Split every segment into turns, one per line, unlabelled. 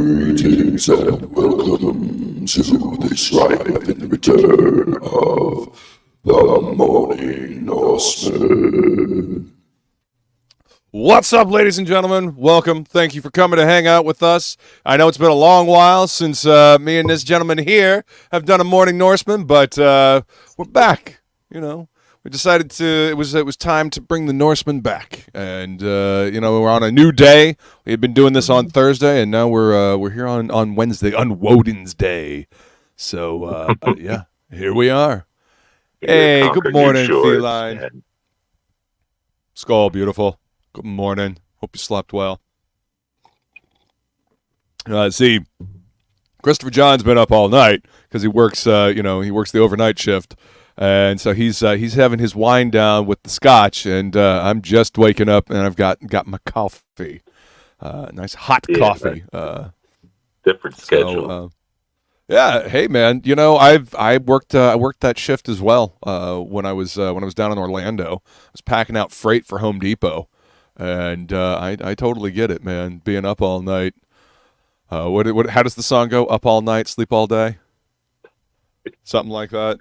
Greetings and welcome to the triumphant return of the Morning Norsemen.
What's up, ladies and gentlemen? Welcome. Thank you for coming to hang out with us. I know it's been a long while since me and this gentleman here have done a Morning Norseman, but we're back. You know, we decided it was time to bring the Norsemen back, and we're on a new day. We had been doing this on Thursday, and now we're here on Wednesday, on Woden's Day. So yeah, here we are. Hey, good morning, Feline.
And
Skull, beautiful. Good morning. Hope you slept well. See, Christopher John's been up all night because he works. He works the overnight shift, and so he's having his wind down with the scotch, and I'm just waking up, and I've got my coffee, nice hot coffee.
different schedule.
Yeah, hey man, I worked that shift as well when I was down in Orlando. I was packing out freight for Home Depot. And I totally get it, man. Being up all night. What? How does the song go? Up all night, sleep all day. Something like that.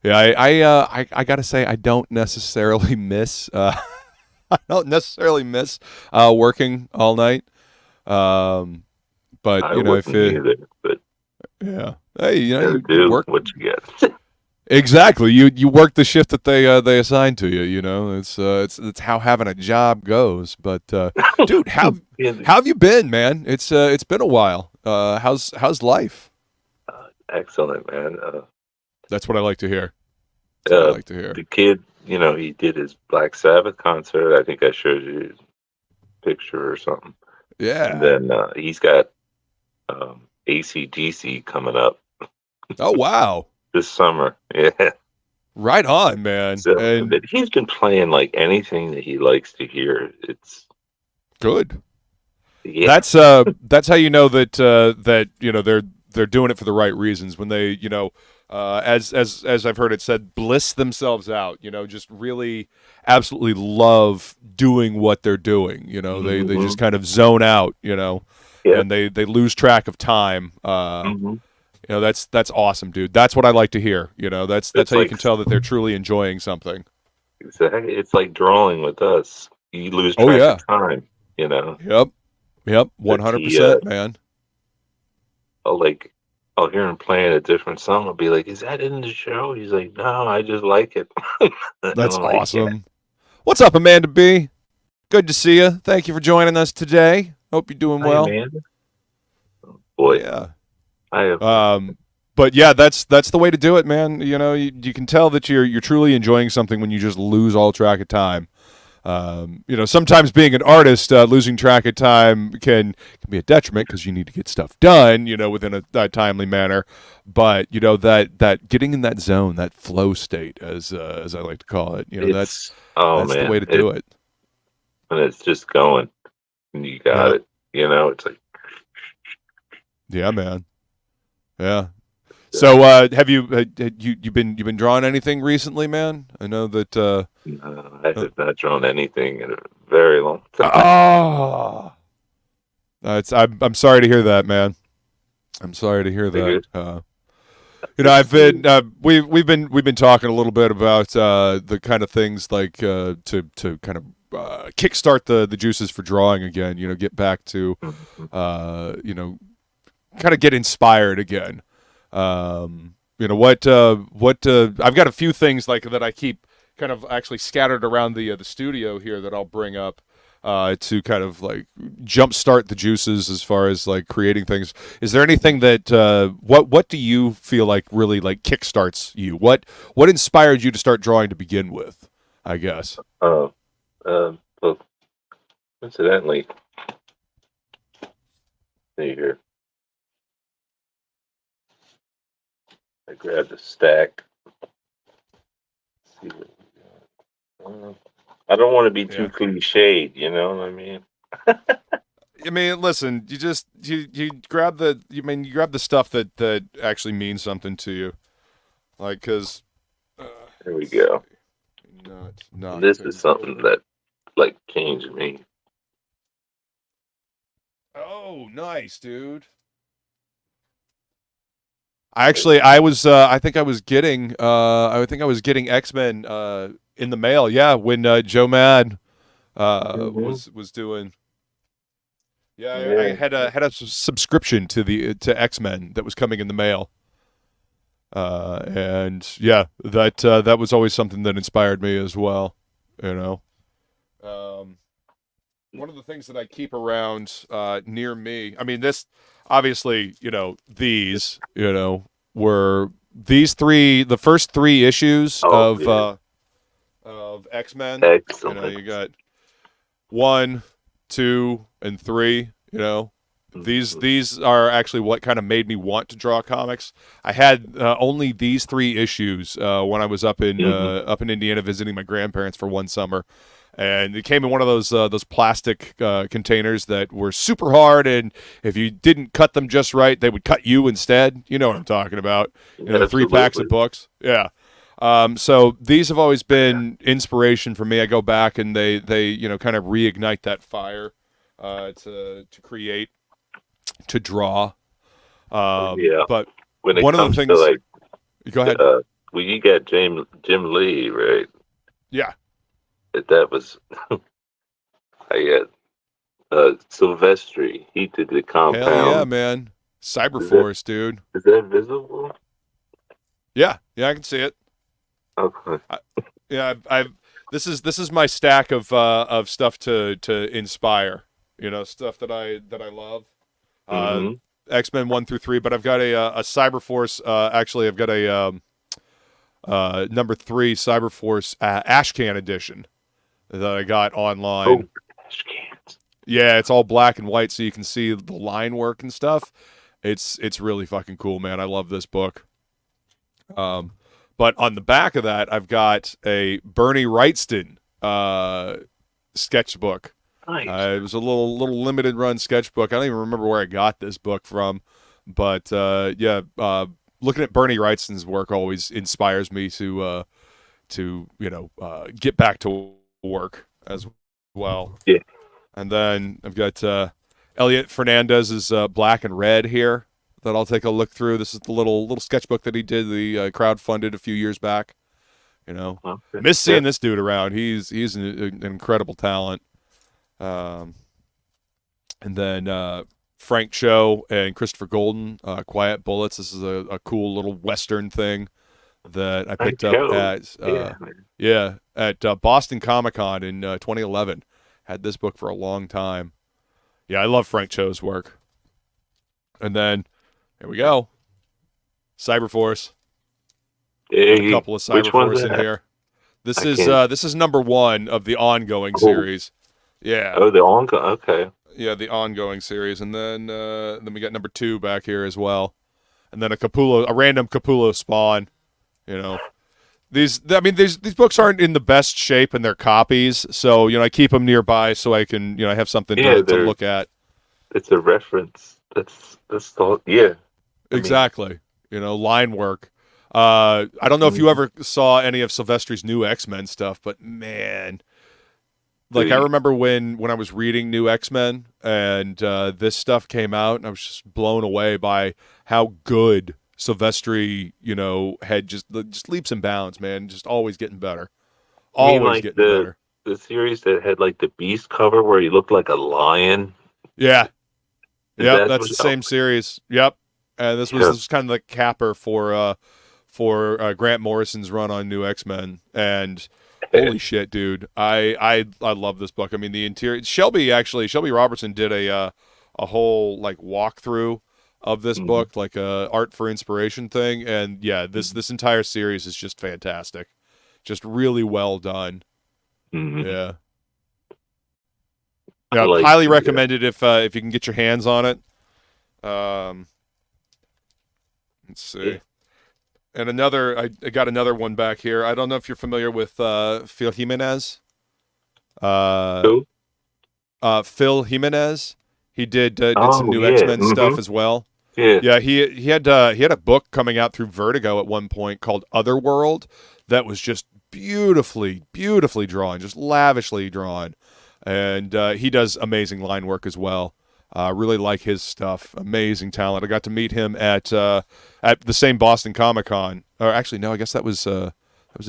Yeah. I gotta say I don't necessarily miss. I don't necessarily miss working all night. But
I
if it,
either, but
yeah, hey,
you
you work
what you get.
Exactly. You work the shift that they assign to you. It's how having a job goes. But dude, how have you been, man? It's been a while. How's life?
Excellent, man.
That's what I like to hear. That's what I like to hear.
The kid, he did his Black Sabbath concert. I think I showed you a picture or something.
Yeah.
And then he's got AC/DC coming up.
Oh wow.
This summer. Yeah.
Right on, man.
So,
and
but he's been playing like anything that he likes to hear. It's
good.
Yeah.
That's how you know that they're doing it for the right reasons when they as I've heard it said, bliss themselves out. Just really absolutely love doing what they're doing. They just kind of zone out.
Yeah.
And they lose track of time. That's awesome, dude. That's what I like to hear. That's how you can tell that they're truly enjoying something.
It's like drawing with us. You lose track of time.
Yep, 100%, man.
I'll hear him playing a different song. I'll be like, "Is that in the show?" He's like, "No, I just like it."
That's awesome. What's up, Amanda B? Good to see you. Thank you for joining us today. Hope you're doing well.
Amanda. Oh, boy,
yeah.
But
yeah, that's the way to do it, man. You can tell that you're truly enjoying something when you just lose all track of time. Sometimes being an artist, losing track of time can be a detriment because you need to get stuff done, within a timely manner. But that getting in that zone, that flow state, as I like to call it, that's the way to do it.
And it's just going, and you got it. It's like,
yeah, man. Yeah. So, have you been drawing anything recently, man? I know that.
No, I have not drawn anything in a very long time.
Oh, I'm sorry to hear that, man. I'm sorry to hear that. I've been we've been talking a little bit about the kind of things like to kind of kickstart the juices for drawing again. Get back to kind of get inspired again. I've got a few things like that I keep kind of actually scattered around the studio here that I'll bring up to kind of like jumpstart the juices as far as like creating things. Is there anything that what do you feel like really like kickstarts you? What inspired you to start drawing to begin with, I guess?
Well, incidentally, here. I grabbed a stack. See what we got. I don't want to be too cliched, you know what I mean?
I mean, listen, you grab the stuff that actually means something to you, like because.
There we go. This is something that like changed me.
Oh, nice, dude. I think I was getting X-Men in the mail. Yeah, when Joe Mad
Mhm.
was doing. Yeah, I
Yeah.
had a subscription to X-Men that was coming in the mail. And yeah, that was always something that inspired me as well, you know. Um, One of the things that I keep around near me, I mean, this obviously, were these three, the first three issues
Oh yeah.
of X-Men. You
Excellent.
got 1, 2, and 3.
Mhm.
These are actually what kind of made me want to draw comics. I had only these 3 issues when I was
Mhm.
up in Indiana visiting my grandparents for one summer, and it came in one of those plastic containers that were super hard, and if you didn't cut them just right, they would cut you instead. You know what I'm talking about? The 3 packs of
Absolutely.
books. Yeah. So these have always been inspiration for me. I go back and they kind of reignite that fire to create, to draw.
Yeah.
But
When it
one of the
comes to
things,
like,
go ahead.
well, you got Jim Lee, right?
Yeah.
That was I got Silvestri. He did the
Hell yeah,
compound.
man.
Is that
Cyberforce, dude.
is that visible?
Yeah. Yeah, I can see it.
Okay.
I, yeah, I've this is my stack of stuff to inspire. Stuff that I love. Uh,
Mm-hmm.
X-Men 1 through 3, but I've got a Cyberforce. Actually, I've got a number 3 Cyberforce Ashcan edition that I got
Oh,
online.
trash cans.
Yeah, it's all black and white, so you can see the line work and stuff. It's really fucking cool, man. I love this book. Um, but on the back of that, I've got a Bernie Wrightston sketchbook.
Nice.
It was a little limited run sketchbook. I don't even remember where I got this book from, but yeah, looking at Bernie Wrightston's work always inspires me to get back to work as well.
Yeah.
And then I've got Elliot Fernandez's Black and Red here that I'll take a look through. This is the little sketchbook that he did, the crowdfunded a few years back.
Okay.
Miss
Yeah.
seeing this dude around. He's an incredible talent. Um, and then Frank Cho and Christopher Golden, Quiet Bullets. This is a cool little Western thing that I
Nice
picked up
show.
at
Yeah, man.
at Boston Comic Con in 2011. Had this book for a long time. Yeah, I love Frank Cho's work. And then here we go, Cyberforce. Got a couple of
Which one's
Cyberforce in
that?
here.
I can't.
This is number 1 of the ongoing
Oh,
series. Yeah,
oh, the ongo. Okay.
yeah, the ongoing series, and then we got number 2 back here as well, and then a random Capullo spawn. You know, these books aren't in the best shape, and they're copies, so I keep them nearby so I can have something
Yeah,
to look at.
it's a reference. That's the yeah. I mean,
Exactly. Line work. I don't know if you
mhm.
ever saw any of Silvestri's new X-Men stuff, but man, like I
The
remember when I was reading New X-Men and this stuff came out, and I was just blown away by how good Silvestri, had just leaps and bounds, man, just always getting better,
you mean
always
like
getting better.
the series that had like the Beast cover where he looked like a lion?
Yeah,
Is
yep,
that
that's
what?
the
Oh,
same series. Yep, and this
yeah.
was kind of the capper for Grant Morrison's run on New X-Men, and holy shit, dude, I love this book. I mean, the interior. Shelby Robertson did a whole like walkthrough of this
Mhm.
book, like a art for inspiration thing, and yeah, this entire series is just fantastic, just really well done.
Mhm.
Yeah,
I
yeah,
like
highly
the
recommended if you can get your hands on it. Um, let's
yeah.
see. And I got another one back here. I don't know if you're familiar with Phil Jimenez. Uh,
Who?
Phil Jimenez. He did some
Oh
new
yeah.
X-Men stuff
Mm-hmm.
as well.
Yeah.
Yeah, he had a book coming out through Vertigo at one point called Otherworld that was just beautifully drawn, just lavishly drawn, and he does amazing line work as well. Really like his stuff. Amazing talent. I got to meet him at the same Boston Comic Con. Or actually, no, I guess that was a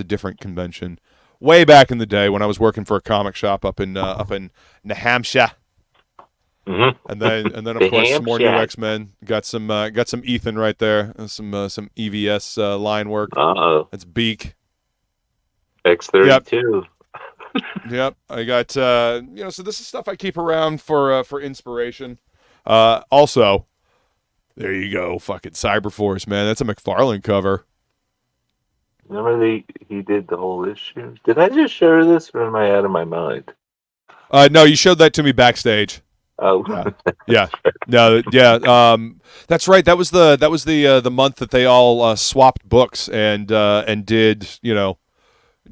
different convention. Way back in the day when I was working for a comic shop up in New Hampshire.
Mm-hmm.
And then of course some more new X-Men. Got some Ethan right there. Some EVS line work. That's Beak.
X-32.
Yep. I got so this is stuff I keep around for inspiration. Also, there you go, fucking Cyberforce, man. That's a McFarlane cover.
Remember he did the whole issue? Did I just share this, or am I out of my mind?
No, you showed that to me backstage.
Oh,
yeah. No, yeah. That's right. That was the month that they all swapped books and did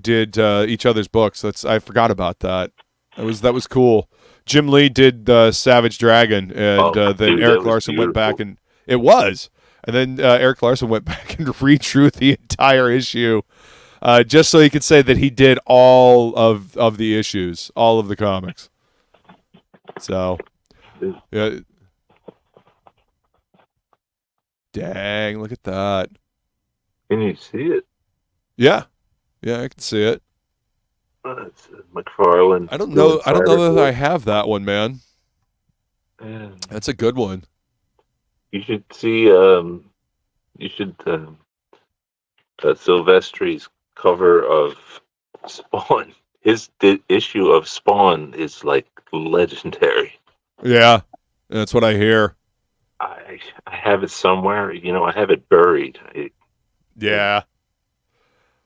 each other's books. I forgot about that. That was cool. Jim Lee did Savage Dragon, and then Eric Larson went back and it was. And then Eric Larson went back and redrew the entire issue, just so he could say that he did all of the issues, all of the comics. So, yeah. Dang, look at that.
Can you see it?
Yeah, I can see it.
It's McFarlane.
I don't know that I have that one, man.
Yeah.
That's a good one.
You should see. Silvestri's cover of Spawn. His issue of Spawn is like legendary.
Yeah, that's what I hear.
I have it somewhere. I have it buried.
Yeah.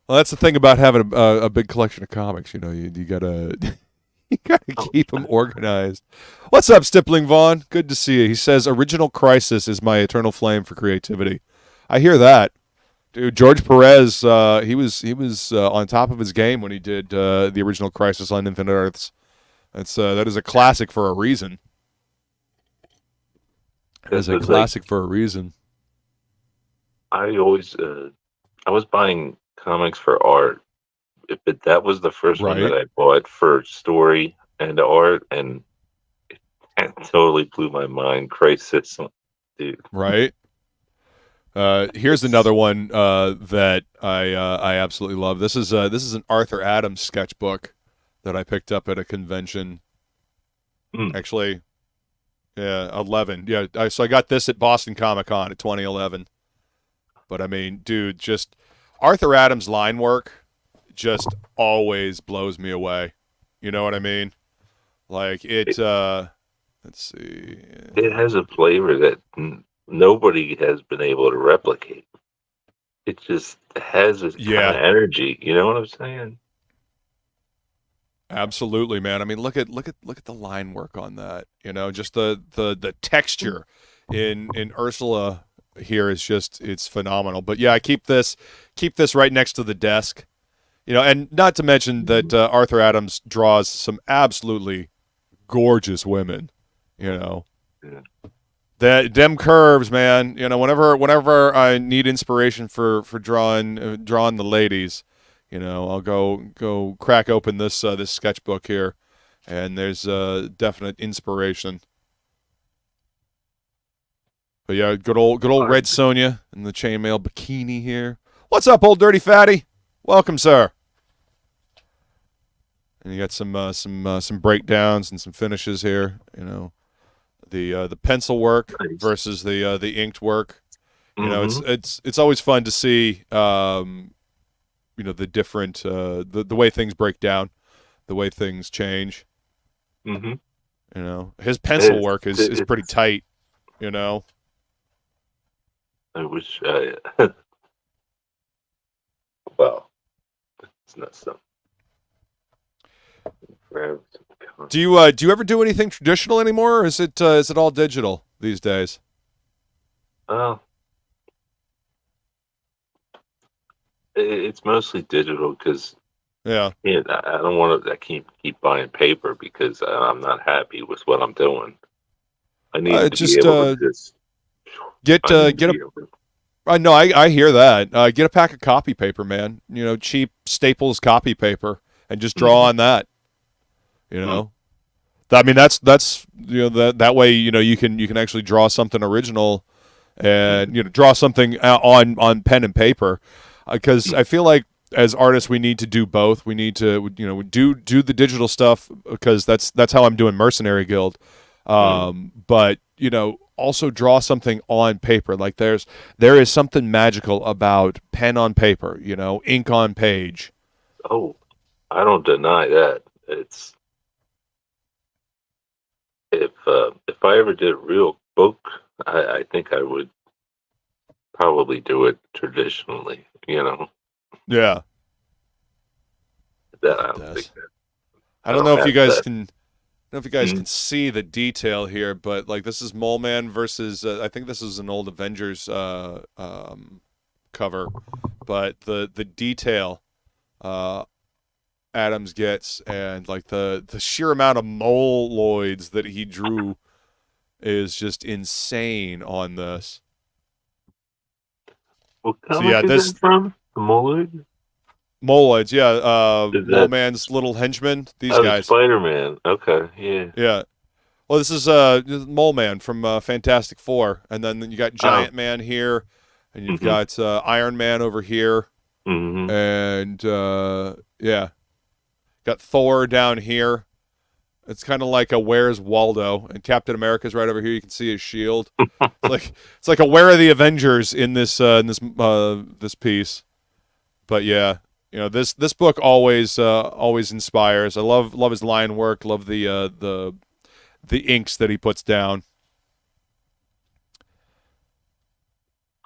Well, that's the thing about having a big collection of comics. You gotta keep them organized. What's up, Stippling Vaughn? Good to see you. He says, "Original Crisis is my eternal flame for creativity." I hear that, dude. George Perez, he was on top of his game when he did the original Crisis on Infinite Earths. That is a classic for a reason. It's a classic for a reason.
I was buying comics for art, but that was the first one that I bought for story and art, and it totally blew my mind. Crisis, dude.
Right. Here's another one that I absolutely love. This is an Arthur Adams sketchbook that I picked up at a convention. Actually, yeah, 11. Yeah, so I got this at Boston Comic Con at 2011. But I mean, dude, just Arthur Adams' line work just always blows me away. You know what I mean? Like let's see.
It has a flavor that nobody has been able to replicate. It just has this kind of energy. You know what I'm saying?
Absolutely, man. I mean, look at the line work on that. Just the texture in Ursula here is it's phenomenal. But yeah, I keep this right next to the desk. And not to mention that Arthur Adams draws some absolutely gorgeous women.
Yeah.
Them curves, man. Whenever I need inspiration for drawing the ladies, I'll go crack open this sketchbook here, and there's definite inspiration. But yeah, good old Red Sonja in the chainmail bikini here. What's up, old dirty fatty? Welcome, sir. And you got some breakdowns and some finishes here. The pencil work versus the inked work. It's always fun to see the different the way things break down, the way things change. His pencil work is pretty tight.
I wish well, it's not something.
Do you ever do anything traditional anymore, or is it all digital these days?
It's mostly digital because
I
don't want to. I can't keep buying paper because I'm not happy with what I'm doing. I need to be able to just
get I know I hear that. Get a pack of copy paper, man. Cheap Staples copy paper, and just draw on that. I mean, that's that way you can actually draw something original and draw something on pen and paper, because I feel like as artists we need to do both. We need to do the digital stuff because that's how I'm doing Mercenary Guild, but also draw something on paper. Like there is something magical about pen on paper, ink on page.
Oh, I don't deny that. It's if I ever did a real book, I think I would probably do it traditionally.
Yeah.
That I don't think that
I don't know if you guys
that.
can. I don't know if you guys can see the detail here, but like this is Mole Man versus I think this is an old Avengers cover, but the detail Adams gets and like the sheer amount of moloids that he drew is just insane on this.
What comic is that from? The Moloid?
Moloids, yeah. Mole Man's little henchmen. These guys.
Spider-Man. Okay, yeah.
Yeah. Well, this is Mole Man from Fantastic Four, and then you got Giant Man here, and you've got Iron Man over here, and yeah, got Thor down here. It's kind of like a Where's Waldo, and Captain America's right over here. You can see his shield. It's like a Where Are the Avengers in this this piece. But yeah, this book always inspires. I love his line work. Love the inks that he puts down.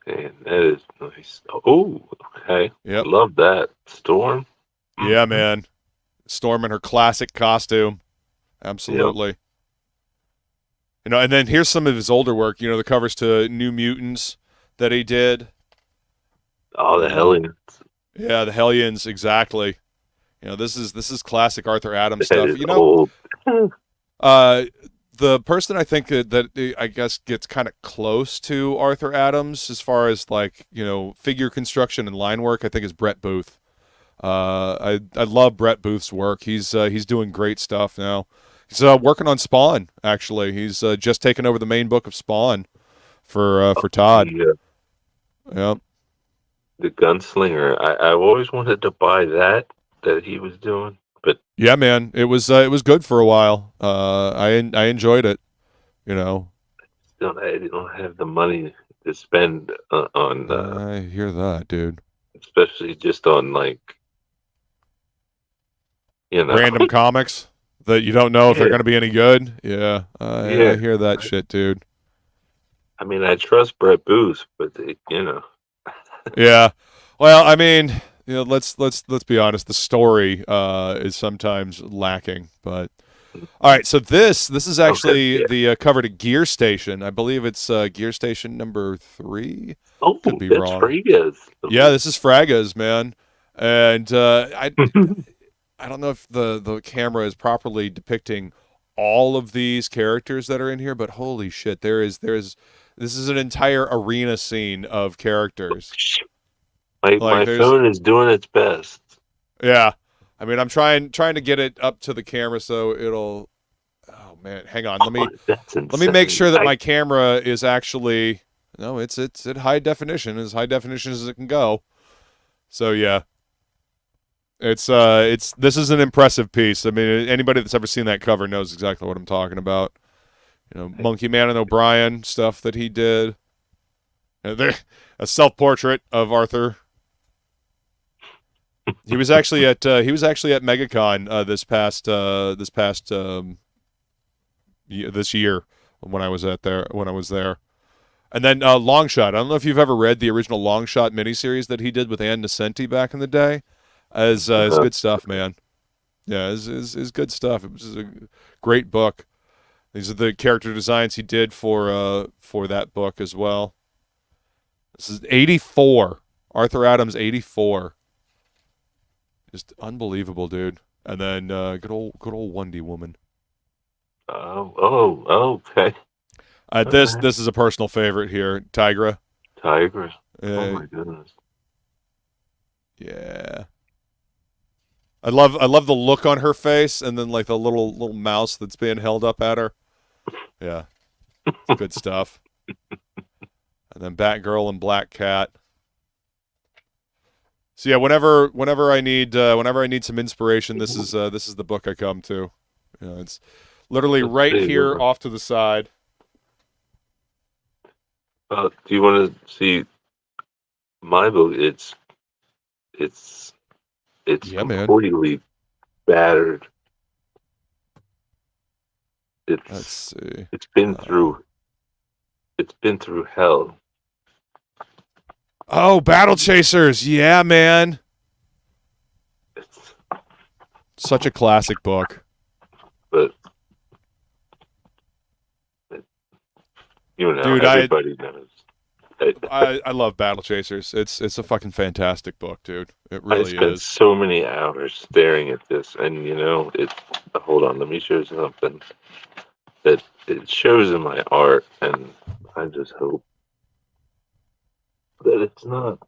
And that is nice. Oh, okay.
Yep.
Love that. Storm.
Yeah, man. Storm in her classic costume. Absolutely. Yep. And then here's some of his older work. The covers to New Mutants that he did.
Oh, the Hellions.
Yeah, the Hellions, exactly. This is classic Arthur Adams stuff.
Old.
The person I think that I guess gets kind of close to Arthur Adams as far as like figure construction and line work, I think, is Brett Booth. I love Brett Booth's work. He's doing great stuff now. He's working on Spawn, actually. He's just taken over the main book of Spawn for Todd.
Yeah.
Yep.
The Gunslinger. I've always wanted to buy that he was doing, but
yeah, man, it was good for a while. I enjoyed it.
I don't have the money to spend on.
I hear that, dude.
Especially just on
random comics that you don't know if they're going to be any good. Yeah, I hear that shit, dude.
I mean, I trust Brett Booth, but
Yeah, well, I mean, let's be honest. The story is sometimes lacking, but all right. So this is actually the cover to Gear Station. I believe it's Gear Station number 3.
Oh,
could be
that's
wrong.
Fraga's.
Yeah, this is Fraga's, man, and I don't know if the camera is properly depicting all of these characters that are in here, but holy shit, this is an entire arena scene of characters.
My phone is doing its best.
Yeah. I mean, I'm trying to get it up to the camera so it'll. Oh man, hang on. Let me make sure that my camera is actually. No, it's at high definition, as high definition as it can go. So yeah. This is an impressive piece. I mean, anybody that's ever seen that cover knows exactly what I'm talking about. Monkey Man and O'Brien stuff that he did. A self-portrait of Arthur. He was actually at MegaCon this year when I was there. And then Longshot. I don't know if you've ever read the original Longshot miniseries that he did with Ann Nesenti back in the day. It's good stuff, man. Yeah, it's good stuff. It was a great book. These are the character designs he did for that book as well. This is 84. Arthur Adams 84. Just unbelievable, dude. And then good old Wonder Woman.
Oh, okay.
This is a personal favorite here, Tigra.
Oh my goodness.
Yeah. I love the look on her face, and then like the little mouse that's being held up at her. Yeah, good stuff. And then Batgirl and Black Cat. So yeah, whenever I need some inspiration, this is the book I come to. You know, it's literally right here off to the side.
Do you want to see my book? It's
Yeah, man.
completely battered.
Let's see.
It's been through hell.
Oh, Battle Chasers. Yeah, man.
It's,
Such a classic book.
but you know,
Dude,
everybody knows.
I love Battle Chasers. It's a fucking fantastic book, dude. It really
I spent
is.
so many hours staring at this, and you know, hold on, let me show you something that it shows in my art, and I just hope that it's not.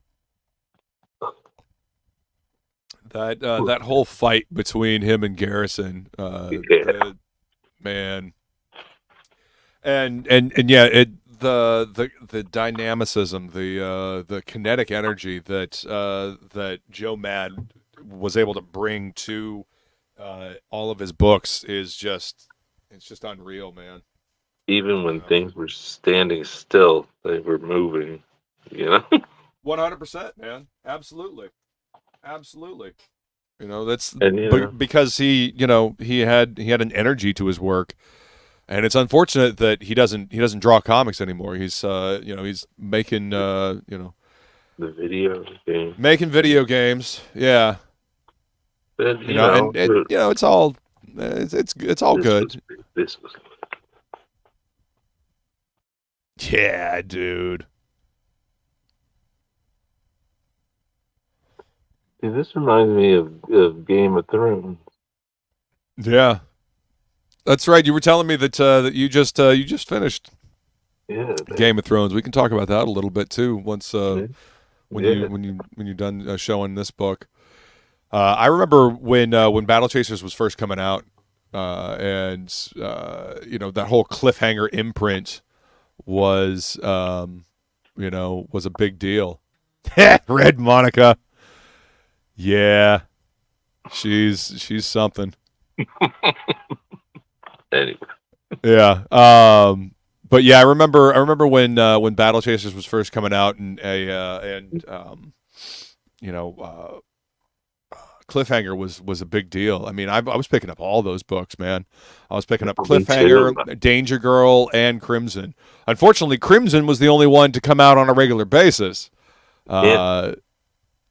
That whole fight between him and Garrison, man, and yeah, the dynamicism, the kinetic energy that Joe Mad was able to bring to all of his books is just unreal, man.
Even when things were standing still, they were moving. You know.
100%, man. Absolutely. You know, that's
And,
because he had an energy to his work, and it's unfortunate that he doesn't draw comics anymore. He's he's making
the video game.
making video games. Yeah.
But,
it's all it's all good.
This was
Yeah, dude.
See, this reminds me of Game of Thrones.
Yeah. That's right. You were telling me that that you just finished Game of Thrones. We can talk about that a little bit too once when you're done showing this book. I remember when Battle Chasers was first coming out, and that whole cliffhanger imprint was was a big deal. Red Monica. Yeah. She's something.
Anyway.
Yeah. But yeah, I remember when Battle Chasers was first coming out, and Cliffhanger was a big deal. I mean, I was picking up all those books, man. I was picking up Cliffhanger, Danger Girl, and Crimson. Unfortunately, Crimson was the only one to come out on a regular basis.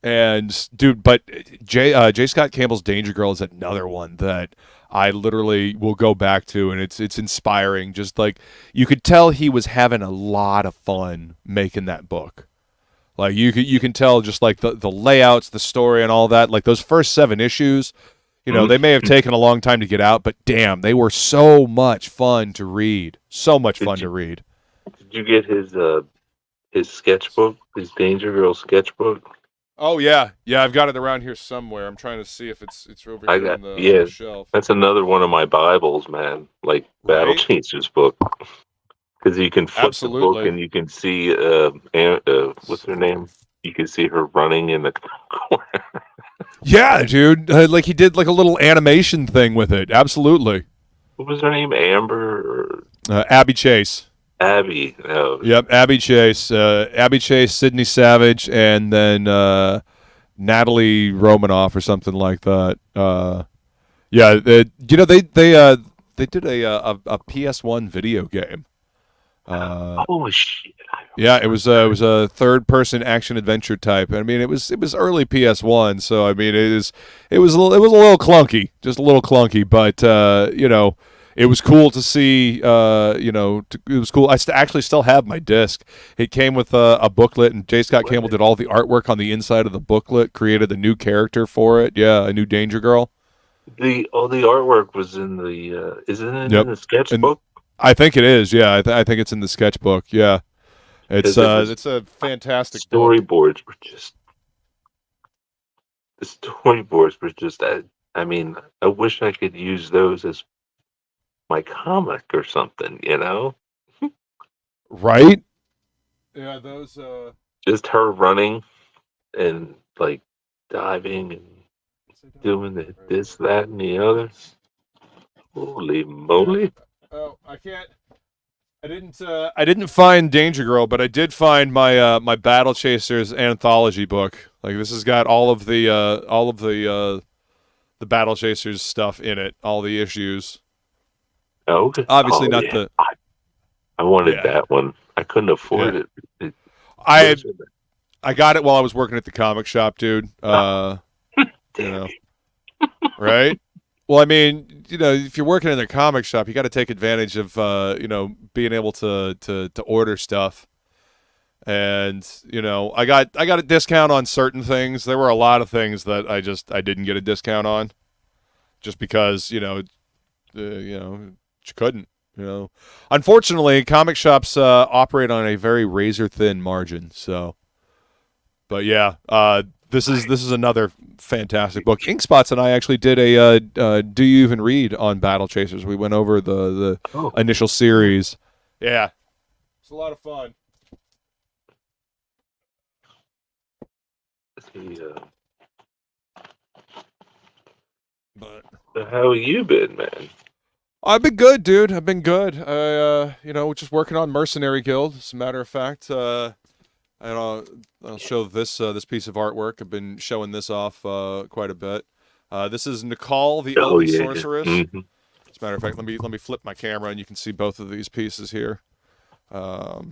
And dude, but J. Scott Campbell's Danger Girl is another one that I literally will go back to, and it's inspiring. Just like you could tell he was having a lot of fun making that book. Like you can tell just like the layouts, the story, and all that. Like those first 7 issues, they may have taken a long time to get out, but damn, they were so much fun to read. So much fun to read.
Did you get his sketchbook, his Danger Girl sketchbook?
Oh yeah, I've got it around here somewhere. I'm trying to see if it's over here on the shelf.
That's another one of my Bibles, man. Like Battle Chasers book, because you can flip the book and you can see what's her name? You can see her running in the corner.
Yeah, dude. Like he did like a little animation thing with it. Absolutely.
What was her name? Amber?
Abby Chase.
Abby. Oh.
Yep, Abby Chase, Sydney Savage, and then Natalie Romanoff or something like that. They did a PS1 video game.
Oh shit!
Yeah, it was a third-person action adventure type. I mean, it was early PS1, so I mean, it was a little clunky, just a little clunky, but it was cool to see. It was cool. I actually still have my disc. It came with a booklet, and J. Scott Campbell did all the artwork on the inside of the booklet. Created a new character for it. Yeah, a new Danger Girl.
The artwork was in the. Isn't it in the sketchbook?
I think it is. Yeah, I think it's in the sketchbook. Yeah, it's a fantastic
storyboards
book.
were just. the storyboards were just. I mean, I wish I could use those as my comic or something.
Right? Yeah, those.
Just her running and like diving and doing this, that, and the other. Holy moly!
Oh, I can't. I didn't find Danger Girl, but I did find my my Battle Chasers anthology book. Like this has got all of the Battle Chasers stuff in it, all the issues.
Okay.
Obviously not the.
I wanted
Yeah.
that one. I couldn't afford it.
I got it while I was working at the comic shop, dude.
Damn.
Right? Well, I mean, if you're working in a comic shop, you got to take advantage of being able to order stuff. And I got a discount on certain things. There were a lot of things that I didn't get a discount on, just because you couldn't. Unfortunately, comic shops operate on a very razor thin margin. So, but yeah, this is another fantastic book. Inkspots and I actually did a Do You Even Read on Battle Chasers. We went over the initial series. Yeah, it's a lot of fun. But
how have you been, man?
I've been good, dude. I've been good. Just working on Mercenary Guild. As a matter of fact, I'll show this piece of artwork. I've been showing this off quite a bit. This is Nicole, the Elven Sorceress.
Mm-hmm.
As a matter of fact, let me flip my camera and you can see both of these pieces here. Let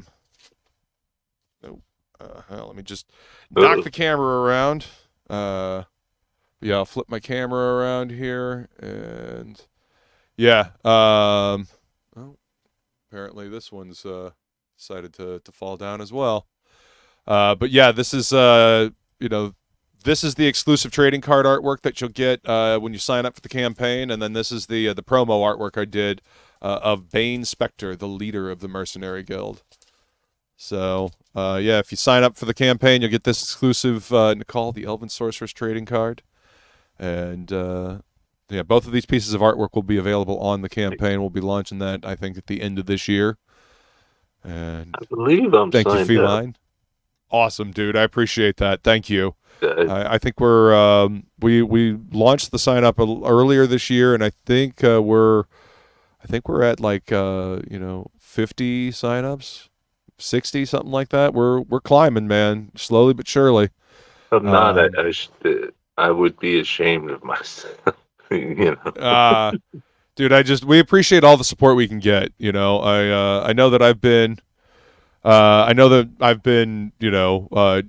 me just knock the camera around. Yeah, I'll flip my camera around here and yeah. Apparently this one's decided to fall down as well. But yeah, this is this is the exclusive trading card artwork that you'll get when you sign up for the campaign, and then this is the promo artwork I did of Bane Spectre, the leader of the Mercenary Guild. So yeah, if you sign up for the campaign, you'll get this exclusive Nicole, the Elven Sorceress trading card, and yeah, both of these pieces of artwork will be available on the campaign. We'll be launching that, I think, at the end of this year. And
I believe I'm
thank you,
signed
Feline. Awesome, dude. I appreciate that. Thank you. I think we're we launched the sign up earlier this year, and I think we're at like 50 signups, 60, something like that. We're climbing, man, slowly but surely.
I'm not. I would be ashamed of myself.
Dude, we appreciate all the support we can get. I know that I've been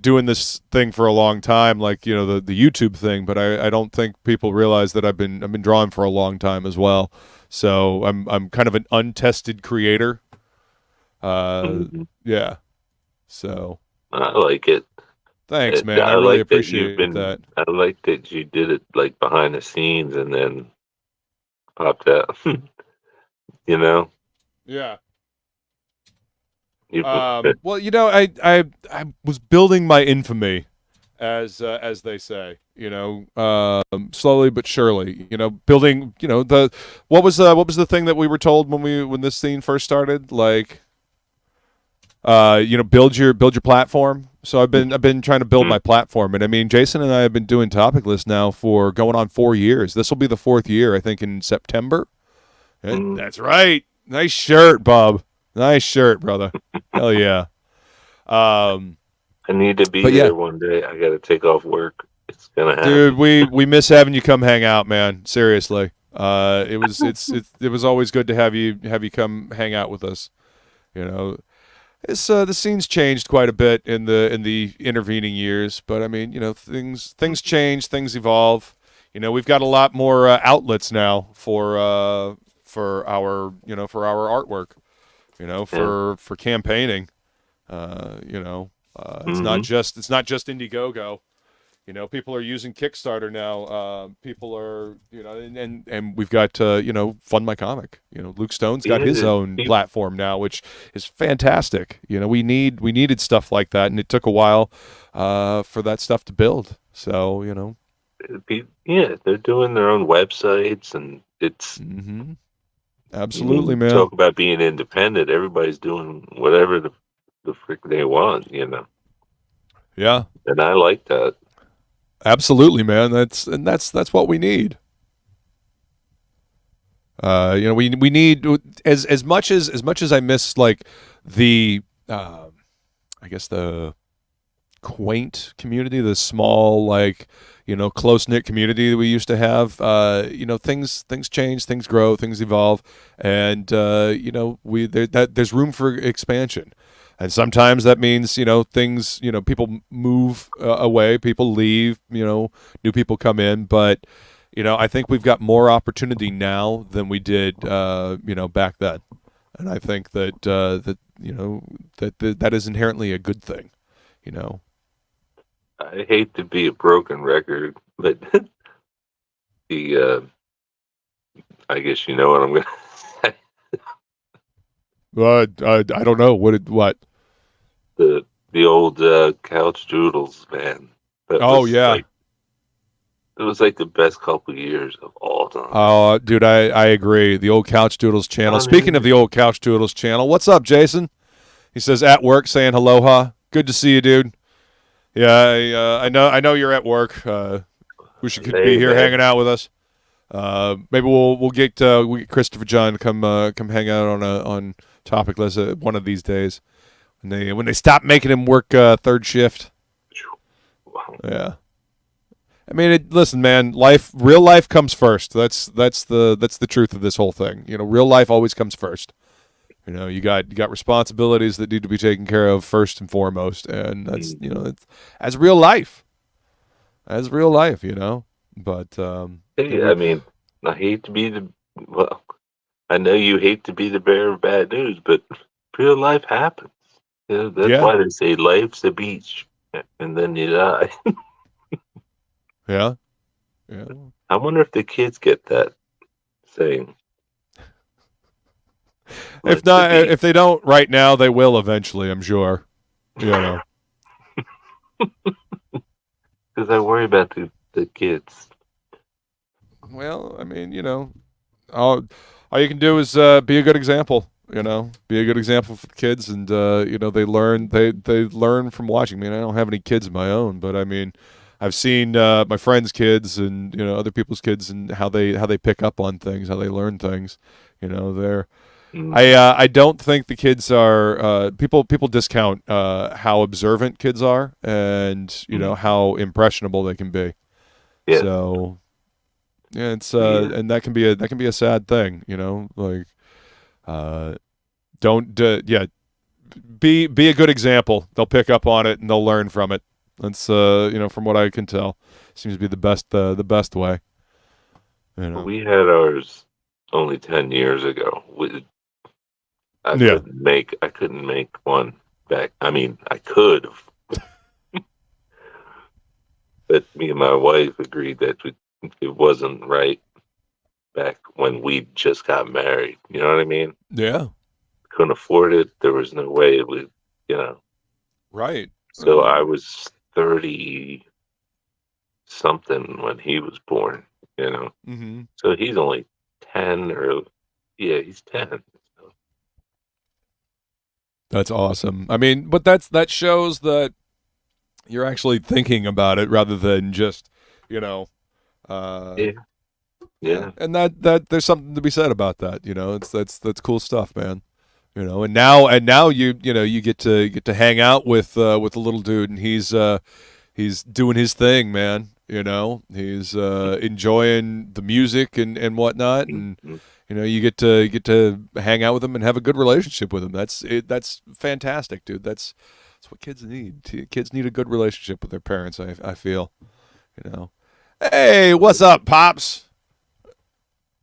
doing this thing for a long time, like the YouTube thing, but I don't think people realize that I've been drawing for a long time as well. So I'm kind of an untested creator. Yeah. So
I like it.
Thanks, man. I really appreciate that.
I like that you did it like behind the scenes and then popped out.
Yeah. Well, I was building my infamy, as they say. Slowly but surely. Building. What was the thing that we were told when this scene first started? Like, build your platform. So I've been trying to build my platform, and I mean, Jason and I have been doing Topic List now for going on 4 years. This will be the 4th year, I think, in September. That's right. Nice shirt, Bob. Nice shirt, brother. Hell yeah.
I need to be there one day. I got to take off work. It's gonna happen.
Dude, we miss having you come hang out, man. Seriously. It was always good to have you come hang out with us. The scene's changed quite a bit in the intervening years, but I mean, things change, things evolve. We've got a lot more outlets now for our artwork. For campaigning. It's not just Indiegogo. People are using Kickstarter now. People are, and we've got, Fund My Comic. Luke Stone's got his own platform now, which is fantastic. We needed stuff like that, and it took a while for that stuff to build. So,
Yeah, they're doing their own websites, and it's.
Mm-hmm.
I
Absolutely,
mean,
man.
talk about being independent. Everybody's doing whatever the frick they want, you know.
Yeah,
And I like that.
absolutely, man. That's what we need. We need as much as I miss like the I guess the quaint community, the small like close knit community that we used to have. Things change, things grow, things evolve, and there's room for expansion. And sometimes that means things people move away, people leave, new people come in, but I think we've got more opportunity now than we did back then, and I think that is inherently a good thing. You know.
I hate to be a broken record, but the I guess you know what I'm gonna say.
I don't know what.
The old couch doodles, man. That
Oh
was
yeah.
like it was like the best couple years of all time.
Oh, dude, I agree. The old Couch Doodles channel. Speaking of the old Couch Doodles channel, what's up, Jason? He says at work, saying aloha. Good to see you, dude. Yeah, I know you're at work. Wish you could be here hanging out with us. Maybe we'll get Christopher John to come hang out on Topic List one of these days when they stop making him work third shift. Yeah. I mean, listen, man. Real life comes first. That's the truth of this whole thing. Real life always comes first. You got responsibilities that need to be taken care of first and foremost, and that's it's, as real life. But
Hey, I mean, I hate to be I know you hate to be the bearer of bad news, but real life happens. That's why they say life's a beach, and then you die.
Yeah.
I wonder if the kids get that saying.
If not, if they don't right now, they will eventually. I'm sure.
Because I worry about the kids.
Well, I mean, all you can do is be a good example. Be a good example for the kids, and they learn from watching. I mean, I don't have any kids of my own, but I mean, I've seen my friends' kids and other people's kids and how they pick up on things, how they learn things. They're I don't think the kids are people discount how observant kids are and how impressionable they can be.
Yeah.
So yeah, it's and that can be a sad thing, like don't be a good example. They'll pick up on it and they'll learn from it. That's from what I can tell, seems to be the best way.
We had ours only 10 years ago. I couldn't make one back. I mean, I could have, but me and my wife agreed that it wasn't right back when we just got married. You know what I mean?
Yeah.
Couldn't afford it. There was no way it would,
Right.
So I was 30 something when he was born,
Mm-hmm.
So he's only 10 he's 10. So.
That's awesome. I mean, but that shows that you're actually thinking about it rather than just,
Yeah.
And that there's something to be said about that. That's cool stuff, man. And now you get to hang out with the little dude, and he's doing his thing, man. He's enjoying the music and whatnot, and you get to hang out with him and have a good relationship with him. That's fantastic, dude. That's what kids need. Kids need a good relationship with their parents. I feel. Hey, what's up, pops?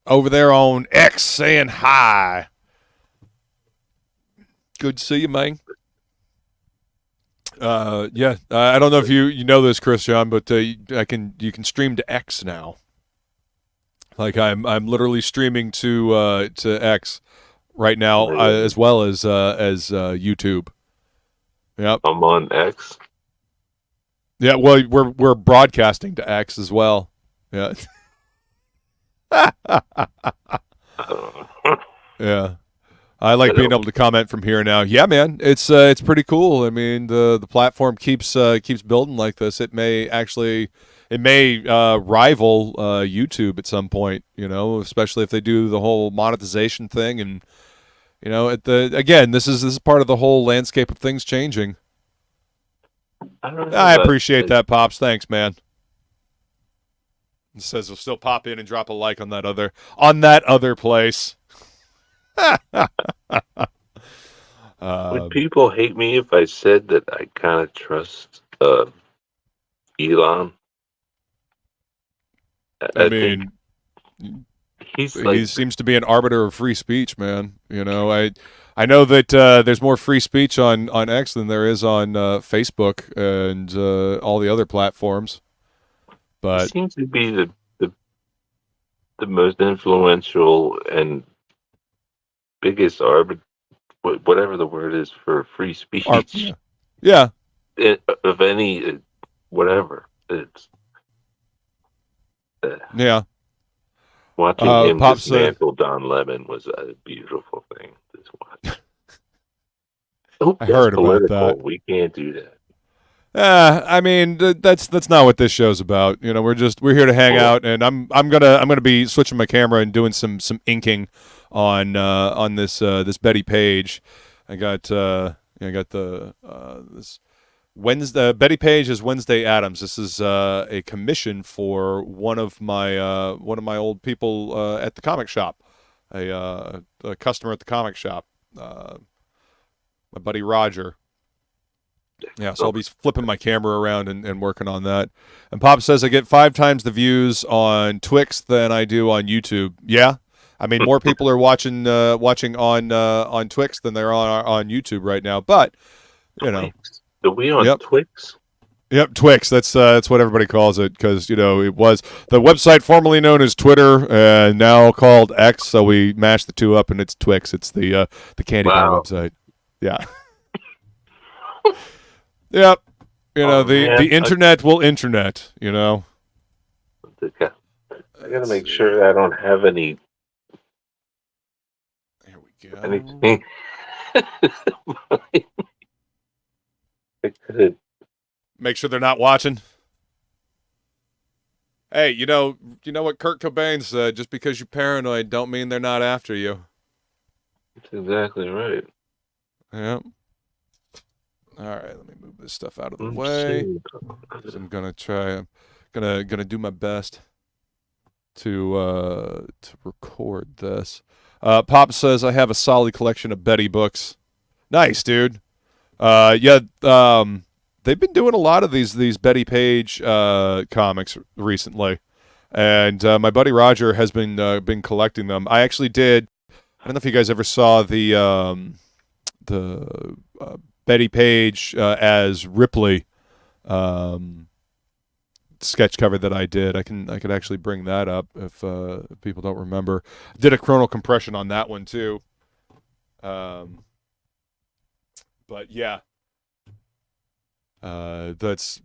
Over there on X saying hi. Good to see you, man. Yeah, I don't know if you know this, Christian, but you can stream to X now. Like I'm literally streaming to X right now, as well as YouTube. Yep.
I'm on X.
Yeah, well, we're broadcasting to X as well. Yeah. Yeah. I like being able to comment from here now. Yeah, man, it's pretty cool. I mean, the platform keeps building like this. It may rival YouTube at some point. You know, especially if they do the whole monetization thing. And you know, this is part of the whole landscape of things changing.
I don't know.
I appreciate that, Pops. Thanks, man. It says he'll still pop in and drop a like on that other place.
Would people hate me if I said that I kind of trust Elon?
I mean,
he
seems to be an arbiter of free speech, man. You know, I know that there's more free speech on X than there is on Facebook and all the other platforms. But
he seems to be the most influential and biggest arbiter, whatever the word is for free speech.
Yeah.
Of any, whatever. It's
yeah.
Watching him dismantle Don Lemon was a beautiful thing to watch.
I heard about that.
We can't do that.
I mean, that's not what this show's about. You know, we're here to hang out, and I'm gonna be switching my camera and doing some inking on this Betty Page. I got this Wednesday. Betty Page is Wednesday Addams. This is a commission for one of my old people at the comic shop, a customer at the comic shop, my buddy Roger. Yeah, so I'll be flipping my camera around and working on that. And Pop says I get 5 times the views on Twix than I do on YouTube. Yeah, I mean more people are watching on Twix than they're on YouTube right now. But you know,
are we on Twix?
Yep, Twix. That's what everybody calls it because you know it was the website formerly known as Twitter and now called X. So we mashed the two up and it's Twix. It's the candy bar website. Yeah. Yep. You know, the internet will internet, you know.
I gotta make sure I don't have any.
There we go.
Anything. I could.
Make sure they're not watching. Hey, you know what Kurt Cobain said, just because you're paranoid don't mean they're not after you.
That's exactly right.
Yep. All right, let me move this stuff out of the way. I'm gonna try. I'm gonna do my best to record this. Pop says I have a solid collection of Betty books. Nice, dude. Yeah. They've been doing a lot of these Betty Page comics recently, and my buddy Roger has been collecting them. I actually did. I don't know if you guys ever saw the Betty Page as Ripley sketch cover that I did. I could actually bring that up if people don't remember. Did a chronal compression on that one too. But yeah, that's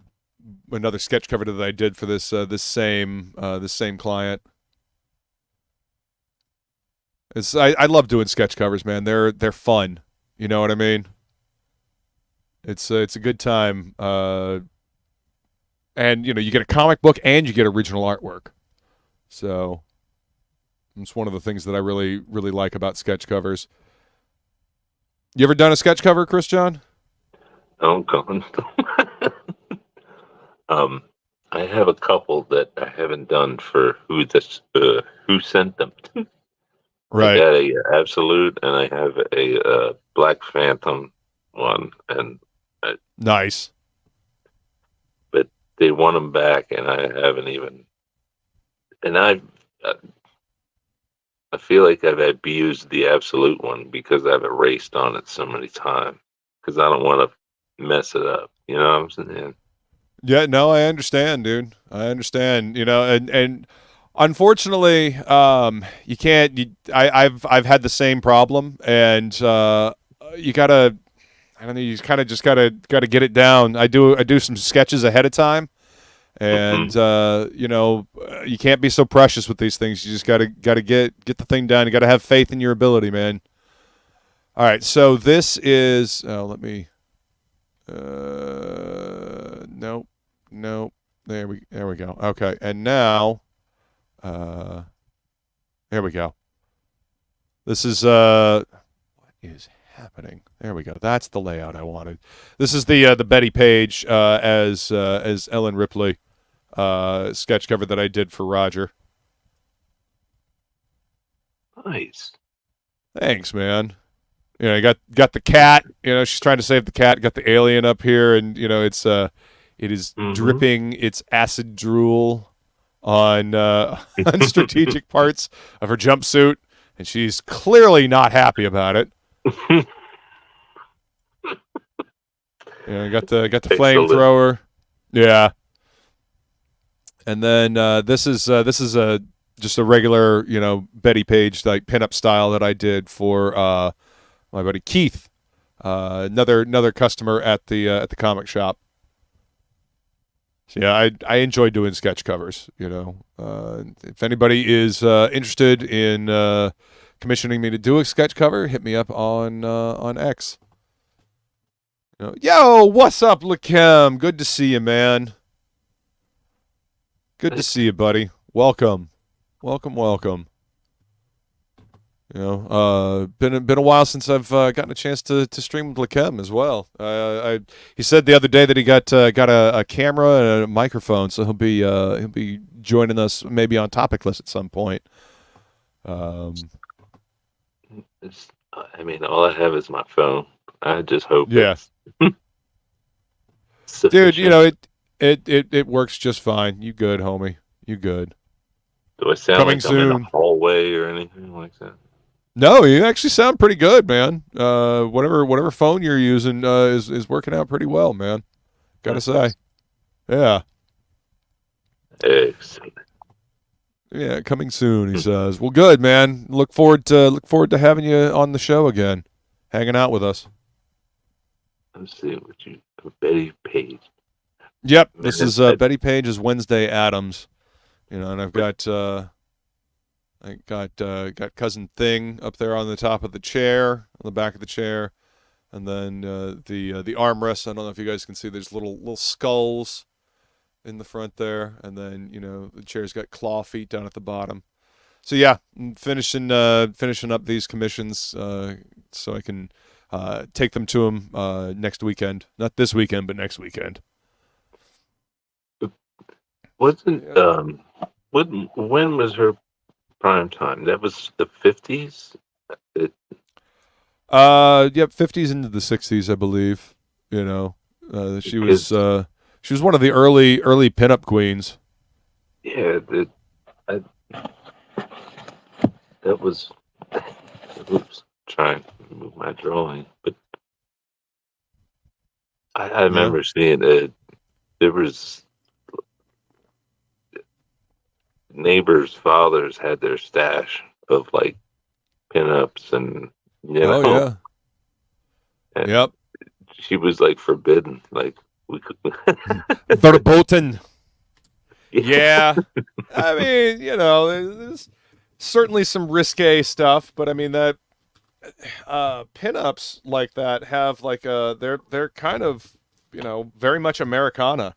another sketch cover that I did for this same client. I love doing sketch covers, man. They're fun. You know what I mean? It's a good time, and you know you get a comic book and you get original artwork. So it's one of the things that I really like about sketch covers. You ever done a sketch cover, Chris John?
Oh God. I have a couple that I haven't done for who sent them to.
Right.
I got a Absolute and I have a Black Phantom one, and
nice.
But they want them back, and I haven't even. And I feel like I've abused the Absolute one because I've erased on it so many times because I don't want to mess it up. You know what I'm saying?
Yeah, no, I understand, dude. I understand. You know, and unfortunately, you can't. I've had the same problem, and you gotta. I don't know. You kind of just gotta get it down. I do some sketches ahead of time, And you can't be so precious with these things. You just gotta get the thing done. You gotta have faith in your ability, man. All right, so this is. Let me. Nope. There we go. Okay, and now, there we go. This is what is happening? There we go. That's the layout I wanted. This is the Betty Page as Ellen Ripley sketch cover that I did for Roger.
Nice.
Thanks, man. You got the cat. She's trying to save the cat. Got the alien up here, and it is dripping its acid drool on on strategic parts of her jumpsuit, and she's clearly not happy about it. Got the flamethrower. Yeah. And then this is just a regular Betty Page like pinup style that I did for my buddy Keith, another customer at the comic shop. So yeah, I enjoy doing sketch covers. If anybody is interested in commissioning me to do a sketch cover, hit me up on X. Yo, what's up, Lakem? Good to see you, man. Good to see you, buddy. Welcome. Been a while since I've gotten a chance to stream with Lakem as well. He said the other day that he got a camera and a microphone, so he'll be joining us maybe on Topic List at some point.
All I have is my phone. I just hope.
Yeah. Dude, it works just fine. You good, homie? You good?
Do I sound
Coming
like
soon.
I'm in a hallway or anything like that?
No, you actually sound pretty good, man. Whatever phone you're using is working out pretty well, man. Gotta say, yeah.
Excellent.
Yeah, coming soon. He says, "Well, good, man. Look forward to having you on the show again, hanging out with us."
Let's see what Betty Page.
Yep, this is Betty Page's Wednesday Addams. And I've got got cousin Thing up there on the top of the chair, on the back of the chair, and then the armrest. I don't know if you guys can see. There's little skulls in the front there, and then the chair's got claw feet down at the bottom. So yeah, I'm finishing up these commissions so I can take them to him next weekend. Not this weekend, but next weekend.
Wasn't when was her prime time? That was the 50s.
Yep, 50s into the 60s, I believe. She was one of the early pinup queens.
Yeah, that was. Oops, trying to move my drawing, but I remember seeing it. There was neighbors' fathers had their stash of like pinups and
Oh yeah.
And
yep.
She was like forbidden. Like we could.
Verboten. Yeah. I mean, there's certainly some risque stuff, but I mean that pinups like that have like they're kind of very much Americana.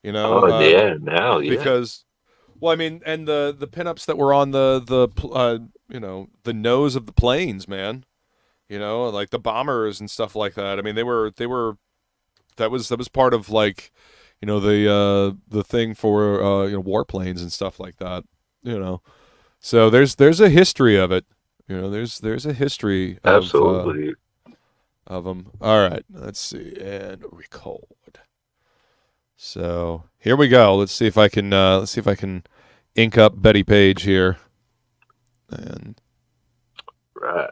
Oh yeah, now yeah.
Because. Well, I mean, and the pinups that were on the nose of the planes, man. Like the bombers and stuff like that. I mean, they were that was part of like, the thing for warplanes and stuff like that. So there's a history of it. There's a history of,
absolutely
of them. All right, let's see and record. So here we go. Let's see if I can ink up Betty Page here, and
right.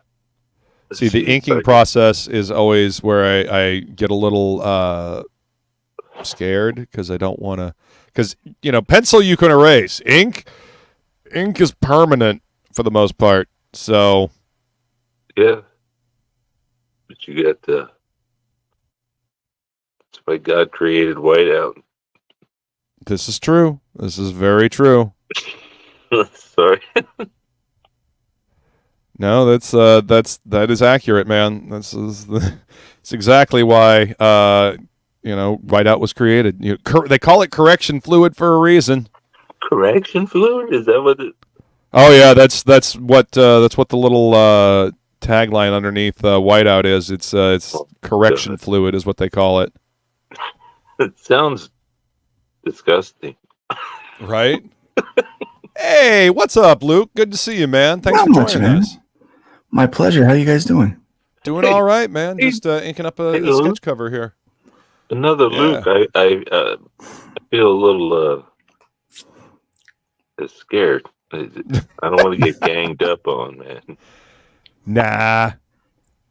See, the inking process is always where I get a little scared because I don't want to. Because pencil you can erase. Ink is permanent for the most part. So
yeah, but you got that's why God created whiteout.
This is true. This is very true.
Sorry.
No, that is accurate, man. It's exactly why whiteout was created. They call it correction fluid for a reason.
Correction fluid? Is that what it?
Oh yeah, that's what the little tagline underneath whiteout is. It's correction fluid is what they call it.
It sounds disgusting.
Right? Hey, what's up, Luke? Good to see you, man. Thanks
Not
for
much,
joining
man.
us.
My pleasure. How you guys doing?
Doing all right, man. Just inking up a sketch cover here.
Another
Yeah.
Luke. I feel a little scared. I don't want to get ganged up on, man.
Nah.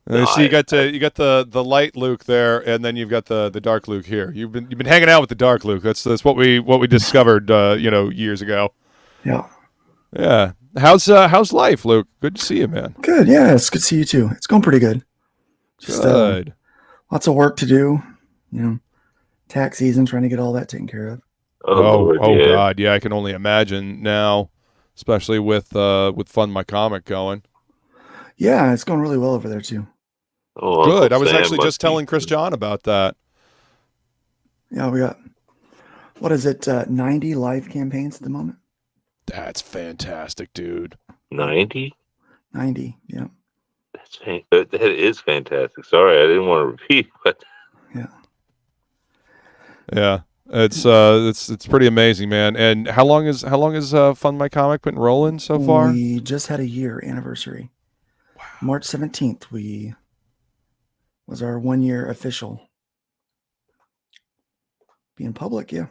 So you got the light Luke there, and then you've got the dark Luke here. You've been hanging out with the dark Luke. That's what we discovered years ago.
Yeah.
Yeah. How's life, Luke? Good to see you, man.
Good. Yeah, it's good to see you too. It's going pretty good. Just
Good.
lots of work to do. Tax season, trying to get all that taken care of.
Oh, Lord, yeah.
God, yeah. I can only imagine now, especially with Fund My Comic going.
Yeah, it's going really well over there too.
Oh,
Good.
Uncle
I was
Sam
actually
must
just telling
be-
Chris John about that.
Yeah, we got, what is it, 90 live campaigns at the moment?
That's fantastic, dude.
90?
90, yeah.
That is fantastic. Sorry, I didn't want to repeat, but
Yeah.
Yeah. It's pretty amazing, man. And how long is Fund My Comic been rolling so far?
We just had a year anniversary. Wow. March 17th, was our 1 year official. Being public, yeah.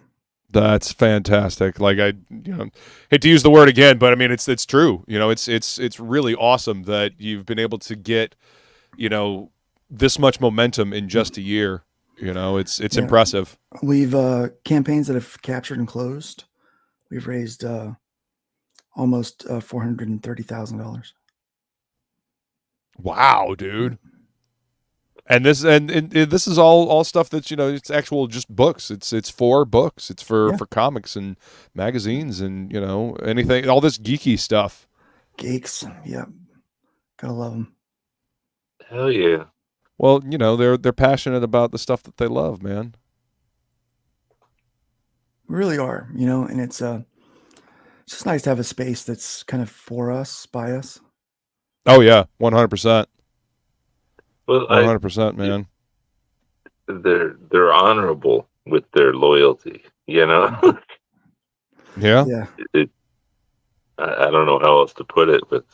That's fantastic. Like I hate to use the word again, but I mean it's true. It's really awesome that you've been able to get, this much momentum in just a year. It's impressive.
We've campaigns that have captured and closed. We've raised almost $430,000.
Wow, dude. And this this is all stuff that's it's actual just books. It's for books. It's for comics and magazines and anything, all this geeky stuff.
Geeks, yeah, gotta love them.
hell yeah.
Well, they're passionate about the stuff that they love, man.
We really are, and it's just nice to have a space that's kind of for us, by us.
Oh yeah, 100%.
Well,
100%, man.
They're honorable with their loyalty.
Yeah.
Yeah.
I don't know how else to put it, but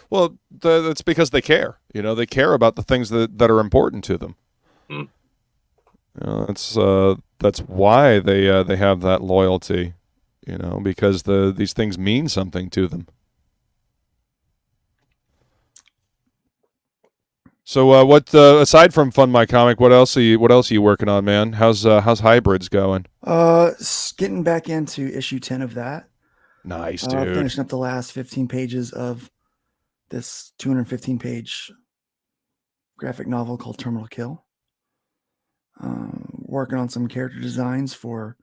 Well, that's because they care. They care about the things that are important to them. That's why they have that loyalty. Because these things mean something to them. So, what aside from Fund My Comic, what else are you working on, man? How's Hybrids going?
Getting back into issue 10 of that.
Nice, dude.
Finishing up the last 15 pages of this 215-page graphic novel called Terminal Kill. Working on some character designs for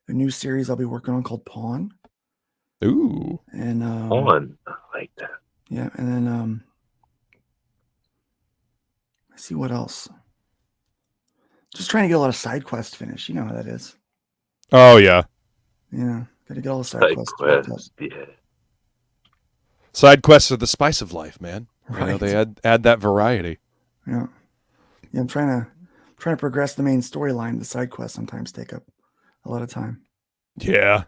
a new series I'll be working on called Pawn.
Ooh.
And
Pawn, I like that.
Yeah, and then let's see what else. Just trying to get a lot of side quests finished. You know how that is.
Oh yeah.
Yeah, got to get all the side quests.
Yeah.
Side quests are the spice of life, man.
Right.
They add that variety.
Yeah. I'm trying to progress the main storyline. The side quests sometimes take up a lot of time.
Yeah,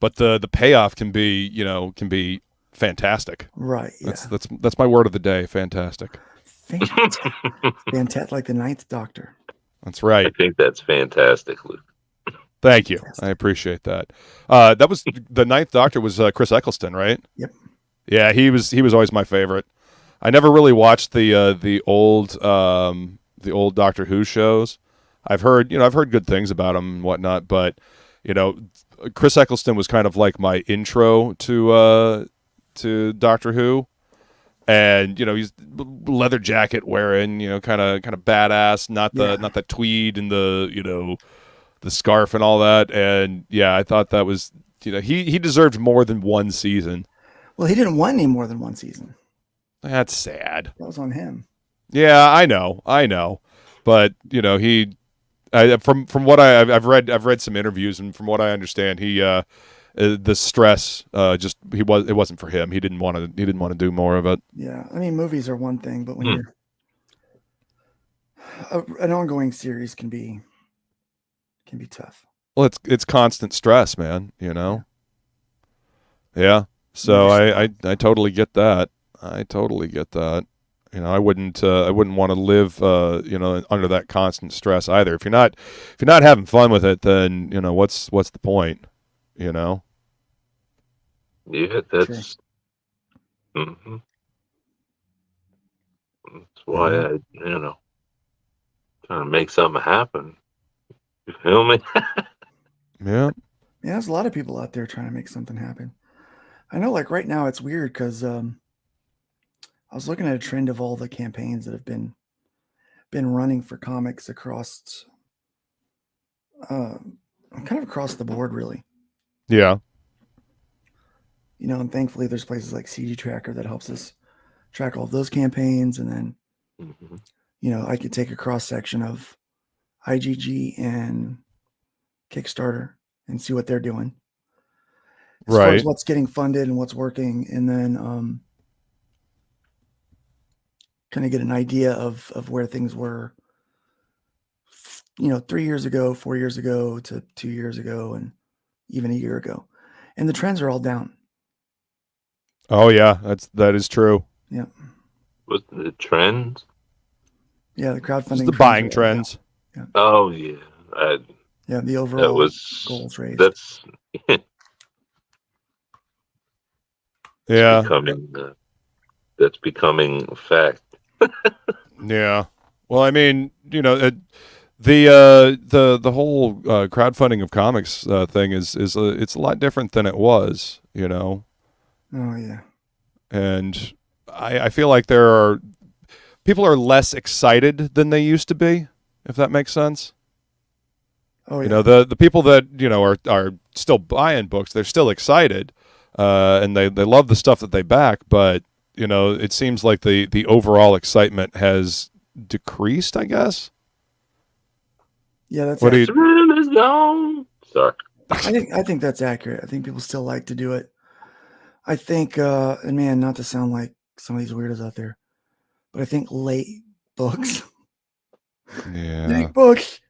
but the payoff can be fantastic.
Right. Yeah.
That's my word of the day. Fantastic.
Fantastic, like the Ninth Doctor.
That's right.
I think that's fantastic, Luke.
Thank you. I appreciate that. That was the Ninth Doctor was Chris Eccleston, right?
Yep.
Yeah, he was always my favorite. I never really watched the old Doctor Who shows. I've heard good things about him and whatnot, but Chris Eccleston was kind of like my intro to Doctor Who. And he's leather jacket wearing, kind of badass, not the tweed and the the scarf and all that. And yeah, I thought that was, he deserved more than one season.
Well, he didn't want any more than one season.
That's sad.
That was on him.
Yeah, I know, but from what I've read some interviews, and from what I understand, the stress it wasn't for him. He didn't want to do more of it.
Yeah, I mean, movies are one thing, but when you're an ongoing series can be tough.
Well, it's constant stress, man. Yeah. So I totally get that. I wouldn't want to live under that constant stress either. If you're not having fun with it, then what's the point?
Yeah, that's
Sure.
That's why I trying to make something happen. You feel me?
Yeah.
Yeah, there's a lot of people out there trying to make something happen. I know, like right now, it's weird because I was looking at a trend of all the campaigns that have been running for comics across, kind of across the board, really.
Yeah.
And thankfully, there's places like CD Tracker that helps us track all of those campaigns, and then I could take a cross section of IGG and Kickstarter and see what they're doing. As far as what's getting funded and what's working, and then kind of get an idea of where things were, 3 years ago, 4 years ago, to 2 years ago, and even a year ago. And the trends are all down.
Oh yeah, that is true.
Yeah.
What's the trends?
Yeah, the crowdfunding.
It's the buying trends.
Yeah.
Oh yeah.
Yeah, the overall goals raised.
That's
yeah.
That's becoming a fact.
Yeah. Well, I mean, the whole crowdfunding of comics thing is it's a lot different than it was,
Oh yeah.
And I feel like people are less excited than they used to be, if that makes sense.
Oh yeah.
The people that are still buying books, they're still excited, and they love the stuff that they back, but it seems like the overall excitement has decreased, I guess.
Yeah, that's
what do
you? Sorry.
I think that's accurate. I think people still like to do it. I think, and man, not to sound like some of these weirdos out there, but I think late books.
Yeah.
Late books.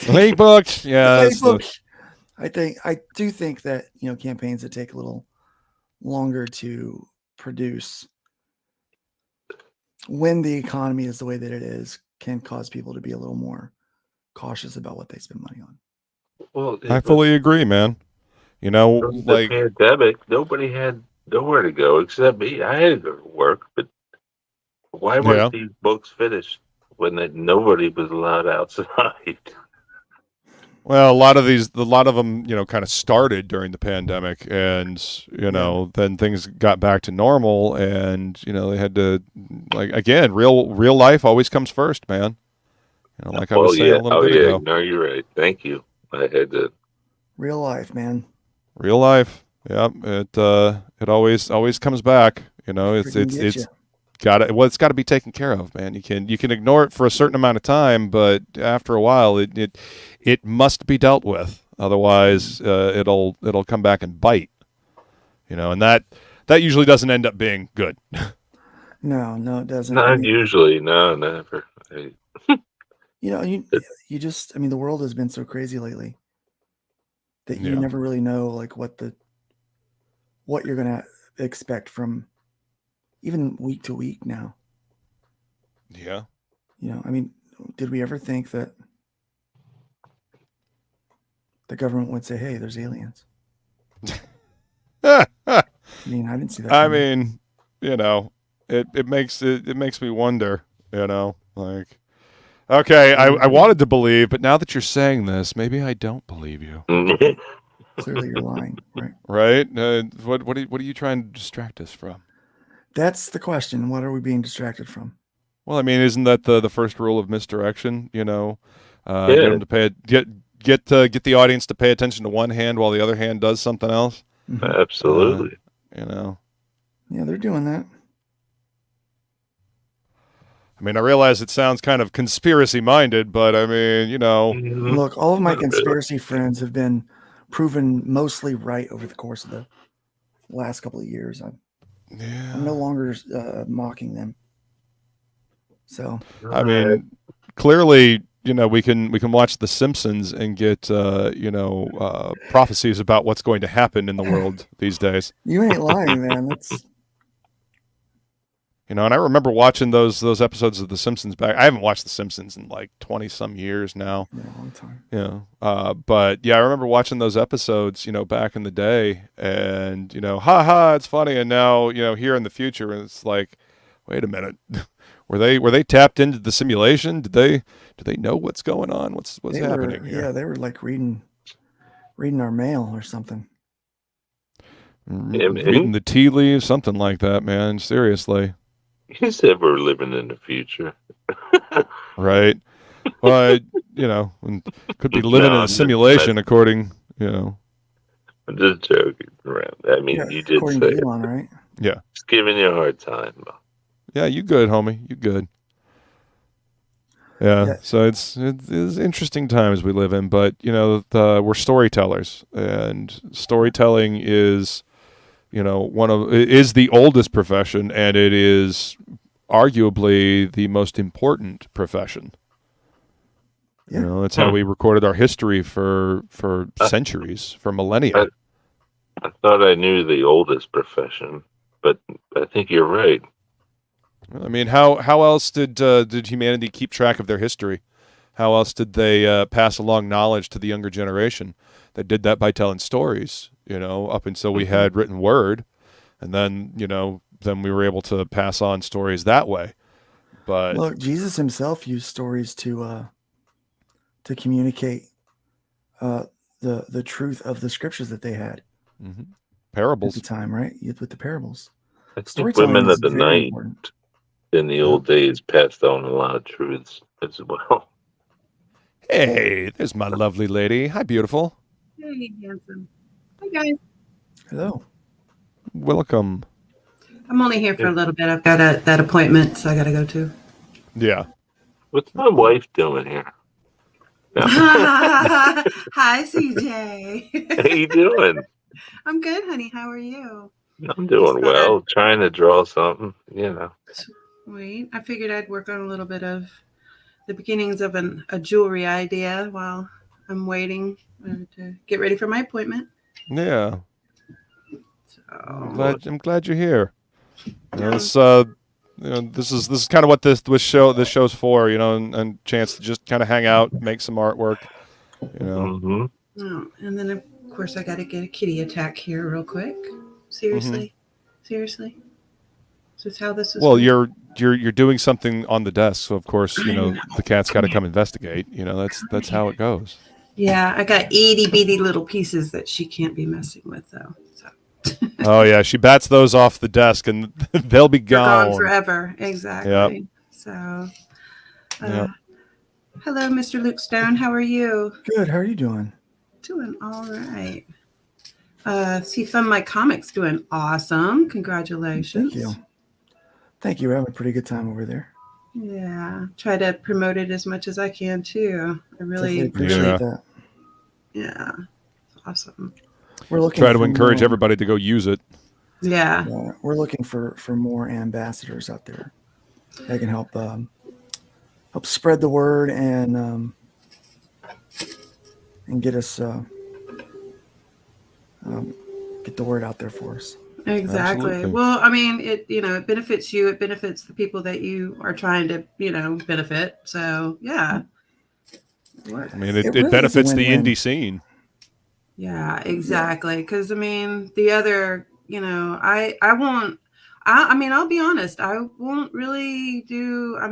Late books. Yeah.
Late books. I do think that campaigns that take a little longer to produce, when the economy is the way that it is, can cause people to be a little more cautious about what they spend money on.
Well,
I fully agree, man.
The pandemic, nobody had nowhere to go except me. I had to go to work, but why weren't these books finished when nobody was allowed outside?
Well, a lot of them, kind of started during the pandemic, and then things got back to normal, and they had to, like, again, real life always comes first, man. Like I was saying a little bit ago.
No, you're right. Thank you. I had to.
Real life, man.
Real life. Yeah, it always comes back. It's got to be taken care of, man. You can ignore it for a certain amount of time, but after a while, it must be dealt with. Otherwise, it'll come back and bite. And that usually doesn't end up being good.
No, it doesn't.
Not usually. No, never.
You just, the world has been so crazy lately that you never really know, like, what you're gonna expect from even week to week now.
Yeah.
Did we ever think that the government would say, "Hey, there's aliens"? I didn't see that.
It makes me wonder. Like, okay, I wanted to believe, but now that you're saying this, maybe I don't believe you.
Clearly, you're lying, right?
Right? What are you trying to distract us from?
That's the question. What are we being distracted from?
Well, isn't that the first rule of misdirection? Get them to get the audience to pay attention to one hand while the other hand does something else.
Absolutely.
You know.
Yeah, they're doing that.
I mean, I realize it sounds kind of conspiracy-minded, but I mean, you know.
Look, all of my conspiracy friends have been proven mostly right over the course of the last couple of years. I'm no longer mocking them. So,
I mean, clearly, you know, we can watch The Simpsons and get prophecies about what's going to happen in the world these days.
You ain't lying, man. That's
You know, and I remember watching those episodes of The Simpsons back. I haven't watched The Simpsons in like 20-some years now.
been a long time.
But yeah, I remember watching those episodes, you know, back in the day, and you know, it's funny. And now, you know, here in the future, it's like, wait a minute, were they tapped into the simulation? Do they know what's going on? What's happening here?
Yeah, they were like reading our mail or something.
Reading the tea leaves, something like that, man. Seriously.
You said we're living in the future.
Right. Well, you know, could be living in a simulation according, you know.
I'm just joking around. I mean, you did
according
say
to Elon, right?
Yeah.
Just giving you a hard time.
Yeah, you good, homie. You good. Yeah. So it's interesting times we live in, but you know, we're storytellers, and storytelling is, you know, is the oldest profession, and it is arguably the most important profession.
Yeah.
You know, that's how we recorded our history for centuries, for millennia.
I thought I knew the oldest profession, but I think you're right.
I mean, how else did humanity keep track of their history? How else did they pass along knowledge to the younger generation? They did that by telling stories, you know, up until we had written word, and then, you know, then we were able to pass on stories that way. But
look, Jesus himself used stories to communicate the truth of the scriptures that they had.
Parables
at the time, right? With the parables.
I think
Storytelling
women
is
of the
very
night
important.
in the old days passed on a lot of truths as well.
hey, there's my lovely lady. Hi, beautiful.
Hey, handsome. Hi, guys.
Hello.
Welcome.
I'm only here for a little bit. I've got that appointment, so I got to go to.
Yeah.
What's my wife doing here? No.
Hi, CJ.
How you doing?
I'm good, honey. How are you?
I'm doing well. Trying to draw something, you know.
Sweet. I figured I'd work on a little bit of the beginnings of a jewelry idea while I'm waiting to get ready for my appointment.
Yeah.
So,
I'm glad you're here. You know, this is kind of what this show's for, you know, and chance to just kind of hang out, make some artwork, you know.
Oh, and then of course I got to get a kitty attack here real quick. Seriously, seriously. This is how this is.
Well, you're doing something on the desk, so of course, you know, the cat's got to come investigate. You know, that's how it goes.
Yeah, I got itty bitty little pieces that she can't be messing with, though. So.
Oh yeah, she bats those off the desk, and they'll be gone.
Gone forever. Exactly.
Yep.
So, hello, Mr. Luke Stone. How are you?
Good. How are you doing?
Doing all right. See, Fun My Comics doing awesome. Congratulations.
Thank you. Thank you. We're having a pretty good time over there.
Yeah, try to promote it as much as I can too. I really
appreciate that.
Yeah, it's awesome.
We're looking
try to encourage everybody to go use it.
Yeah.
We're looking for more ambassadors out there that can help spread the word and get us get the word out there for us.
Exactly.
Absolutely.
Well, I mean, it benefits you. It benefits the people that you are trying to, benefit. So, yeah.
I mean, it
really
benefits the indie scene.
Yeah, exactly. Because, I mean, the other, I'll be honest. I won't really do, I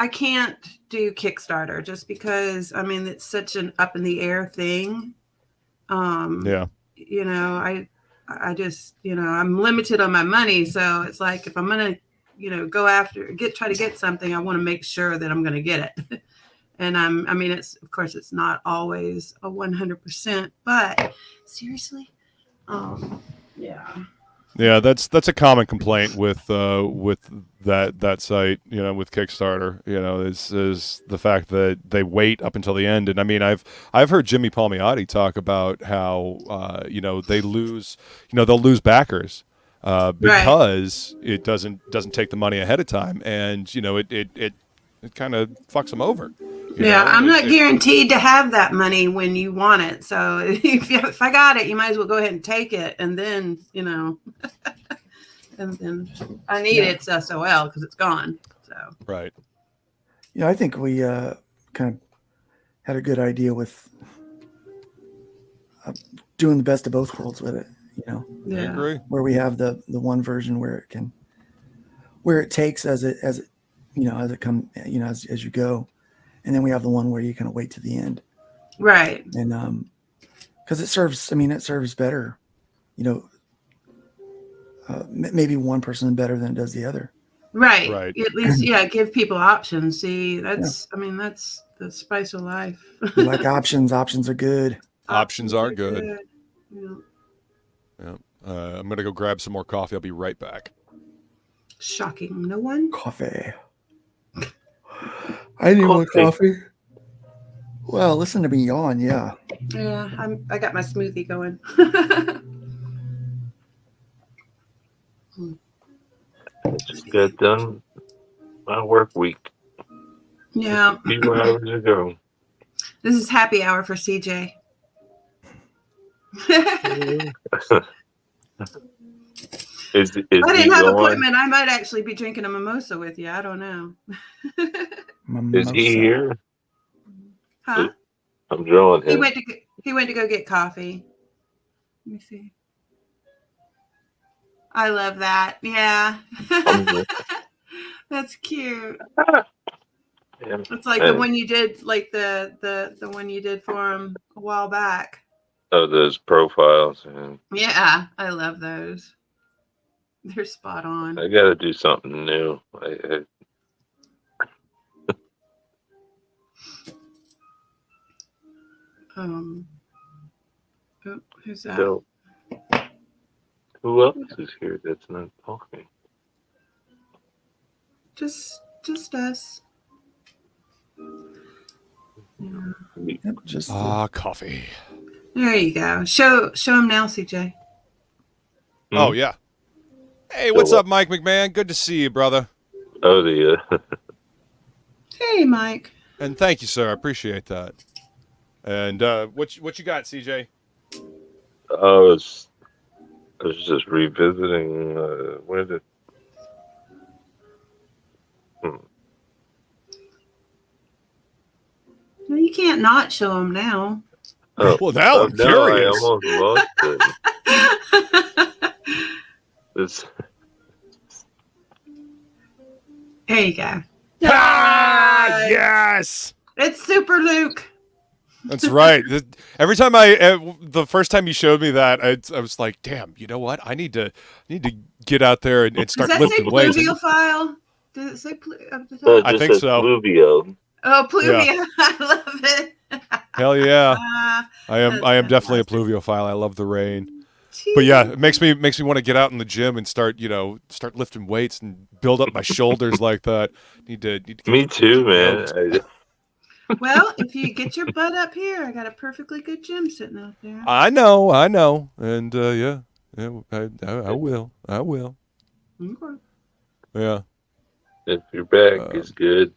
can't do Kickstarter just because, it's such an up in the air thing.
Yeah.
I just, I'm limited on my money. So it's like, if I'm going to, go try to get something, I want to make sure that I'm going to get it. And I mean, of course, it's not always a 100%, but seriously, yeah.
Yeah, that's a common complaint with that site, with Kickstarter, is the fact that they wait up until the end. And I mean, I've heard Jimmy Palmiotti talk about how they lose, they'll lose backers because it doesn't take the money ahead of time, and it kind of fucks them over.
I'm not guaranteed to have that money when you want it. So if I got it, you might as well go ahead and take it. And then, and then I need it SOL because it's gone. So
right.
Yeah, I think we kind of had a good idea with doing the best of both worlds with it.
I agree.
Where we have the one version where it takes as it as it comes, as you go. And then we have the one where you kind of wait to the end.
Right.
And because it serves better, maybe one person better than it does the other.
Right. At least, give people options. See, that's the spice of life.
You like options. Options are good.
Options are good.
Yeah.
I'm going to go grab some more coffee. I'll be right back.
Shocking. No one?
Coffee. I need more coffee. Well, listen to me yawn. Yeah.
Yeah, I got my smoothie going.
Just got done my work week.
Yeah.
A few hours ago.
This is happy hour for CJ.
Is
if I didn't have an appointment, I might actually be drinking a mimosa with you. I don't know.
Is he here?
Huh?
I'm drawing him.
He went to go get coffee. Let me see. I love that. Yeah. That's cute. It's like the one you did, like the one you did for him a while back.
Oh, those profiles.
Yeah, I love those. They're spot on.
I got to do something new.
Who's that?
So, who else is here that's not talking?
Just us. Yeah.
Just
coffee.
There you go. Show him now, CJ.
Oh yeah. Hey, what's up, Mike McMahon? Good to see you, brother.
Oh,
Hey, Mike.
And thank you, sir. I appreciate that. And what you got, CJ?
I was just revisiting. Where did?
No, you can't not show him now.
Oh,
well, now I'm curious.
I almost lost it.
There you go.
Yes!
It's Super Luke.
That's right. Every time the first time you showed me that, I was like, damn, you know what? I need to get out there and start lifting weights.
Does that say Pluviophile? Does it say
I think so.
Pluvio.
Oh, Pluvio.
Yeah.
I love it.
Hell yeah. I am definitely a pluviophile. I love the rain. But yeah, it makes me want to get out in the gym and start lifting weights and build up my shoulders like that. Need to
Me too, man.
Well, if you get your butt up here, I got a perfectly good gym sitting out there.
I know. And I will.
Okay.
Yeah.
If your back is good,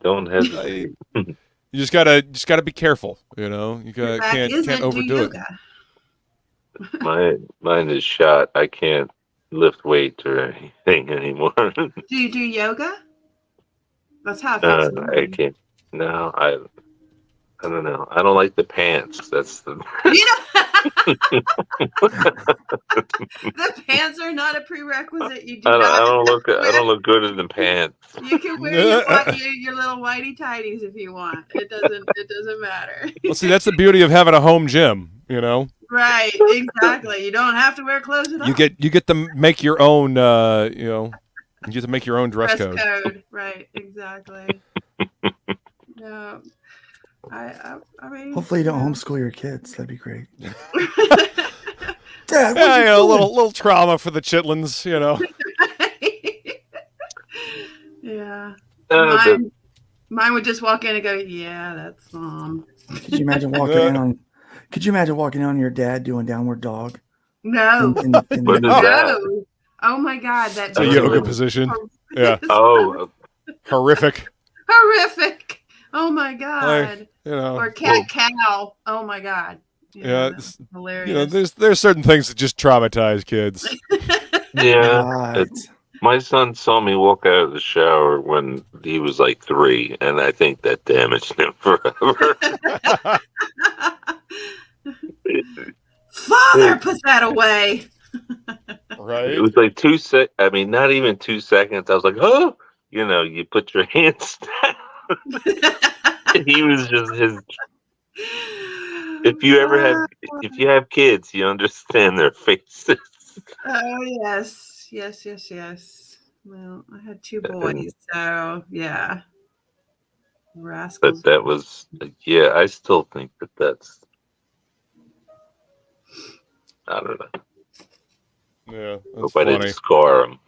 don't hesitate.
You just gotta be careful. You can't overdo it.
Mine is shot. I can't lift weights or anything anymore.
Do you do yoga? That's how I feel.
I can't. No, I don't know. I don't like the pants. That's the.
The pants are not a prerequisite. You do
I don't look good in the pants.
You can wear your little whitey tighties if you want. It doesn't matter.
Well, see, that's the beauty of having a home gym.
Right. Exactly. You don't have to wear clothes at all.
You get to make your own. You get to make your own dress code.
Right. Exactly. Yeah. I mean,
Hopefully, you don't homeschool your kids. That'd be great.
homeschool.
Dad,
Yeah,
what
you
you
know, a
doing?
little trauma for the chitlins, you know.
Yeah.
The,
Mine would just walk in and go, "Yeah, that's mom."
Could you imagine walking in on? Could you imagine walking in on your dad doing downward dog?
No.
what is that?
No. Oh my God, that's
It's a
I don't
yoga
even-
position. Yeah.
Oh,
Horrific.
horrific. Oh my God.
You know.
Or cat cow. Oh my God.
Yeah,
that's
you
hilarious.
know, there's certain things that just traumatize kids.
yeah.
Right.
My son saw me walk out of the shower when he was like 3, and I think that damaged him forever.
Father, put that away.
Right?
It was like 2 sec. I mean, not even 2 seconds. I was like, oh, you know, you put your hands down. And he was just his. If you have kids, you understand their faces.
Oh yes. Well, I had 2 boys, so yeah. Rascals.
But that was, yeah, I still think that's, I don't know.
Yeah, that's
Hope I
funny.
didn't scar him.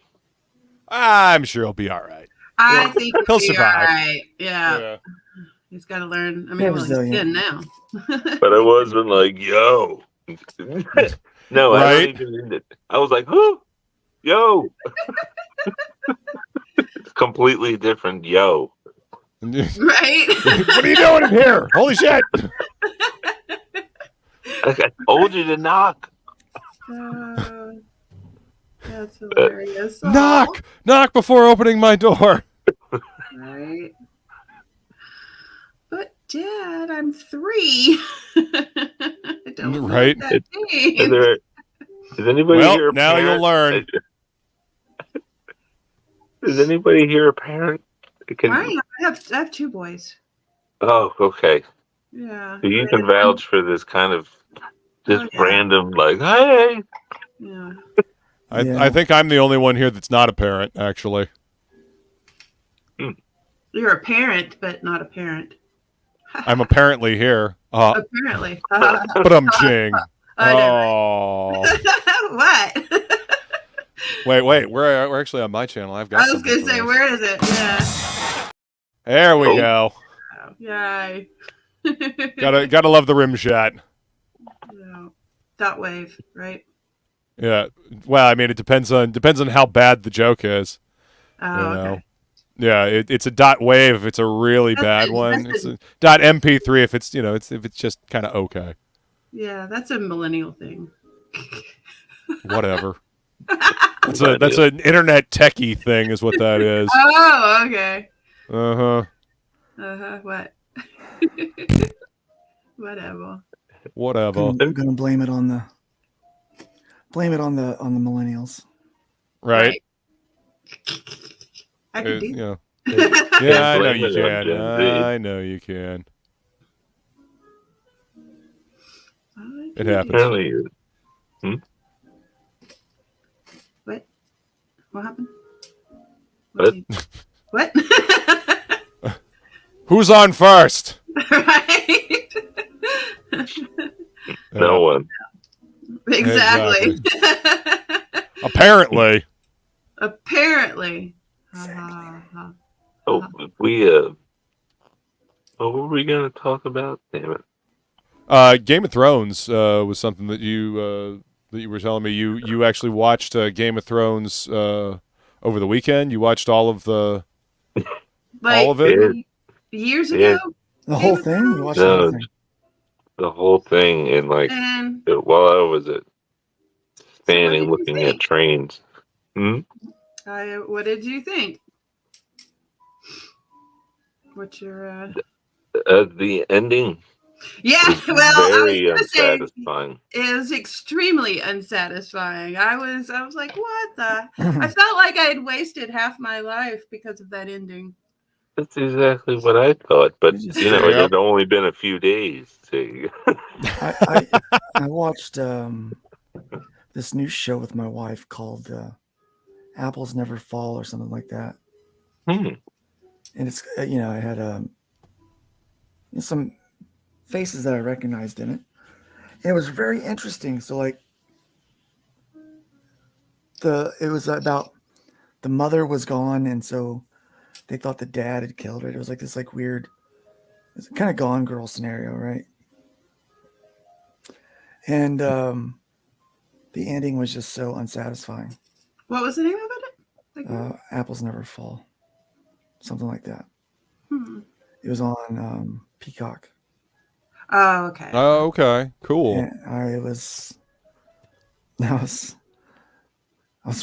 I'm sure he'll be all right.
I think
He'll
be
survive.
all right. Yeah. He's got to learn. I mean, well, he's
resilient.
10 now.
But I wasn't like, yo. No, I
Right?
don't even. I was like, who? Yo. It's completely different. Yo.
Right?
What are you doing in here? Holy shit!
I told you to knock.
That's hilarious.
Knock before opening my door.
Right. But Dad, I'm 3. I don't know
Right.
what that means.
Does anybody
Well,
hear a
now
parent?
you'll learn.
Does anybody hear a parent?
I have 2 boys.
Oh, okay.
Yeah.
So you can vouch for this kind of
Oh, yeah.
random, like, hey.
Yeah.
I think I'm the only one here that's not a parent, actually.
You're a parent, but not a parent.
I'm apparently here.
Apparently.
But I'm ching.
I know.
Oh.
What?
Wait. We're actually on my channel. I've got.
I was
something
gonna
for
say,
this.
where is it? Yeah.
There we go.
Yay.
Gotta love the rim shot.
Yeah. Dot wave, right?
Yeah. Well, I mean, it depends on how bad the joke is.
Oh,
You know?
okay.
Yeah, it's a dot wave if it's a really bad one. It's a dot MP3 if it's if it's just kind of okay.
Yeah, that's a millennial thing.
Whatever. That's an internet techie thing, is what that is.
Oh, okay. What? Whatever.
I'm gonna blame it on the millennials.
Right.
I could do
Yeah.
that.
Yeah, I know
blame
you
it on
can.
Gen Z.
I know you can.
I
It
can
happens.
do
Apparently,
What? What happened?
What?
What?
Who's on first?
Right?
no one.
Exactly.
Apparently.
Apparently.
Oh, what were we going to talk about? Damn it.
Game of Thrones was something that you were telling me. You actually watched Game of Thrones over the weekend. You watched all of all of it.
Years
Yeah.
ago.
The whole thing? You watched the
No,
whole thing?
the whole thing, and like,
And
while I was standing
did you
looking
think?
at trains.
what did you think? What's your
The ending
Yeah,
was
well, I was
very
gonna say
unsatisfying.
it was extremely unsatisfying. I was like, what the? I felt like I had wasted half my life because of that ending.
That's exactly what I thought, but
You just-
you know, it
Yep.
had only been a few days. See,
I watched this new show with my wife called Apples Never Fall or something like that.
Hmm.
And it's I had some faces that I recognized in it. And it was very interesting. So like it was about the mother was gone, and so they thought the dad had killed her. It was like this like weird, it's kind of Gone Girl scenario, right? And the ending was just so unsatisfying.
What was the name of it?
Apples Never Fall, something like that.
Hmm.
It was on Peacock.
Oh, okay.
Oh, okay. Cool.
And I was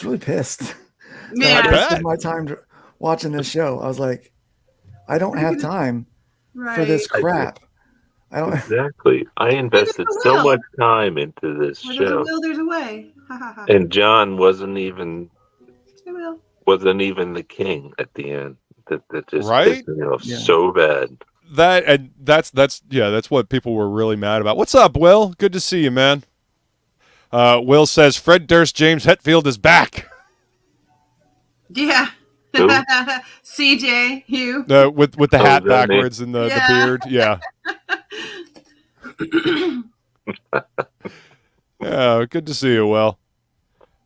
really pissed.
Yeah.
I spent my time watching this show. I was like, I don't have time for this crap. I don't.
Exactly. I invested so much time into this
Where
show.
there's a will, there's a way.
And John wasn't even the king at the end. That just pissed me off so bad.
That's what people were really mad about. What's up, Will? Good to see you, man. Will says Fred Durst, James Hetfield is back.
Yeah.
Who?
CJ, you.
With the hat backwards and the beard. Yeah. Yeah, good to see you, Will.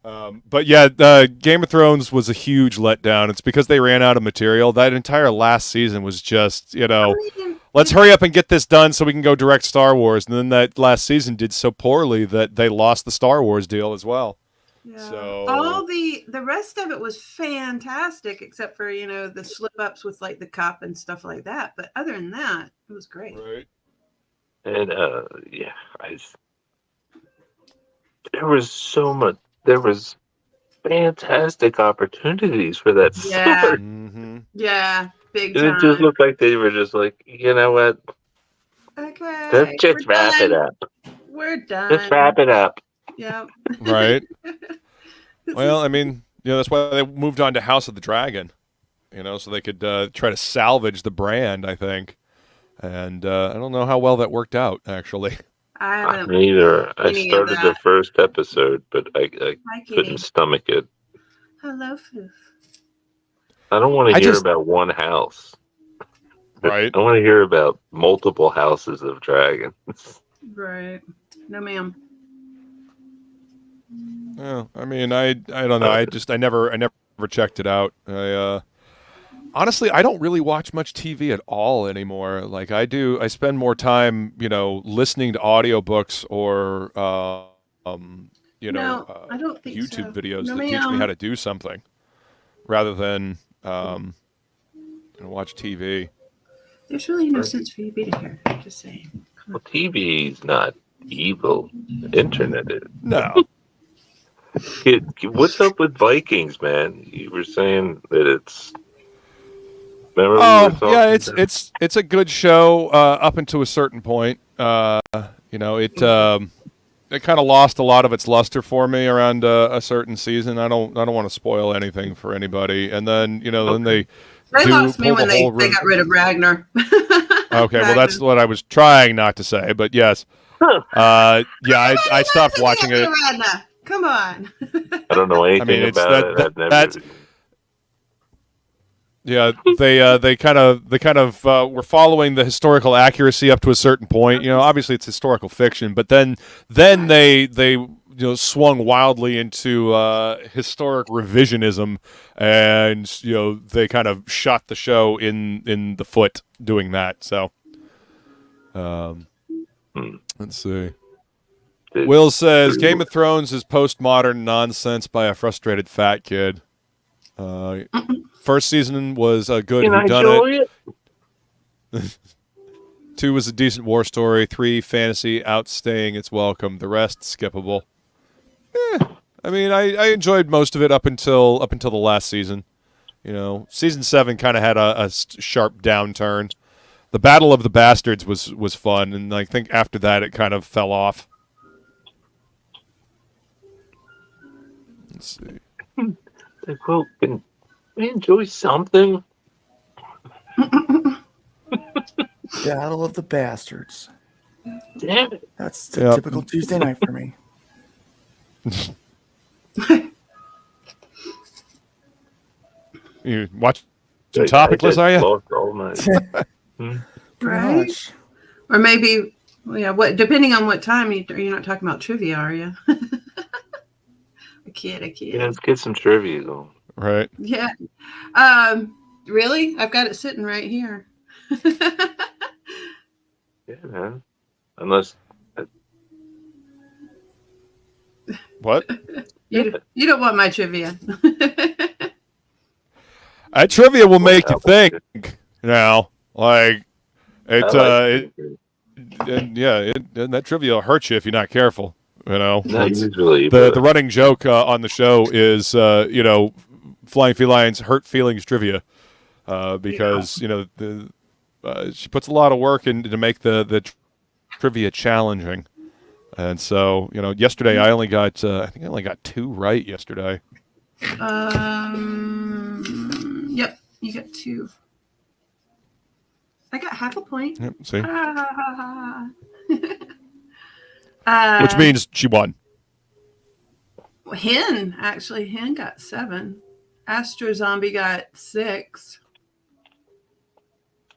But yeah, Game of Thrones was a huge letdown. It's because they ran out of material. That entire last season was just, let's hurry up and get this done so we can go direct Star Wars. And then that last season did so poorly that they lost the Star Wars deal as well.
Yeah.
So
all the rest of it was fantastic, except for the slip ups with like the cup and stuff like that. But other than that, it was great.
Right.
And there was fantastic opportunities for that sword.
Mm-hmm.
Yeah, big time.
It just looked like they were just like, you know what?
Okay.
Let's just wrap it up.
We're done.
Just wrap it up.
Yeah.
Right. Well, I mean, that's why they moved on to House of the Dragon, so they could try to salvage the brand, I think. And I don't know how well that worked out, actually.
I haven't.
Neither. I started the first episode, but I couldn't stomach it.
Hello, Foof.
I don't want to hear about one house.
Right.
I want to hear about multiple houses of dragons.
Right. No, ma'am.
Yeah, I mean, I don't know. I never checked it out. Honestly, I don't really watch much TV at all anymore. Like I spend more time, listening to audiobooks or
I don't think
YouTube
so.
videos
No,
that teach me how to do something rather than watch TV.
There's really no sense for you being here. Just saying.
Well, TV's not evil. Internet is.
No.
What's up with Vikings, man? You were saying that it's. Remember
it's a good show up until a certain point. It kind of lost a lot of its luster for me around a certain season. I don't want to spoil anything for anybody. And then then they
lost me when they got rid of Ragnar.
Okay, well that's what I was trying not to say, but yes. I stopped watching it.
Ragnar. Come on.
I don't know anything about it.
Yeah, they kind of were following the historical accuracy up to a certain point. Obviously it's historical fiction, but then they swung wildly into historic revisionism, and they kind of shot the show in the foot doing that. So, let's see. Will says Game of Thrones is postmodern nonsense by a frustrated fat kid. First season was a good whodunit. 2 was a decent war story. 3 fantasy outstaying its welcome. The rest skippable. I mean, I enjoyed most of it up until the last season. Season 7 kind of had a sharp downturn. The Battle of the Bastards was fun, and I think after that it kind of fell off. Let's see.
Well, can we enjoy something?
Battle of the Bastards.
Damn it.
That's a typical Tuesday night for me.
You watch some topicless, are you?
Lost all night.
Pretty
right?
much.
Or maybe, yeah. What? Depending on what time you're not talking about trivia, are you? A kid.
Yeah, let's get some trivia going.
Right.
Yeah. Really? I've got it sitting right here.
Yeah, man. Unless
What?
You don't want my trivia.
That trivia will make you
Well,
think. Now, like it's
I like
and yeah, that trivia will hurt you if you're not careful. You know,
not
It's-
usually,
the
but
running joke on the show is Flying Felines hurt feelings trivia, because she puts a lot of work in to make the trivia challenging, and so yesterday I only got I think I only got 2 right yesterday.
Yep, you got 2. I got half a point.
Yep, see,
Which
which means she won.
Hen got 7. Astro Zombie got 6.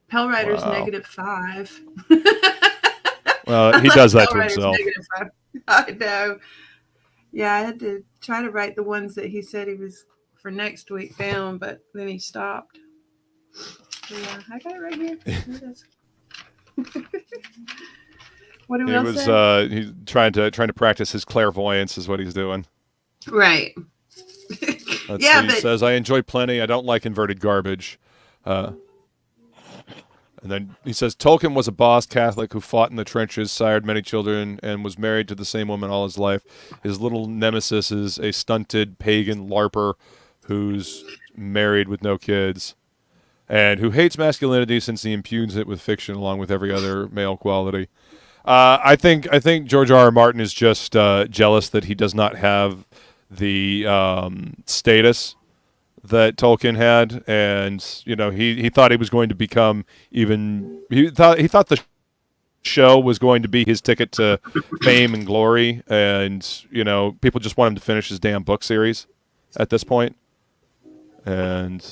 Pell Rider's
Wow.
-5.
Well, he
I
does that
Pell
to
Rider's
himself.
-5. I know. Yeah, I had to try to write the ones that he said he was for next week down, but then he stopped. So yeah, I got it right here. Here it is. What do we
He
else
was
say?
he's trying to practice his clairvoyance is what he's doing.
Right.
Let's
Yeah,
see. He
but
says, I enjoy plenty. I don't like inverted garbage. And then he says, Tolkien was a boss Catholic who fought in the trenches, sired many children, and was married to the same woman all his life. His little nemesis is a stunted pagan LARPer who's married with no kids and who hates masculinity since he impugns it with fiction along with every other male quality. I think George R. R. Martin is just jealous that he does not have the status that Tolkien had, and he thought he was going to become he thought the show was going to be his ticket to fame and glory, and people just want him to finish his damn book series at this point. And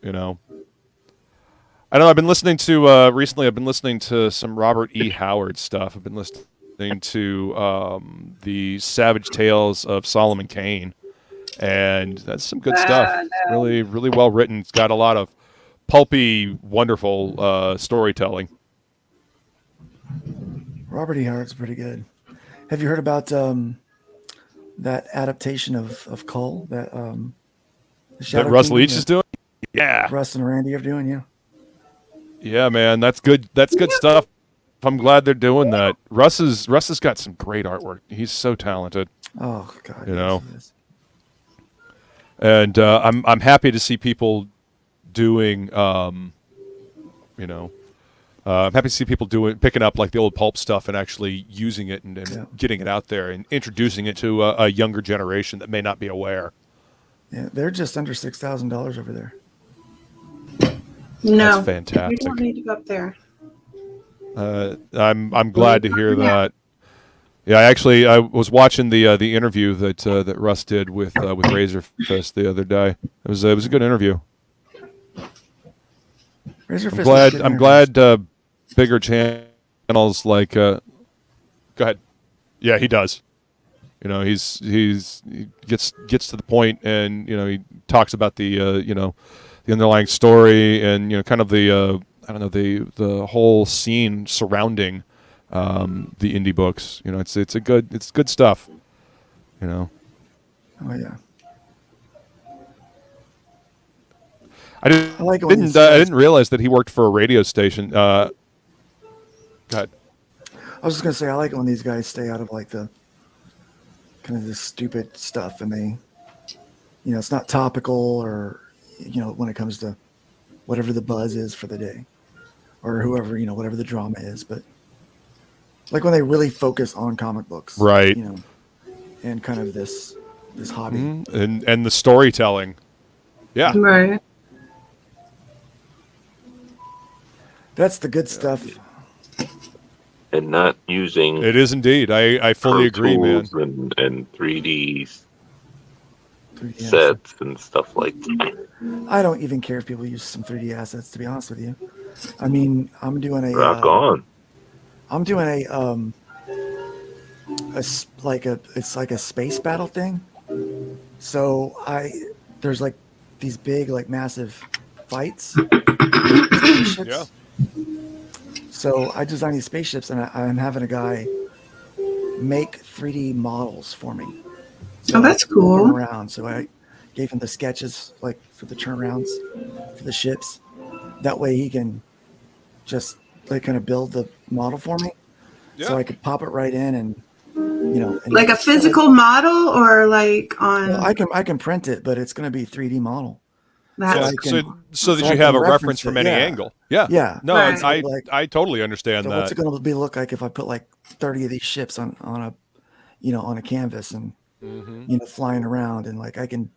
I know I've been listening to recently. I've been listening to some Robert E. Howard stuff. I've been listening to the Savage Tales of Solomon Kane. And that's some good stuff.
no.
Really, really well written. It's got a lot of pulpy, wonderful storytelling.
Robert E. Howard's pretty good. Have you heard about that adaptation of Cull that the Shadow
That Russ
Kingdom
Leach
that
is doing? Yeah.
Russ and Randy are doing? Yeah.
Yeah, man. That's good. That's good stuff. I'm glad they're doing that. Russ has got some great artwork. He's so talented.
Oh God.
You
yes, he is.
And I'm happy to see people doing I'm happy to see people picking up like the old pulp stuff and actually using it and
Yeah.
getting it out there and introducing it to a younger generation that may not be aware.
Yeah, they're just under $6,000 over there.
No,
That's fantastic.
you don't need to go up there.
I'm glad to hear that. Yeah, I was watching the interview that Russ did with Razorfist the other day. It was a good interview. I'm glad bigger channels like go ahead. Yeah, he does. He gets to the point, and he talks about the the underlying story and kind of the the whole scene surrounding the indie books. It's good stuff.
Oh yeah.
I
like it when these
I
guys-
didn't realize that he worked for a radio station. Go ahead.
I was just gonna say I like it when these guys stay out of like the kind of this stupid stuff, and they, it's not topical or when it comes to whatever the buzz is for the day, or whoever whatever the drama is, but like when they really focus on comic books,
Right.
And kind of this hobby.
Mhm. And the storytelling. Yeah.
Right.
That's the good stuff.
and not using
It is indeed. I fully
Pro
agree, man.
Tools and 3D
3D
sets and stuff like that.
I don't even care if people use some 3D assets, to be honest with you. I mean, I'm doing a
Rock on.
I'm doing it's like a space battle thing. So there's like these big, like massive fights.
Yeah.
So I designed these spaceships, and I'm having a guy make 3D models for me. So
Oh, that's
I can turn
cool.
around. So I gave him the sketches, like for the turnarounds for the ships. That way he can just like kind of build the model for me.
Yeah.
So I could pop it right in, and and
Like a physical model, or like on.
Well, I can print it, but it's going to be 3D model.
That's
so that
I
you have
can
a reference
reference
from
it,
any
yeah.
angle. Yeah.
Yeah.
No,
Right.
I totally understand
So
that.
what's it going to be look like if I put like 30 of these ships on a canvas and flying around, and like I can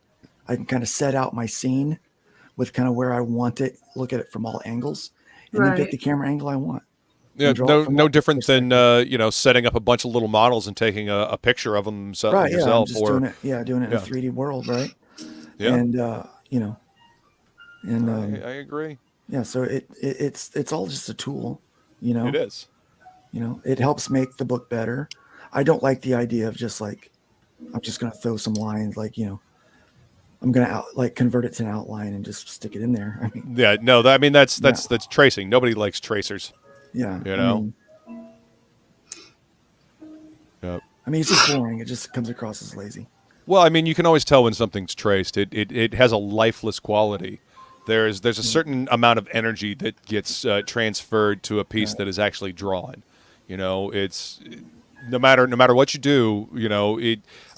kind of set out my scene with kind of where I want it, look at it from all angles, and then pick the camera angle I want.
Yeah,
and draw it from
no
that
different than
perspective.
setting up a bunch of little models and taking a picture of them
Right, yeah, I'm
yourself.
just
Or
doing it in a 3D world, right?
yeah,
And
I agree.
yeah, so it's all just a tool,
It is.
It helps make the book better. I don't like the idea of just like I'm just gonna throw some lines, like I'm gonna convert it to an outline and just stick it in there. I mean,
Yeah, no, that's tracing. Nobody likes tracers.
yeah,
Yep.
I mean, it's just boring. It just comes across as lazy.
Well, I mean, you can always tell when something's traced. It has a lifeless quality. There's a certain amount of energy that gets transferred to a piece that is actually drawn. It's no matter what you do.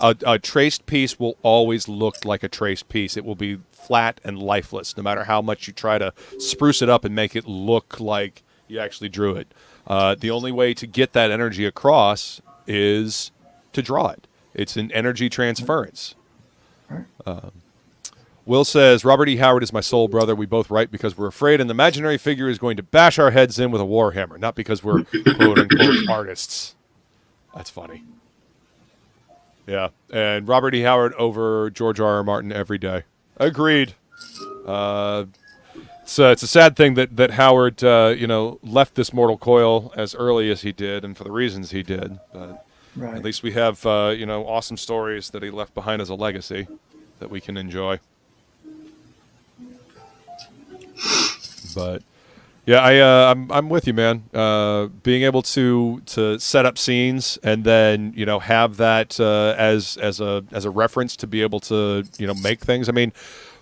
A traced piece will always look like a traced piece. It will be flat and lifeless, no matter how much you try to spruce it up and make it look like you actually drew it. The only way to get that energy across is to draw it. It's an energy transference. Will says, Robert E. Howard is my soul brother. We both write because we're afraid an imaginary figure is going to bash our heads in with a warhammer, not because we're quote-unquote artists. That's funny. Yeah, and Robert E. Howard over George R. R. Martin every day. Agreed. So it's a sad thing that Howard, left this mortal coil as early as he did and for the reasons he did. But at least we have, awesome stories that he left behind as a legacy that we can enjoy. But yeah, I'm with you, man. Being able to set up scenes and then have that as a reference to be able to make things. I mean,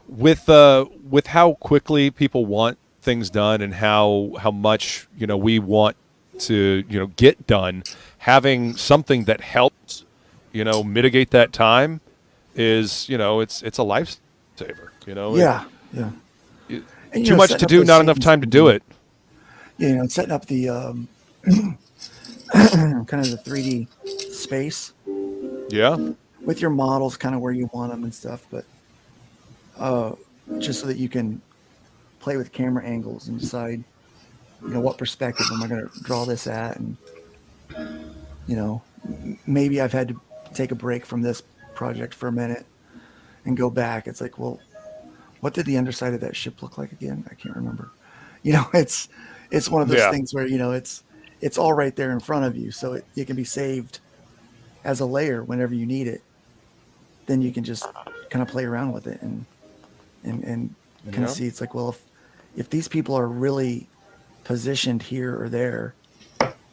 with how quickly people want things done and how much we want to get done, having something that helps mitigate that time is it's a lifesaver.
Yeah. And,
Too much to do, not enough time to do it.
Yeah, setting up the kind of the 3D space.
Yeah.
With your models kind of where you want them and stuff, but just so that you can play with camera angles and decide, what perspective am I going to draw this at, and maybe I've had to take a break from this project for a minute and go back. It's like, well, what did the underside of that ship look like again? I can't remember. It's one of those things where it's all right there in front of you, so it can be saved as a layer whenever you need it. Then you can just kind of play around with it and kind of see. It's like, well, if these people are really positioned here or there,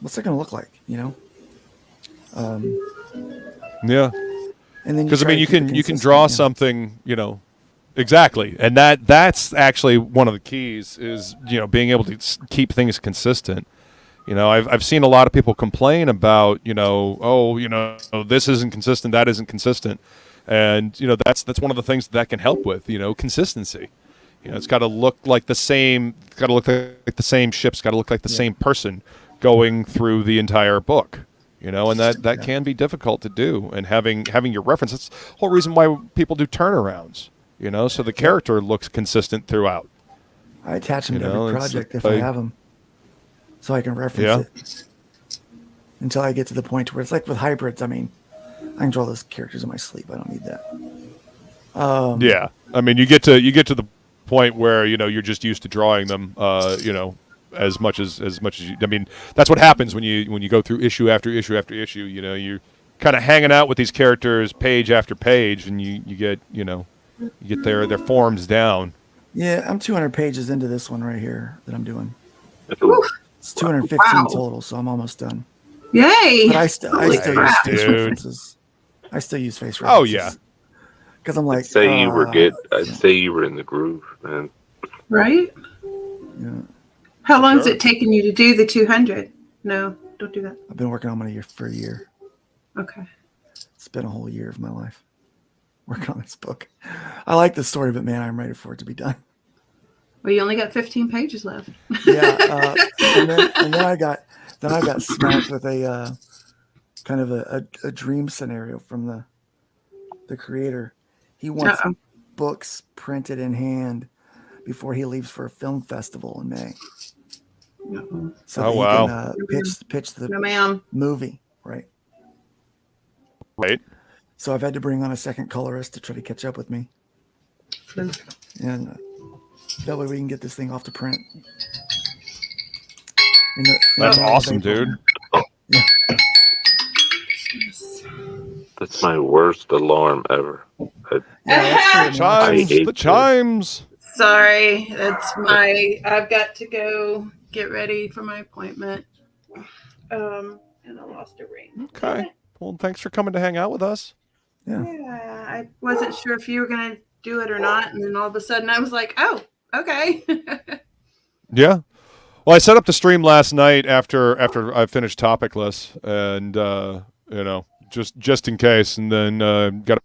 what's it going to look like?
Yeah.
And then
because I mean, you can draw something, exactly, and that's actually one of the keys is being able to keep things consistent. I've seen a lot of people complain about this isn't consistent, that isn't consistent, and that's one of the things that can help with consistency. It's got to look like the same. It's got to look like the same ship's got to look like the same person going through the entire book. And that can be difficult to do. And having your reference, that's the whole reason why people do turnarounds. So the character looks consistent throughout.
I attach them to every project if I have them, so I can reference it until I get to the point where it's like with hybrids. I mean, I can draw those characters in my sleep. I don't need that.
Yeah, I mean, you get to the point where you're just used to drawing them, as much as you. I mean, that's what happens when you go through issue after issue after issue. You know, you're kind of hanging out with these characters page after page, and you get their forms down.
Yeah, I'm 200 pages into this one right here that I'm doing.
Oof.
It's 215
Wow.
total, so I'm almost done.
Yay!
But I still
Holy
use
crap.
face
Dude.
references. I still use face references.
Oh yeah.
Because I'm like,
I'd say you were good. I'd say you were in the groove, man.
Right?
Yeah,
How long has
Sure.
it taken you to do the 200? No, don't do that.
I've been working on it for a year.
Okay.
It's been a whole year of my life working on this book. I like the story, but man, I'm ready for it to be done.
Well, you only got 15 pages left.
Yeah, and then I got smacked with a kind of a dream scenario from the creator. He wants
Uh-oh.
books printed in hand before he leaves for a film festival in May,
Uh-oh.
so
Oh,
that
wow.
he can pitch the
No, ma'am.
movie, right?
Right.
So I've had to bring on a second colorist to try to catch up with me,
Fluke.
and that way we can get this thing off to print.
That's awesome, dude.
Yeah.
That's my worst alarm ever.
Yeah, that's pretty much-
I
Chimes.
hate
The chimes.
Sorry, I've got to go get ready for my appointment. And I lost a ring.
Okay. Well, thanks for coming to hang out with us.
Yeah.
Yeah, I wasn't sure if you were going to do it or not. And then all of a sudden I was like, oh, okay.
Yeah. Well, I set up the stream last night after I finished Topicless, and just in case, and then got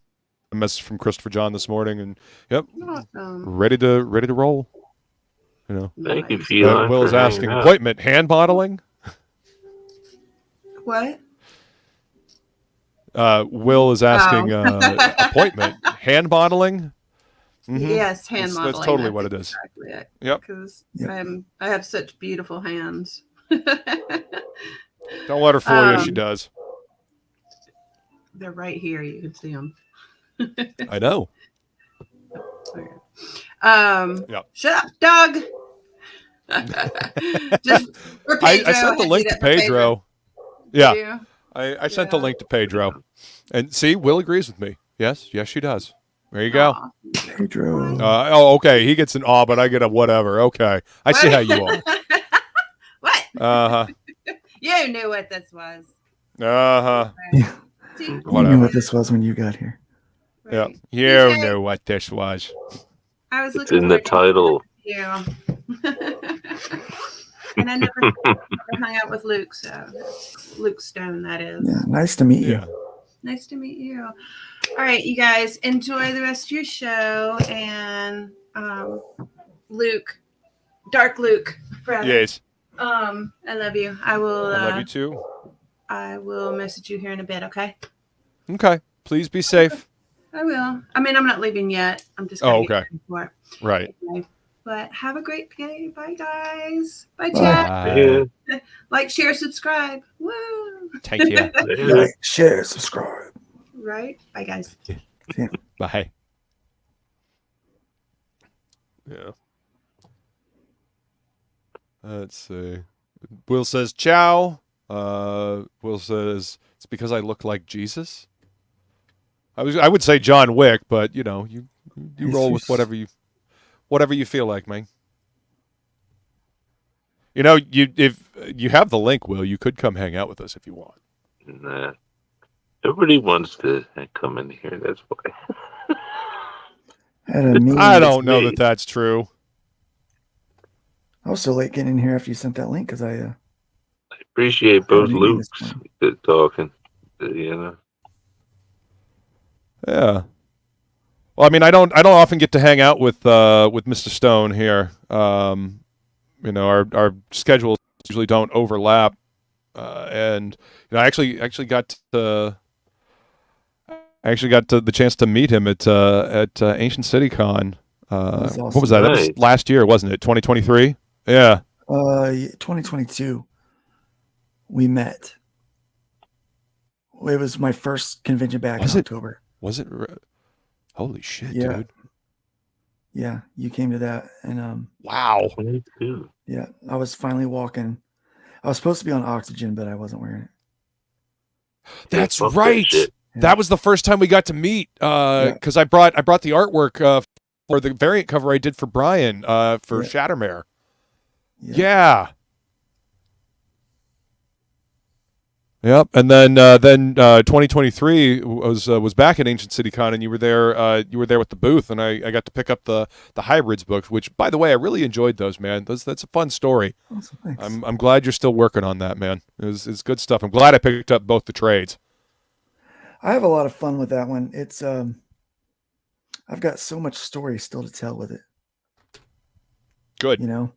a message from Christopher John this morning, and yep,
Awesome.
ready to roll. You know,
Thank you,
Nice.
Feline.
Will's
for hanging
asking
out.
appointment hand modeling.
What?
Will is asking appointment hand modeling. Mhm.
Yes, hand modeling.
That's totally what it is.
Exactly it.
Yep.
Because
Yep.
I have such beautiful hands.
Don't let her fool you. She does.
They're right here. You can see them.
I know.
Okay.
Yep.
Shut up, Doug. Just for
I
Pedro,
sent the
had
link
you
to
that for
Pedro. Yeah,
You?
I sent the
Yeah.
link to Pedro, and see, Will agrees with me. Yes, she does. There you go.
Aw.
Pedro.
Okay. He gets an aw, but I get a whatever. Okay, I see how you are.
What?
Uh
You knew what this was.
huh. Uh huh.
See?
You
Whatever.
knew what this was when you got here.
Yeah.
Right.
You
DJ.
know what this was.
I was
It's
looking
in the
forward to
title.
Yeah. And I never hung out with Luke, so Luke Stone, that is.
Yeah, nice to meet you.
Yeah.
Nice to meet you. All right, you guys, enjoy the rest of your show. And Luke, Dark Luke, rather.
Yes.
I love you. I will.
I love you too.
I will message you here in a bit. Okay.
Okay. Please be safe.
I will. I mean, I'm not leaving yet. I'm just.
Oh,
gonna get
okay.
ready for it.
Right.
Okay. But have a great day. Bye, guys. Bye,
Bye.
chat.
Yeah.
Like, share, subscribe. Woo.
Thank you.
Yeah.
Like, share, subscribe.
Right. Bye, guys.
Bye. Yeah. Let's see. Will says ciao. Will says it's because I look like Jesus. I would say John Wick, but you know, you roll with whatever you feel like, man. You know, if you have the link, Will, you could come hang out with us if you want.
Nah. Everybody wants to come in here. That's why.
Had a meeting.
I don't know
me.
that that's true.
I was so late getting in here after you sent that link because I
Appreciate both
meeting this
Lukes
morning.
talking. You know.
Yeah. Well, I mean, I don't often get to hang out with Mr. Stone here. You know, our schedules usually don't overlap, and you know, I actually got the chance to meet him at Ancient City Con.
That's
What
awesome.
was that? That
Nice.
was last year, wasn't it? 2023. Yeah.
2022, we met. It was my first convention back
Was
in
it?
October.
Was it? Holy shit,
Yeah.
dude.
Yeah, you came to that, and
Wow.
22.
yeah, I was finally walking. I was supposed to be on oxygen, but I wasn't wearing it.
That's
fuck that
right.
shit.
Yeah.
That was the first time we got to meet. Because I brought the artwork for the variant cover I did for Brian for
Yeah.
Shattermare.
Yeah.
Yeah. Yep. And then 2023 was back at Ancient City Con, and you were there. You were there with the booth, and I got to pick up the hybrids books, which, by the way, I really enjoyed those, man. That's a fun story.
Awesome, thanks.
I'm glad you're still working on that, man. It's good stuff. I'm glad I picked up both the trades.
I have a lot of fun with that one. It's I've got so much story still to tell with it.
Good.
You know.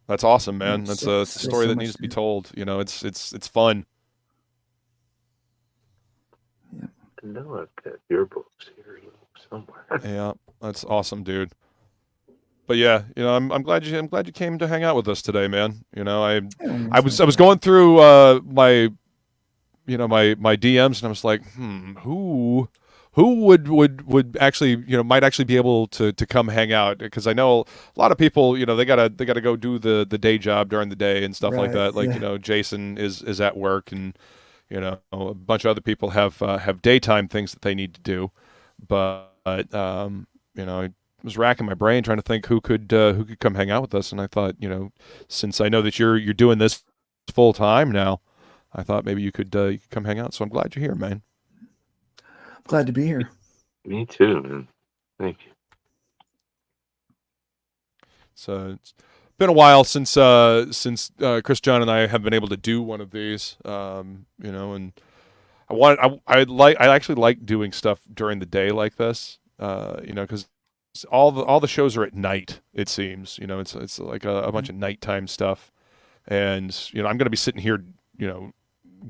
That's awesome, man.
It's
That's a
still
story
so
that
much
needs to be
to do.
told. You know, it's fun.
I know I've got your books here somewhere.
Yeah, that's awesome, dude. But yeah, you know, I'm glad you came to hang out with us today, man. You know, I was going through my my DMs, and I was like, who would actually, you know, might actually be able to come hang out, because I know a lot of people, you know, they gotta go do the day job during the day and stuff like
Right,
that. Like,
yeah.
you know, Jason is at work, and you know, a bunch of other people have daytime things that they need to do. But you know, I was racking my brain trying to think who could come hang out with us, and I thought, you know, since I know that you're doing this full time now, I thought maybe you could come hang out. So I'm glad you're here, man.
Glad to be here.
Me too, man. Thank you.
So it's been a while since Chris John and I have been able to do one of these. You know, and I actually like doing stuff during the day like this. You know, because all the shows are at night. It seems, you know, it's like a bunch of nighttime stuff, and you know, I'm gonna be sitting here, you know,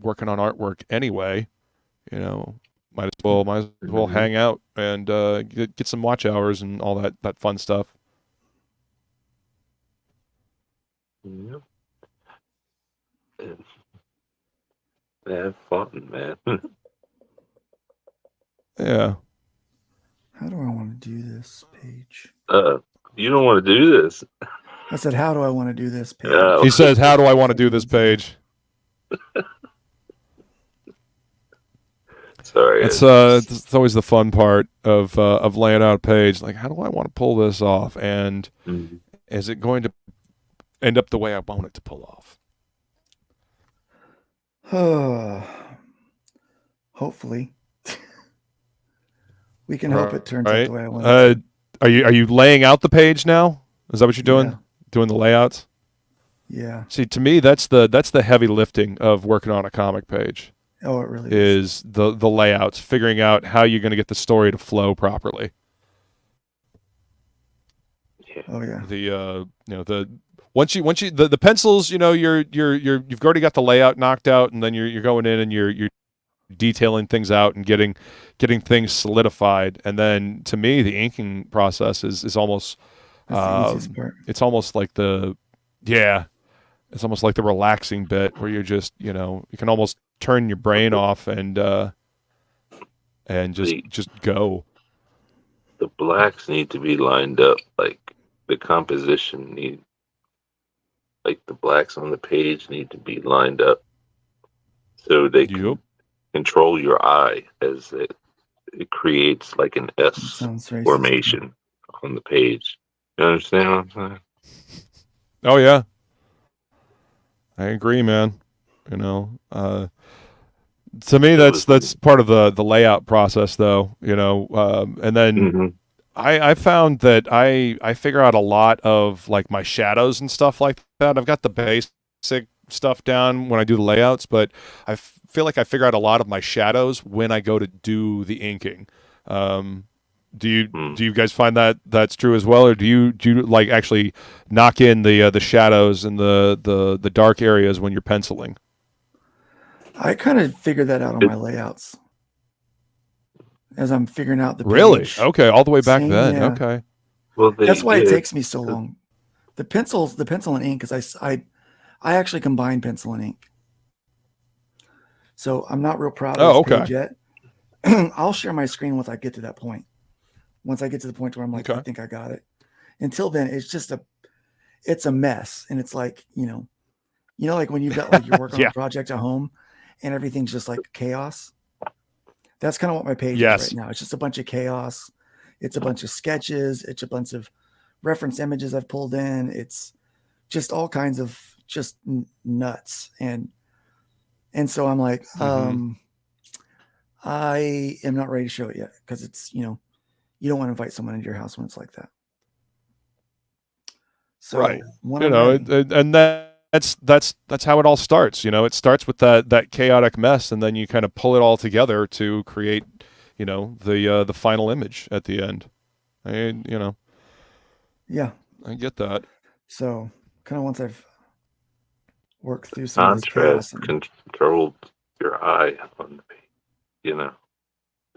working on artwork anyway. You know, might as well hang out and get some watch hours and all that fun stuff.
Yep. Have fun, man.
Yeah.
How do I want to do this page?
You don't want to do this.
I said, how do I want to do this page?
Oh.
He says, "How do I want to do this page?"
Sorry.
It's always the fun part of laying out a page. Like, how do I want to pull this off, and is it going to end up the way I want it to pull off?
Hopefully. We can hope it turns out
Right.
the way I want it.
Are you laying out the page now? Is that what you're doing?
Yeah.
Doing the layouts?
Yeah.
See, to me, that's the heavy lifting of working on a comic page.
Oh, it really is.
Is the layouts, figuring out how you're going to get the story to flow properly.
Oh yeah.
The you know, once you the pencils, you know, you've already got the layout knocked out, and then you're going in and you're detailing things out and getting things solidified. And then to me, the inking process is almost
That's the easiest part.
it's almost like it's almost like the relaxing bit where you're just, you know, you can almost turn your brain off and just go.
The blacks need to be lined up, like the composition like the blacks on the page need to be lined up so they can control your eye as it creates like an S
Sounds racist.
formation on the page. You understand what I'm saying?
Oh yeah, I agree, man. You know, to me, that's part of the layout process, though. You know, and then I found that I figure out a lot of like my shadows and stuff like that. I've got the basic stuff down when I do the layouts, but I feel like I figure out a lot of my shadows when I go to do the inking. Do you guys find that that's true as well, or do you like actually knock in the shadows and the dark areas when you're penciling?
I kind of figured that out on my layouts as I'm figuring out the page.
Really? Okay, all the way back then.
Yeah.
Okay.
Well,
That's why it takes me so long. The pencil and ink, because I actually combine pencil and ink. So I'm not real proud of this page yet. I'll share my screen once I get to that point. Once I get to the point where I'm like,
Okay.
I think I got it. Until then, it's just it's a mess. And it's like, like when you've got like you're working on a project at home and everything's just like chaos. That's kind of what my page is right now. It's just a bunch of chaos. It's a bunch of sketches. It's a bunch of reference images I've pulled in. It's just all kinds of just nuts. And so I'm like, I am not ready to show it yet because it's, you don't want to invite someone into your house when it's like that. So
right.
when
And that's how it all starts. It starts with that chaotic mess, and then you kind of pull it all together to create, the final image at the end.
Yeah,
I get that.
So kind of once I've worked through some of this chaos,
controlled your eye on the page.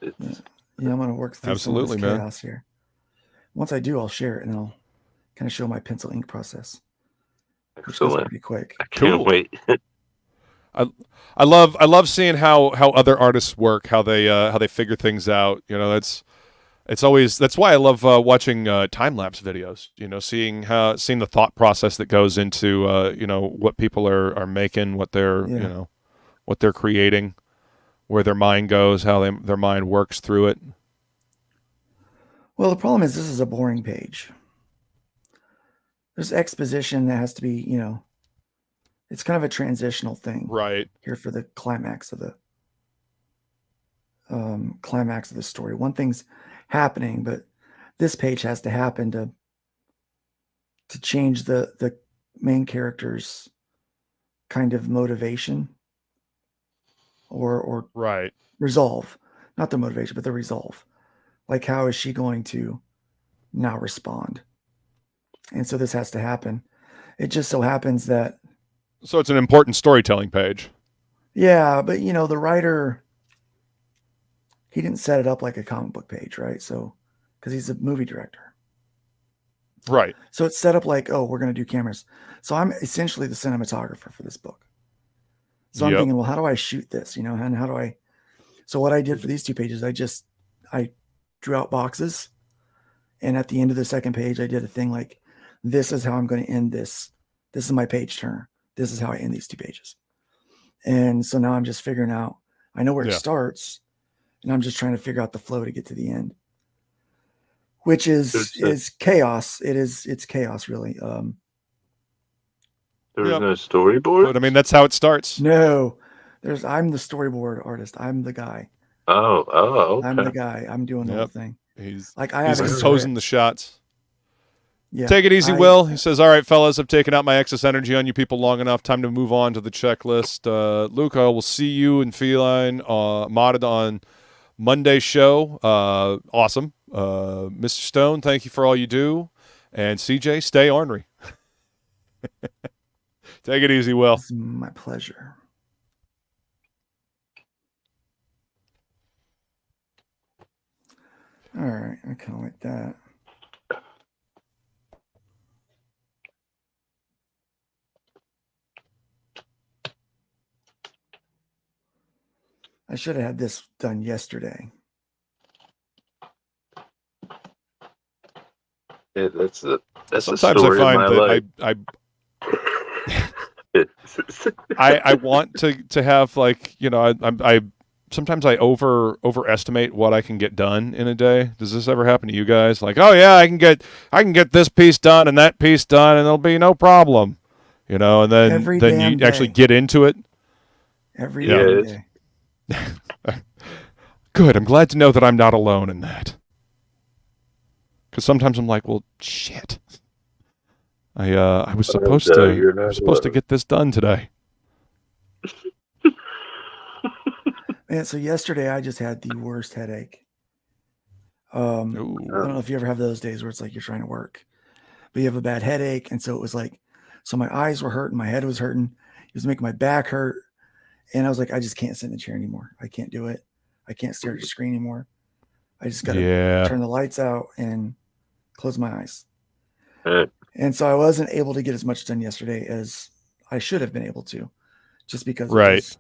It's
I'm going to work through
absolutely,
some of this
man.
chaos here. Once I do, I'll share it and I'll kind of show my pencil ink process. Which goes pretty quick.
I can't wait.
I love seeing how other artists work, how they figure things out. That's why I love watching time lapse videos. Seeing the thought process that goes into what people are making, what they're what they're creating, where their mind goes, how their mind works through it.
Well, the problem is this is a boring page. There's exposition that has to be, it's kind of a transitional thing,
right?
Here for the climax of the story. One thing's happening, but this page has to happen to change the main character's kind of motivation or
right
resolve, not the motivation, but the resolve. Like, how is she going to now respond? And so this has to happen. It just so happens that.
So it's an important storytelling page.
Yeah, but the writer, he didn't set it up like a comic book page, right? So, because he's a movie director.
Right.
So it's set up like, oh, we're going to do cameras. So I'm essentially the cinematographer for this book. So I'm thinking, well, how do I shoot this? And how do I? So what I did for these two pages, I drew out boxes. And at the end of the second page, I did a thing like, this is how I'm going to end this. This is my page turner. This is how I end these two pages. And so now I'm just figuring out, I know where it starts, and I'm just trying to figure out the flow to get to the end, which is chaos. It's chaos, really.
There was no storyboard?
But I mean, that's how it starts.
No, I'm the storyboard artist. I'm the guy.
Oh, okay.
I'm the guy. I'm doing the whole thing.
He's
he's
composing the shots.
Yeah.
Take it easy, Will. He says, all right, fellas, I've taken out my excess energy on you people long enough. Time to move on to the checklist. Luca, we'll see you in Feline modded on Monday's show. Awesome. Mr. Stone, thank you for all you do. And CJ, stay ornery. Take it easy, Will.
It's my pleasure. All right. I kind of like that. I should have had this done yesterday.
Yeah, that's
sometimes
the story
I find
of my
that I want to have, like, I sometimes I overestimate what I can get done in a day. Does this ever happen to you guys? Like, oh yeah, I can get this piece done and that piece done, and there'll be no problem, and then you actually get into it.
Every day.
Good. I'm glad to know that I'm not alone in that. Because sometimes I'm like, well, shit. I was supposed to get this done today.
Man, so yesterday I just had the worst headache. I don't know if you ever have those days where it's like you're trying to work, but you have a bad headache, and so it was like, so my eyes were hurting, my head was hurting, it was making my back hurt, and I was like, I just can't sit in the chair anymore. I can't do it. I can't stare at the screen anymore. I just got to turn the lights out and close my eyes. And so I wasn't able to get as much done yesterday as I should have been able to, just because it was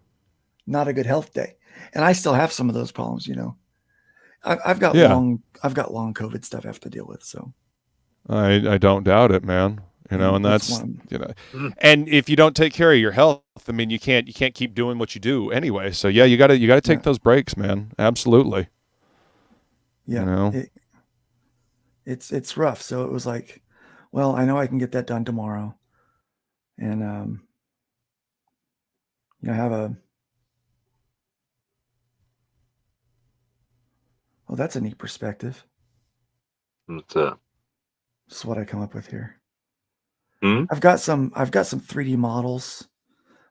not a good health day. And I still have some of those problems, you know. I've got
Yeah.
long COVID stuff I have to deal with. So
I don't doubt it, man. You know, and that's
one.
you know, and if you don't take care of your health, I mean, you can't keep doing what you do anyway. So yeah, you gotta take those breaks, man. Absolutely.
Yeah,
You know?
it's rough. So it was like, well, I know I can get that done tomorrow, and you know, have a. Oh, that's a neat perspective.
What's that?
This is what I come up with here.
Hmm?
I've got some 3D models,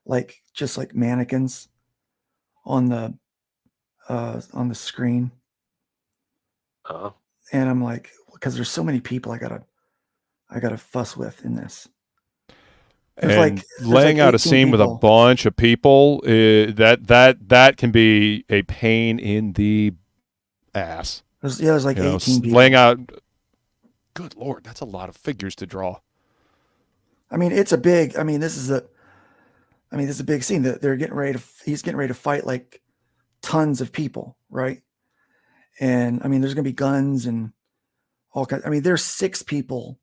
like just like mannequins on the screen.
Oh.
And I'm like, because there's so many people I gotta fuss with in this.
And laying out a scene with a bunch of people, that can be a pain in the ass.
There's like 18 people.
Laying out. Good Lord, that's a lot of figures to draw.
I mean, it's a big. I mean, this is a big scene that they're getting ready to. He's getting ready to fight like tons of people, right? And I mean, there's gonna be guns and all kinds. I mean, there's 6 people.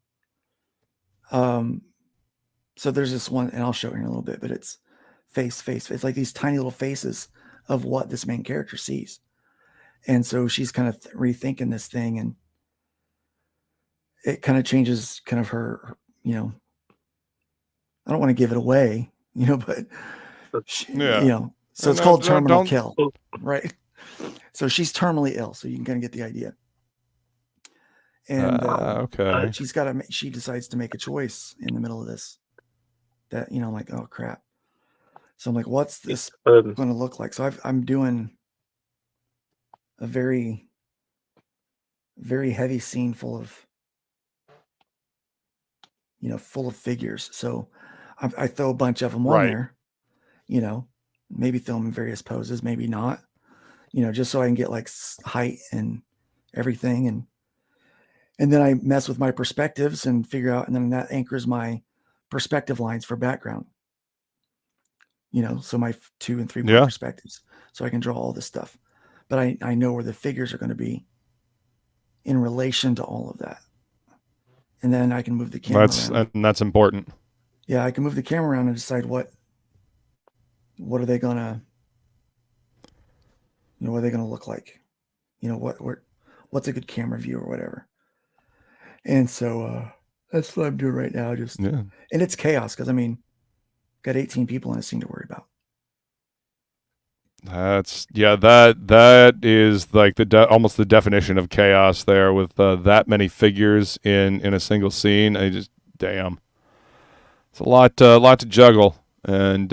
So there's this one, and I'll show you in a little bit, but it's face. It's like these tiny little faces of what this main character sees. And so she's kind of rethinking this thing, and it kind of changes kind of her, you know, I don't want to give it away, you know, but she, you know, so it's called terminal kill, right? So she's terminally ill. So you can kind of get the idea. And
okay,
she decides to make a choice in the middle of this that, you know, I'm like, oh crap. So I'm like, what's this going to look like? So I'm doing a very, very heavy scene full of figures. So I throw a bunch of them on there, you know, maybe throw them in various poses, maybe not, you know, just so I can get like height and everything. And then I mess with my perspectives and figure out, and then that anchors my perspective lines for background, you know, so my 2 and 3 point perspectives, so I can draw all this stuff. But I know where the figures are going to be in relation to all of that. And then I can move the camera around.
And that's important.
Yeah, I can move the camera around and decide what are they gonna, you know, what are they gonna look like? You know, what's a good camera view or whatever. And so that's what I'm doing right now. And it's chaos because I mean, got 18 people in a scene to worry about.
That is like almost the definition of chaos there with that many figures in a single scene. Damn. It's a lot to juggle, and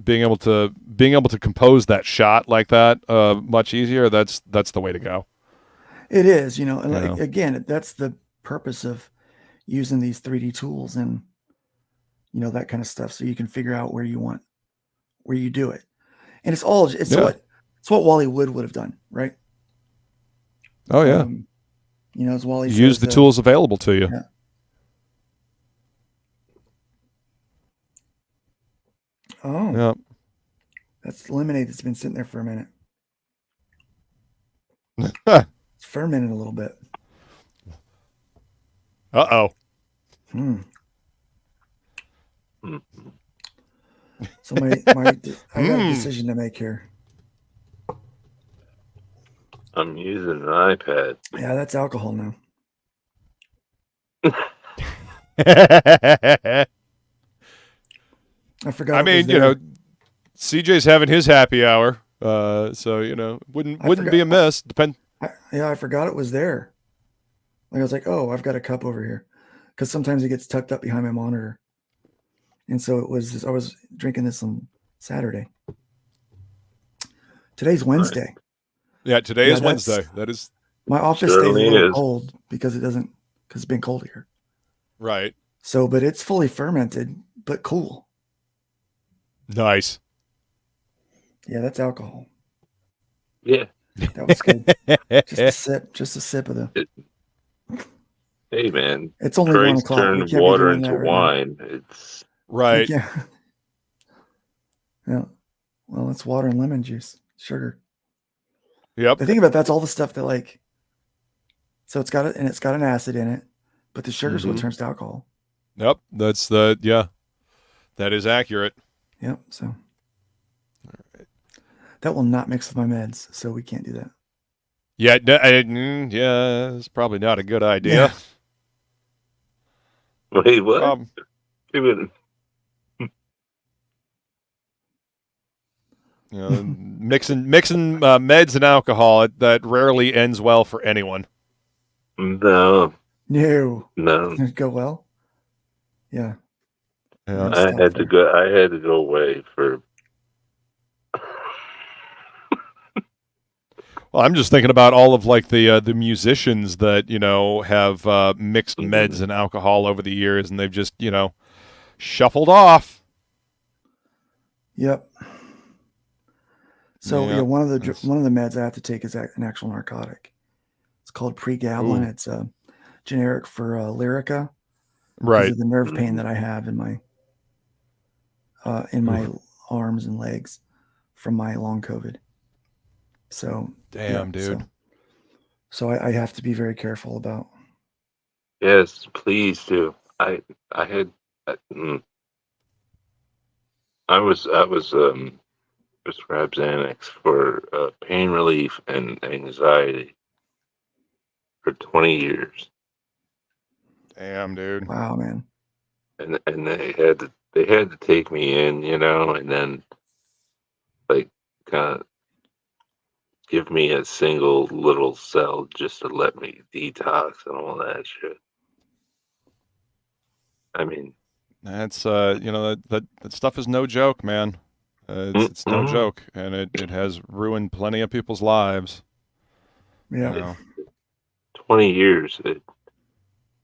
being able to compose that shot like that much easier. That's the way to go.
It is, you know, and again, that's the purpose of using these 3D tools and, you know, that kind of stuff, so you can figure out where you do it, and it's what Wally Wood would have done, right?
Oh yeah,
you know, as Wally
use the tools available to you.
Yeah. Oh, yeah. That's lemonade that's been sitting there for a minute. It's fermented a little bit.
Uh-oh.
So I got a decision to make here.
I'm using an iPad.
Yeah, that's alcohol now. I forgot.
I mean, you know, CJ's having his happy hour, so you know, wouldn't be amiss.
I forgot it was there. Like I was like, oh, I've got a cup over here, because sometimes it gets tucked up behind my monitor, and so I was drinking this on Saturday. Today's Wednesday.
Yeah, today is Wednesday. That is.
My office stays a little cold because it's been cold here.
Right.
So, but it's fully fermented, but cool.
Nice.
Yeah, that's alcohol.
Yeah.
That was good. Just a sip of the.
Hey man,
it's only 1 o'clock.
Turn water into wine. It's
right.
Yeah. Yeah. Well, it's water and lemon juice, sugar.
Yep.
The thing about that's all the stuff that like. So it's got an acid in it, but the sugar's what turns to alcohol.
Yep. That is accurate.
Yep. So that will not mix with my meds, so we can't do that.
Yeah. Yeah. It's probably not a good idea.
Yeah. Wait, what?
Mixing meds and alcohol, that rarely ends well for anyone.
No.
Go well. Yeah.
I had to go away for.
Well, I'm just thinking about all of like the musicians that have mixed meds and alcohol over the years, and they've just shuffled off.
Yep. So one of the meds I have to take is an actual narcotic. It's called pregabalin. It's generic for Lyrica,
right?
Because of the nerve pain that I have in my arms and legs from my long COVID. So
damn, dude.
So I have to be very careful about.
Yes, please do. I was prescribed Xanax for pain relief and anxiety for 20 years.
Damn, dude.
Wow, man.
And they had to take me in, and then like kind of give me a single little cell just to let me detox and all that shit. I mean,
that's that stuff is no joke, man. It's no joke, and it has ruined plenty of people's lives.
Yeah.
20 years.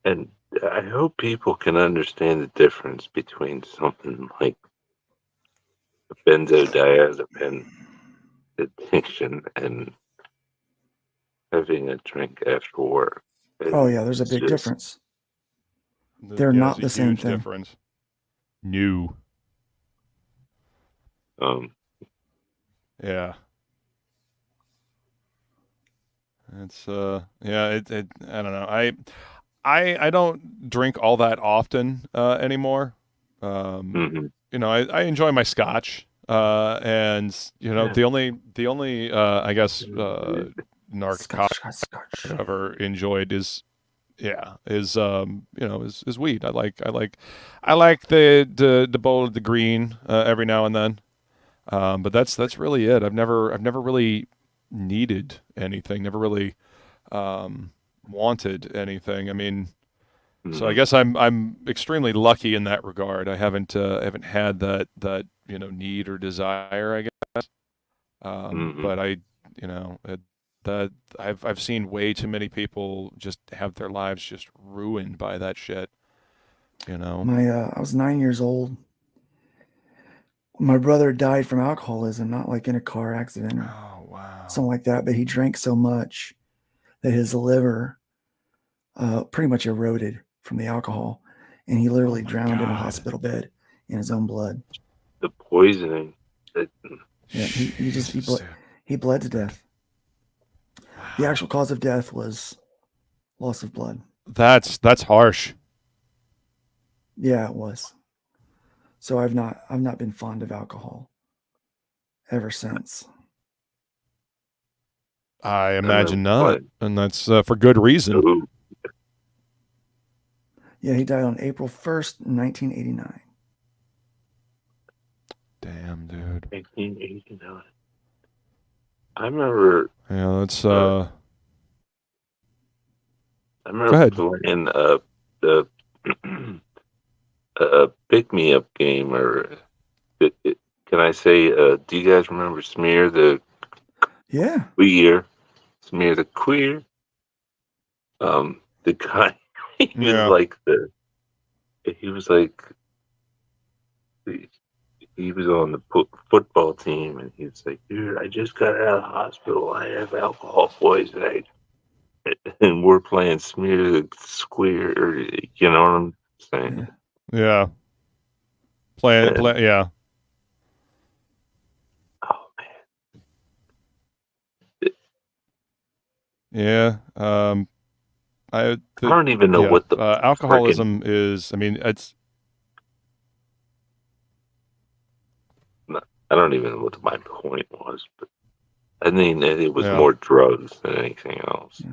And I hope people can understand the difference between something like a benzodiazepine addiction and having a drink after work.
Oh yeah, there's a big difference. They're not the same thing.
Difference. New. Yeah. It's I don't know. I don't drink all that often anymore. I enjoy my scotch. And the only I guess narcotic I've ever enjoyed is weed. I like the bowl of the green every now and then. But that's really it. I've never really needed anything. Never really wanted anything. I mean, so I guess I'm extremely lucky in that regard. I haven't had that need or desire, I guess. But I've seen way too many people just have their lives just ruined by that shit.
I was 9 years old. My brother died from alcoholism, not like in a car accident or something like that, but he drank so much that his liver pretty much eroded from the alcohol, and he literally drowned in a hospital bed in his own blood.
The poisoning.
Yeah, he bled to death. The actual cause of death was loss of blood.
That's harsh.
Yeah, it was. So I've not been fond of alcohol ever since.
I imagine not, and that's for good reason.
Yeah, he died on April 1st, 1989.
Damn, dude.
1989. I remember.
Yeah, that's.
I remember playing the pick me up game, or can I say? Do you guys remember Smear the?
Yeah.
Queer. Smear the Queer. The guy. He was on the football team, and he was like, dude, I just got out of the hospital. I have alcohol poisoning. And we're playing Smear the Square, you know what I'm saying?
Yeah. Play, yeah.
Oh, man.
Yeah.
I don't even know what the
alcoholism is. I mean, it's.
I don't even know what my point was, but I mean, it was
Yeah.
more drugs than anything else.
Yeah.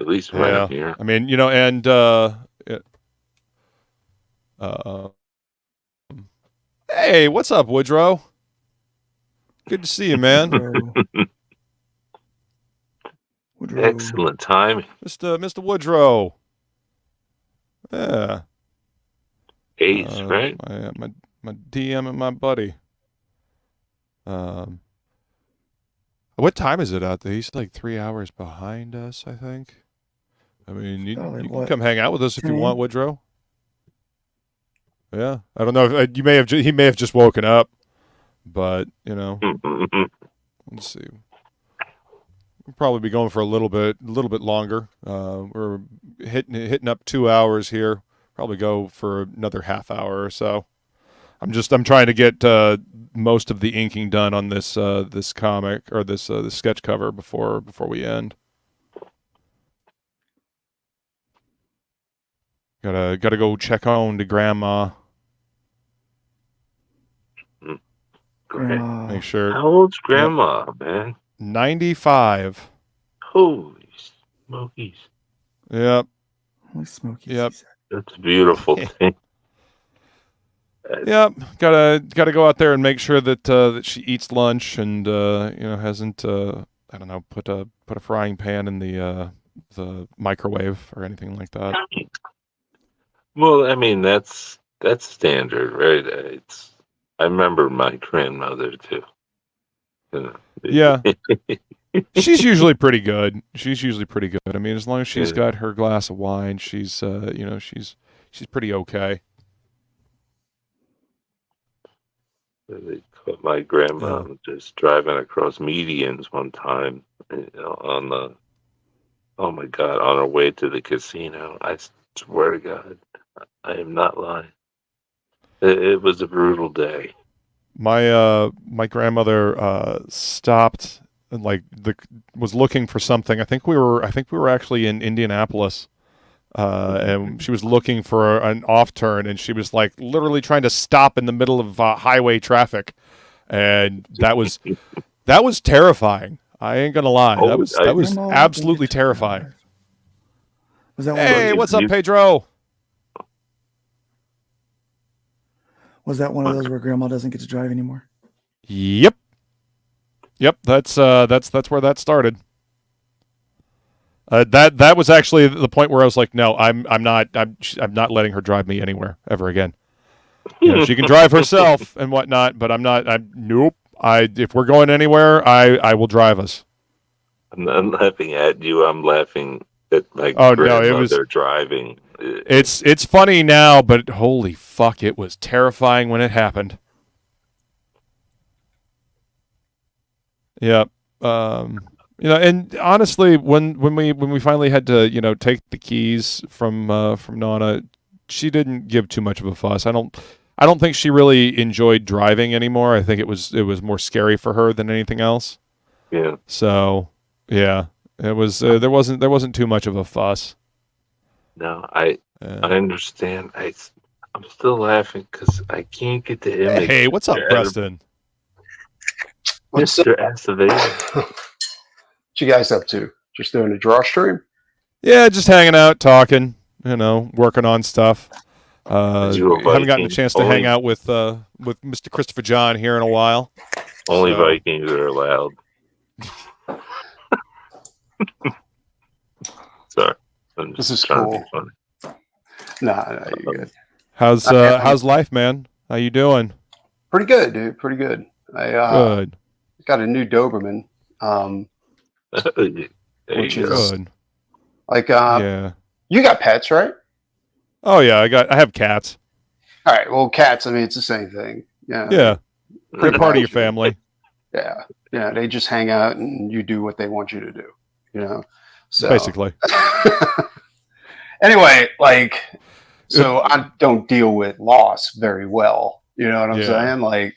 At least
Yeah.
around here.
I mean, you know, and hey, what's up, Woodrow? Good to see you, man.
Woodrow.
Excellent timing.
Mr. Woodrow. Yeah.
Ace, right?
My DM and my buddy. What time is it out there? He's like 3 hours behind us, I think. I mean, you can come hang out with us if you want, Woodrow. Yeah, I don't know if he may have just woken up, but you know, let's see. We'll probably be going for a little bit longer. We're hitting up 2 hours here. Probably go for another half hour or so. I'm trying to get most of the inking done on this this comic or this sketch cover before we end. Gotta go check on the grandma.
Grandma.
Make sure.
How old's grandma, man?
95.
Holy smokies!
Yep.
Holy smokies.
Yep.
That's a beautiful thing.
Yep. Gotta go out there and make sure that that she eats lunch and hasn't I don't know, put a frying pan in the microwave or anything like that.
Well, I mean that's standard, right? I remember my grandmother too.
Yeah. She's usually pretty good. I mean, as long as she's got her glass of wine, she's she's pretty okay.
They caught my grandma just driving across medians one time, on our way to the casino. I swear to God, I am not lying. It was a brutal day.
My grandmother stopped and was looking for something. I think we were actually in Indianapolis. And she was looking for an off turn, and she was like literally trying to stop in the middle of highway traffic, and that was terrifying. I ain't gonna lie, that was absolutely terrifying.
Was that
hey, what's up, Pedro?
Was that one of those where grandma doesn't get to drive anymore?
Yep. That's where that started. That was actually the point where I was like, no, I'm not letting her drive me anywhere ever again. She can drive herself and whatnot, but nope. If we're going anywhere, I will drive us.
I'm not laughing at you. I'm laughing at my grandmother driving.
It's funny now, but holy fuck, it was terrifying when it happened. Yep. And honestly, when we finally had to, take the keys from Nana, she didn't give too much of a fuss. I don't think she really enjoyed driving anymore. I think it was more scary for her than anything else.
Yeah.
So, yeah, it was there wasn't too much of a fuss.
No, I understand. I'm still laughing because I can't get the image.
Hey, what's up, Preston?
Mr. Acevedo.
What you guys up to? Just doing a draw stream?
Yeah, just hanging out, talking, working on stuff. Haven't gotten a chance to hang out with Mr. Christopher John here in a while.
Only Vikings are allowed. Sorry.
This is cool. Nah, you're good.
How's life, man? How you doing?
Pretty good, dude. Pretty good.
Good.
Got a new Doberman. Which is
good.
Yeah. You got pets, right?
Oh yeah, I have cats.
All right. Well, cats. I mean, it's the same thing. Yeah.
Yeah. They're part of your family.
Yeah. Yeah. They just hang out and you do what they want you to do. So
basically.
Anyway, so I don't deal with loss very well. You know what I'm saying?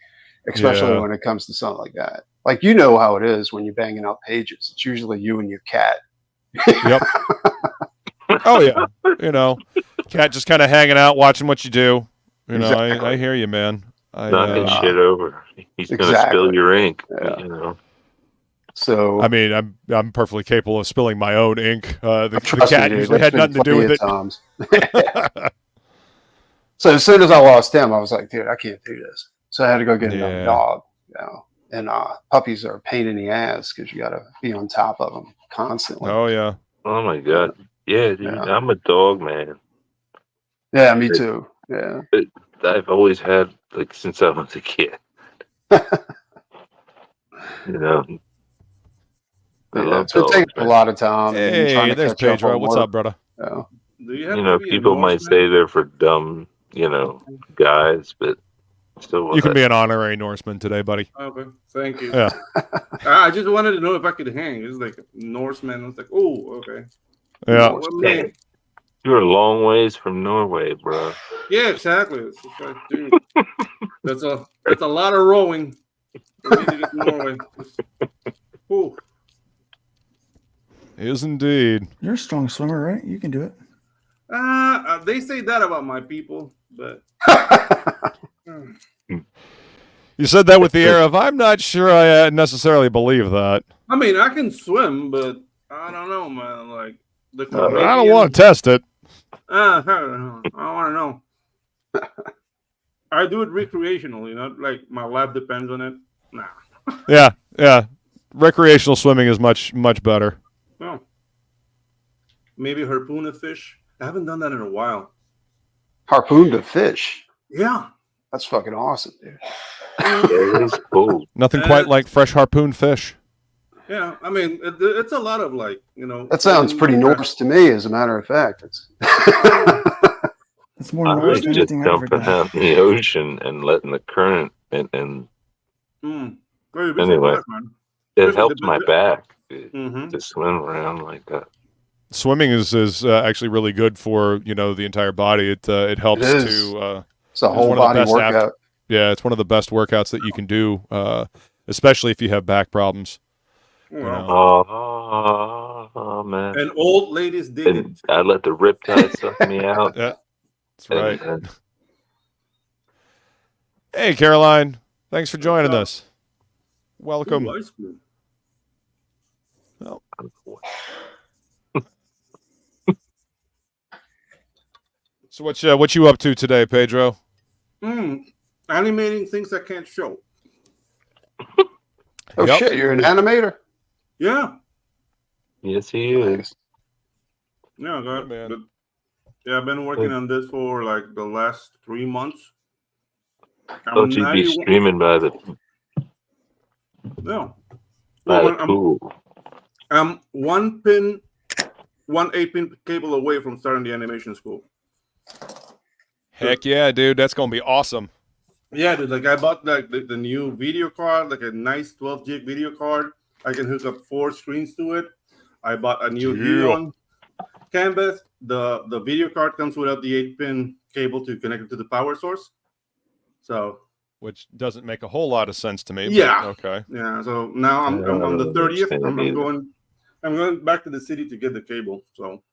Especially when it comes to something like that. like, you know how it is when you're banging out pages. It's usually you and your cat.
Yep. Oh yeah. You know, cat just kind of hanging out, watching what you do. You know,
Exactly.
I hear you, man.
Knocking shit over. He's gonna spill your ink.
Yeah.
You know.
So
I mean, I'm perfectly capable of spilling my own ink. The
trust
cat
me, dude,
usually
there's
had nothing
been
to do with
plenty
it.
of times. So as soon as I lost him, I was like, dude, I can't do this. So I had to go get another dog. You know, and puppies are a pain in the ass because you got to be on top of them constantly.
Oh yeah.
Oh my god. Yeah, dude.
Yeah.
I'm a dog man.
Yeah, me too. Yeah.
I've always had, like, since I was a kid. You know. I love
It's been
dogs,
taking a
man.
lot of time.
Hey, there's
catch up
Pedro.
on
What's
work.
up, brother?
Yeah.
Do you have
You know,
to be a
people might
Norseman?
say they're for dumb, you know, guys, but still.
You can be an honorary Norseman today, buddy.
Okay, thank you.
Yeah.
I just wanted to know if I could hang. It's like Norseman. I was like, oh, okay.
Yeah.
Well, man.
You're a long ways from Norway, bro.
Yeah, exactly. It's just like, dude, that's a lot of rowing. We need to get to Norway. Ooh.
Is indeed.
You're a strong swimmer, right? You can do it.
They say that about my people, but
You said that with the air of, I'm not sure I necessarily believe that.
I mean, I can swim, but I don't know, man. Like the
I don't want to test it.
I don't want to know. I do it recreational, you know, like my life depends on it. Nah.
Yeah. Recreational swimming is much better.
No. Maybe harpoon a fish. I haven't done that in a while.
Harpooned a fish.
Yeah.
That's fucking awesome, dude.
It is cool.
Nothing quite like fresh harpoon fish.
Yeah, I mean, it's a lot of, like, you know.
That sounds pretty Norse to me, as a matter of fact. It's
It's more
I
Norse
was
than
just
anything I've ever
dumping
done.
out in the ocean and letting the current and
Well, you've been
Anyway.
surprised, man.
it helps my back
Mm-hmm.
to swim around like that.
Swimming is actually really good for, you know, the entire body. It helps
It is.
to.
it's a whole
one of the
body
best
workout.
Yeah, it's one of the best workouts that you can do, especially if you have back problems.
Wow.
You know.
Oh man.
And old ladies did
And
it.
I let the riptide suck me out.
Yeah, that's
And-
right.
and
Hey, Caroline, thanks for joining us. Welcome.
Ooh, ice cream.
So what you up to today, Pedro?
Animating things I can't show.
Oh
Yep.
shit, you're an animator?
Yeah.
yes, he is.
Yeah,
Good man.
I've been working on this for like the last 3 months.
Thought you'd be streaming by the
No.
pool.
I'm one 8-pin cable away from starting the animation school.
Heck yeah, dude, that's gonna be awesome.
Yeah, dude. Like, I bought like the new video card, like a nice 12 gig video card. I can hook up 4 screens to it. I bought a new Helion canvas. The video card comes without the 8-pin cable to connect it to the power source. So
Which doesn't make a whole lot of sense to me. But
Yeah.
okay.
yeah, so now I'm on the 30th. I'm going back to the city to get the cable. So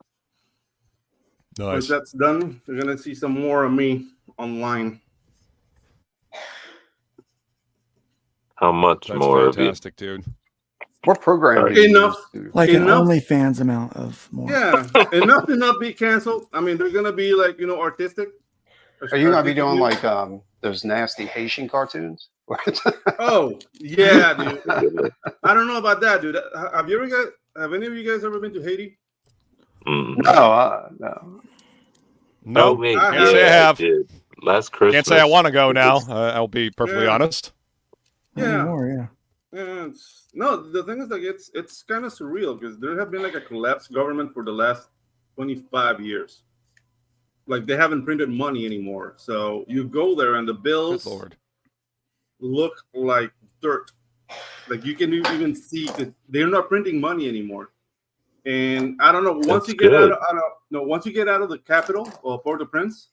once
Nice.
that's done, you're gonna see some more of me online.
How much
That's
more of you?
fantastic, dude.
What program do you
Enough.
use, dude?
Like
Enough.
an OnlyFans amount of more.
Yeah, enough to not be canceled. I mean, they're gonna be like, you know, artistic.
Are you gonna be
Artistic
doing
music.
like those nasty Haitian cartoons?
Oh yeah, dude. I don't know about that, dude. Have any of you guys ever been to Haiti?
Mm.
No.
No,
Oh, wait,
can't say I have.
did. Last Christmas.
Can't say I want to go now. I'll be perfectly
Yeah.
honest.
Not
Yeah.
anymore, yeah.
Yeah, no, the thing is, like, it's kind of surreal because there have been like a collapsed government for the last 25 years. Like, they haven't printed money anymore. So you go there and the
Good
bills
Lord.
look like dirt. Like, you can even see that they're not printing money anymore. And I don't know, once
That's
you get
good.
once you get out of the capital or Port-au-Prince,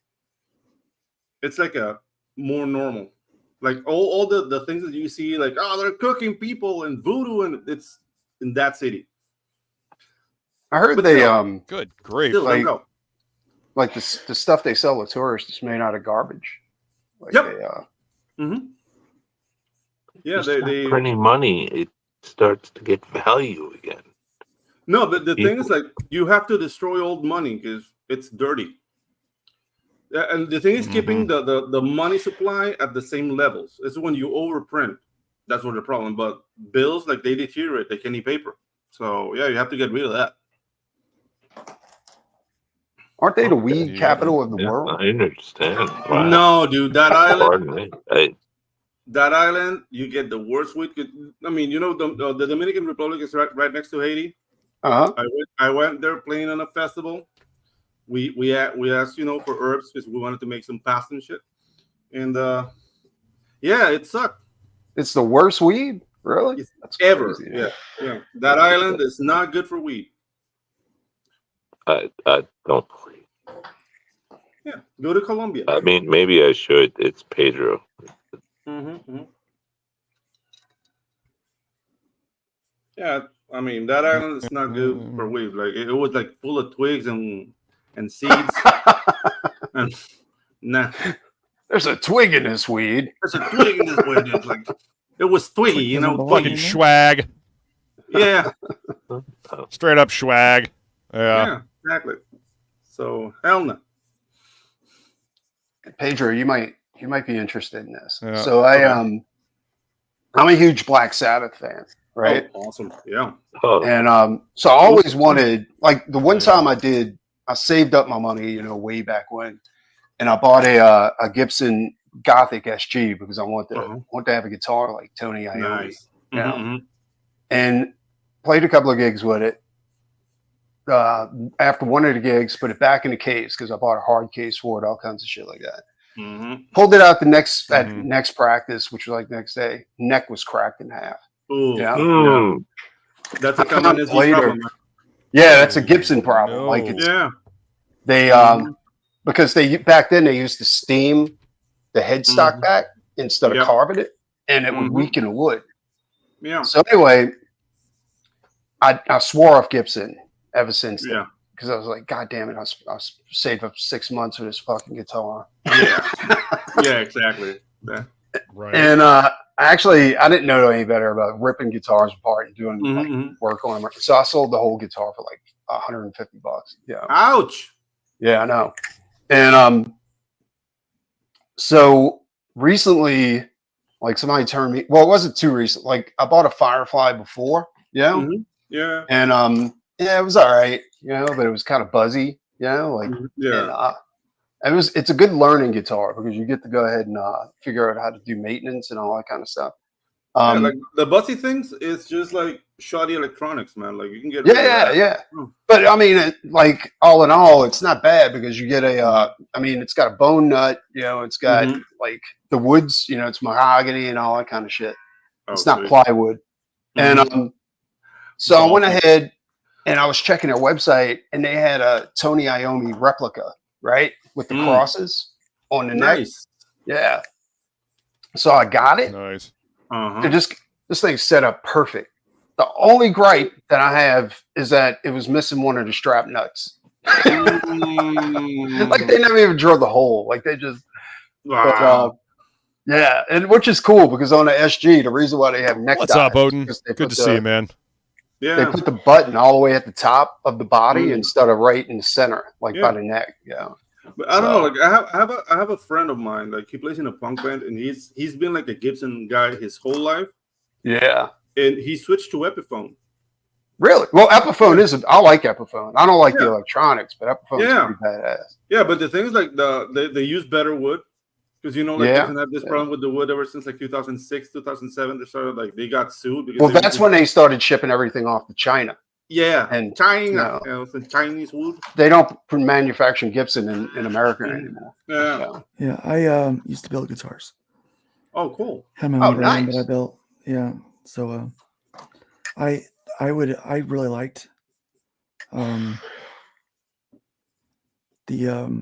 it's like a more normal. Like all the things that you see, like, oh, they're cooking people and voodoo, and it's in that city.
I heard
But
they
still,
Good grief.
still don't
like-
go.
like the stuff they sell to tourists is made out of garbage. Like
Yep.
they,
Mm-hmm. Yeah,
You start printing money, it starts to get value again.
No, but the thing
People-
is, like, you have to destroy old money because it's dirty. Yeah, and the thing is, keeping the money supply at the same levels. It's when you overprint. That's what the problem. But bills, like, they deteriorate. They can't eat paper. So yeah, you have to get rid of that.
aren't they the weed
Yeah.
capital of the
Yeah,
world?
I understand. Wow.
No, dude, that island.
Pardon me.
That island, you get the worst weed. I mean, you know, the Dominican Republic is right next to Haiti.
Uh-huh.
I went there playing on a festival. We asked, you know, for herbs because we wanted to make some pasta and shit. And yeah, it sucked.
It's the worst weed, really?
It's
That's
ever.
crazy.
Yeah. That island is not good for weed.
I don't believe.
Yeah, go to Colombia.
I mean, maybe I should. It's Pedro.
Yeah, I mean, that island is not good for weed. Like, it was like full of twigs and seeds. And nah,
There's a twig in this weed.
there's a twig in this weed. It's like, it was twiggy, you know.
Fucking
twiggy.
swag.
Yeah,
Straight up swag. Yeah.
yeah, exactly. So hell no.
Pedro, you might be interested in this.
Yeah.
So I'm a huge Black Sabbath fan, right?
Oh, awesome. Yeah.
Oh,
And so I always wanted, like, the one time I saved up my money, you know, way back when, and I bought a Gibson Gothic SG because I want to have a guitar like Tony Iommi.
Nice.
Yeah.
Mhm.
And played a couple of gigs with it. After one of the gigs, put it back in the case because I bought a hard case for it, all kinds of shit like that.
Mhm.
Pulled it out the next practice, which was like next day. Neck was cracked in half.
Ooh,
Yeah.
mm,
that's a common
Later.
problem.
Yeah, that's a Gibson problem.
No.
Like it's,
Yeah.
they because they back then they used to steam the headstock back instead of
Yep.
carving it, and it would
Mhm.
weaken the wood.
Yeah.
So anyway, I swore off Gibson ever since then.
Yeah.
Because I was like, God damn it, I saved up 6 months for this fucking guitar.
Yeah. Yeah. Exactly. Yeah.
Right.
And I didn't know any better about ripping guitars apart and doing like,
Mhm.
work on them. So I sold the whole guitar for like $150. Yeah.
Ouch.
Yeah, I know. And so recently, like somebody turned me, well, it wasn't too recent. Like I bought a Firefly before, you know?
Mhm. Yeah.
And yeah, it was all right, you know, but it was kind of buzzy, you know, like
Yeah.
and it's a good learning guitar because you get to go ahead and figure out how to do maintenance and all that kind of stuff.
Yeah, like the buzzy things is just like shoddy electronics, man. Like you can get
yeah. But I mean, like all in all, it's not bad because you get I mean, it's got a bone nut, you know, it's got like the woods, you know, it's mahogany and all that kind of shit. It's not plywood. And so I went ahead and I was checking their website and they had a Tony Iommi replica, right? With the crosses on the neck. Yeah. So I got it.
Nice.
And this thing's set up perfect. The only gripe that I have is that it was missing one of the strap nuts. Like they never even drilled the hole. Like they just,
Wow.
yeah, and which is cool because on the SG, the reason why they have neck
What's up,
dives
Odin?
is 'cause they
Good
put
to see you, man.
They
Yeah.
put the button all the way at the top of the body instead of right in the center, like by the neck. Yeah.
But I don't know. Like I have a friend of mine. Like he plays in a punk band, and he's been like a Gibson guy his whole life.
Yeah.
And he switched to Epiphone.
Really? Well, Epiphone I like Epiphone. I don't like the electronics, but Epiphone's pretty badass.
Yeah, but the thing is, like they use better wood because you know, like Gibson had this problem with the wood ever since like 2006, 2007. They started like they got sued. Because
Well, that's when they started shipping everything off to China.
Yeah,
and
China, you know, some Chinese wood.
They don't manufacture Gibson in America anymore.
Yeah.
I used to build guitars.
Oh, cool.
Had my own brand that I built. Yeah. So I really liked the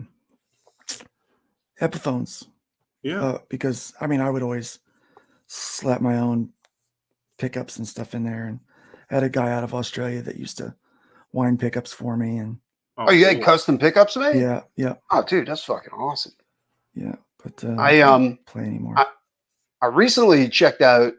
Epiphones.
Yeah.
Because I mean, I would always slap my own pickups and stuff in there, and I had a guy out of Australia that used to wind pickups for me, and
Oh, you had custom pickups made?
yeah.
Oh, dude, that's fucking awesome.
Yeah, but
I
don't play anymore.
I recently checked out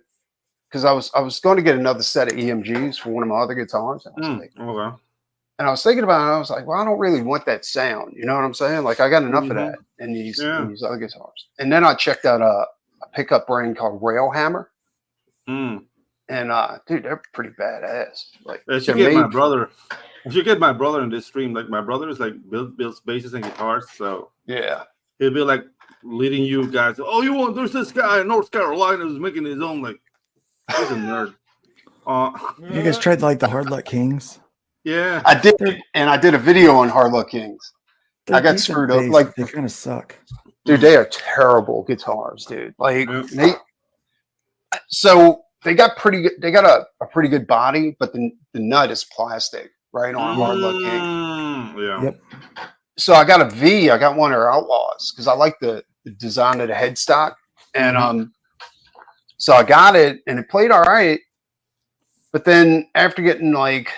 because I was going to get another set of EMGs for one of my other guitars.
Okay.
And I was thinking about it. I was like, well, I don't really want that sound. You know what I'm saying? Like, I got enough of that in these other guitars. And then I checked out a pickup brand called Railhammer. And dude, they're pretty badass. Like,
I should get my brother. I should get my brother in this stream. Like, my brother is like builds basses and guitars. So
yeah,
he'll be like leading you guys. Oh, there's this guy in North Carolina who's making his own. Like, he's a nerd.
You guys tried like the Hard Luck Kings?
Yeah,
I did, and I did a video on Hard Luck Kings. I got screwed up. Like,
they kind of suck,
dude. They are terrible guitars, dude. Like so they got pretty good. They got a pretty good body, but the nut is plastic, right on Hard Luck King.
Yeah.
Yep.
So I got a V. I got one of their Outlaws because I like the design of the headstock, and so I got it, and it played all right. But then after getting like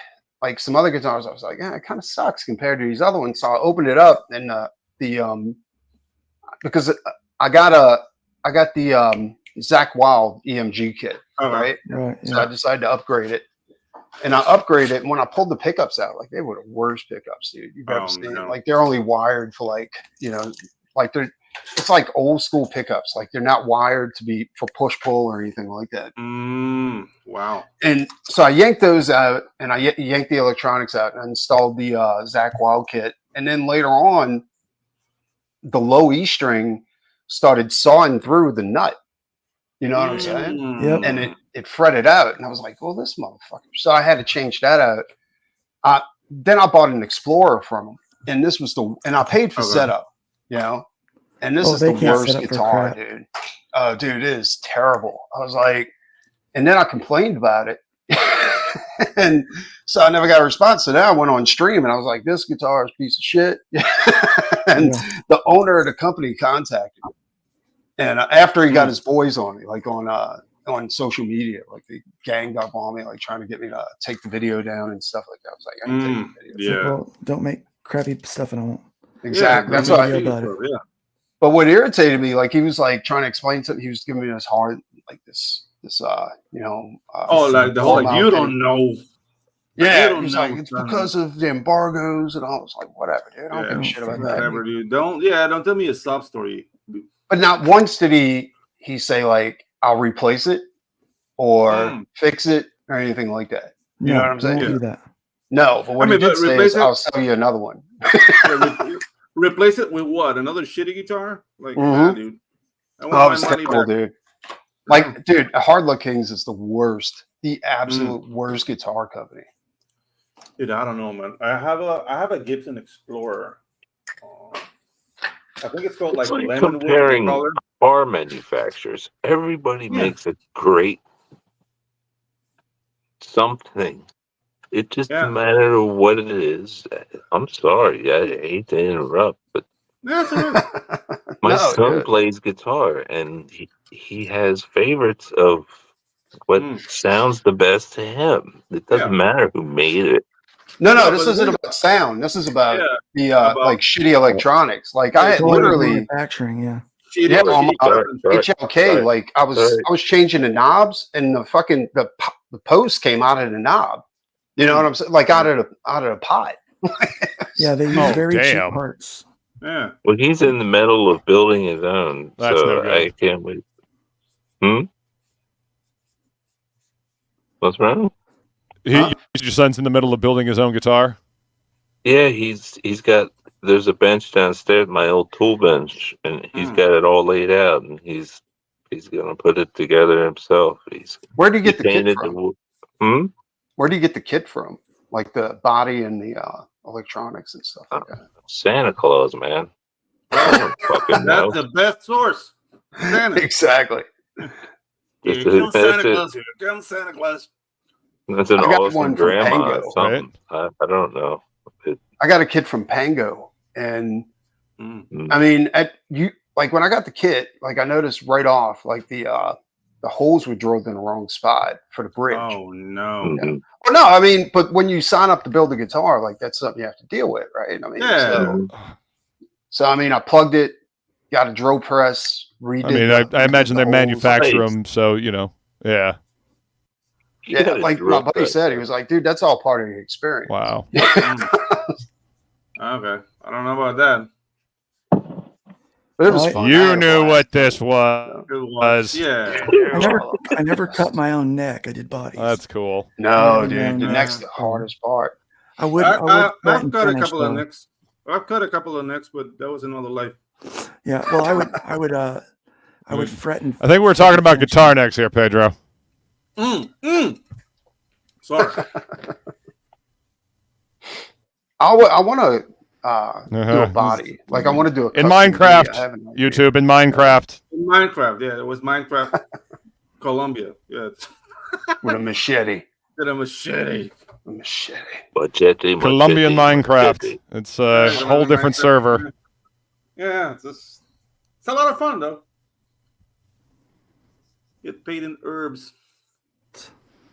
some other guitars, I was like, yeah, it kind of sucks compared to these other ones. So I opened it up, and because I got the Zach Wild EMG kit, right?
Right.
So I decided to upgrade it, and I upgraded it. And when I pulled the pickups out, like, they were the worst pickups, dude, you've ever seen.
No.
Like, they're only wired for like, like it's like old school pickups. Like, they're not wired to be for push pull or anything like that.
Wow.
And so I yanked those out, and I yanked the electronics out, and I installed the Zach Wild kit. And then later on, the low E string started sawing through the nut. You know what I'm saying?
Yep.
And it fretted out, and I was like, well, this motherfucker. So I had to change that out. Then I bought an Explorer from him, and this was and I paid for setup, and this is the worst guitar, dude. Oh, dude, it is terrible. I was like, and then I complained about it. And so I never got a response. So then I went on stream, and I was like, this guitar is a piece of shit. And the owner of the company contacted me. And after he got his boys on me, like on social media, like they ganged up on me, like trying to get me to take the video down and stuff like that. I was like, I ain't taking the video.
Yeah.
Well, don't make crappy stuff, and I won't.
Exactly. That's what I feel about it.
Yeah.
But what irritated me, like, he was like trying to explain something. He was giving me this hard, like this, like
the whole, like, you don't know.
Yeah, he's like, it's because of the embargoes, and I was like, whatever, dude. I don't give a shit about that.
Whatever, dude. Don't tell me a sob story.
But not once did he say, like, I'll replace it or fix it or anything like that. You know what I'm saying?
Don't do that.
No, but what he did say is, I'll sell you another one.
Replace it with what? Another shitty guitar? Like, nah, dude. I want my money back.
Dude. Like, dude, Hard Luck Kings is the worst, the absolute worst guitar company.
Dude, I don't know, man. I have a Gibson Explorer. I think it's called
like comparing car manufacturers. Everybody makes a great something. It just doesn't matter what it is. I'm sorry, I hate to interrupt, but my son plays guitar, and he has favorites of what sounds the best to him. It doesn't matter who made it.
No, this isn't about sound. This is about like shitty electronics. Like, I had literally
manufacturing,
on HLK. Like, I was changing the knobs, and the fucking the post came out of the knob. You know what I'm saying? Like, out of the pot.
Yeah, they use very cheap parts.
Yeah.
Well, he's in the middle of building his own,
That's
so
no good.
I can't wait. What's wrong?
Your son's in the middle of building his own guitar?
Yeah, he's got. There's a bench downstairs, my old tool bench, and he's got it all laid out, and he's gonna put it together himself.
Where do you get the kit
from?
Where do you get the kit from? Like the body and the electronics and stuff like that.
Santa Claus, man. I don't fucking know.
That's the best source. Santa.
Exactly.
Here comes Santa Claus. Here comes Santa Claus.
That's an awesome grandma or something. Right? I don't know.
I got a kit from Pango, and I mean, like when I got the kit, like I noticed right off, like the holes were drilled in the wrong spot for the bridge.
Oh no.
Yeah. Well, no, I mean, but when you sign up to build a guitar, like that's something you have to deal with, right? I mean,
Yeah.
so I mean, I plugged it, got a drill press, redid.
I mean, I imagine they manufacture them, so you know, yeah.
Yeah, like my buddy said, he was like, "Dude, that's all part of the experience."
Wow.
Okay, I don't know about that.
But it was fun.
You knew what this was.
Yeah.
I never cut my own neck. I did bodies.
That's cool.
No, dude, the neck's the hardest part.
I've cut a couple of necks. I've cut a couple of necks, but that was another life.
Yeah, well, I would fret and.
I think we're talking about guitar necks here, Pedro.
Sorry.
I want to do a body. Like I want to do a
in Minecraft. YouTube in Minecraft.
In Minecraft, yeah, it was Minecraft, Colombia. Yeah,
with a machete.
With a machete.
A machete.
Colombian Minecraft. It's a whole different server.
Yeah, it's a lot of fun though. Get paid in herbs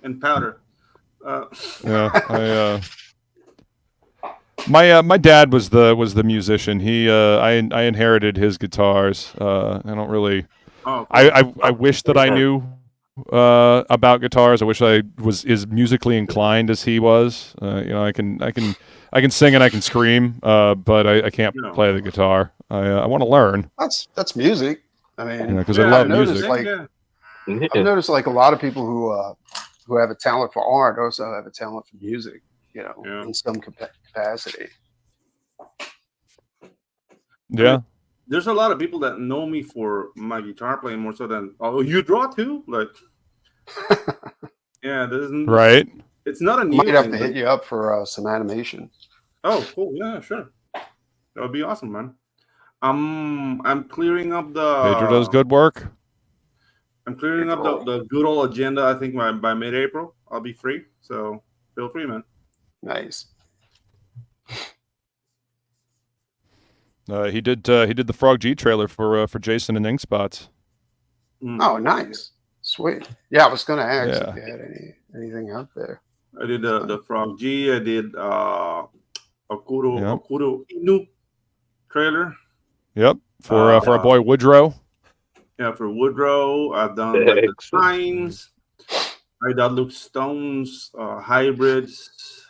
and powder.
Yeah, my dad was the musician. I inherited his guitars. I don't really.
Oh, cool.
I wish that I knew about guitars. I wish I was as musically inclined as he was. You know, I can sing and I can scream, but I can't play the guitar. I want to learn.
That's music. I mean,
because I love music.
I've noticed like a lot of people who have a talent for art also have a talent for music. You know, in some capacity.
Yeah.
There's a lot of people that know me for my guitar playing more so than, oh, you draw too? Like, yeah,
right.
It's not a new
Might have to hit you up for some animation.
Oh, cool. Yeah, sure. That would be awesome, man. I'm clearing up the.
Pedro does good work.
I'm clearing up the good old agenda. I think by mid-April I'll be free. So feel free, man.
Nice.
He did the Frog G trailer for Jason and Ink Spots.
Oh, nice, sweet. Yeah, I was gonna ask if you had anything out there.
I did the Frog G. I did Okuro Inu trailer.
Yep, for our boy Woodrow.
Yeah, for Woodrow. I've done like the Signs. I did Luke Stone's Hybrids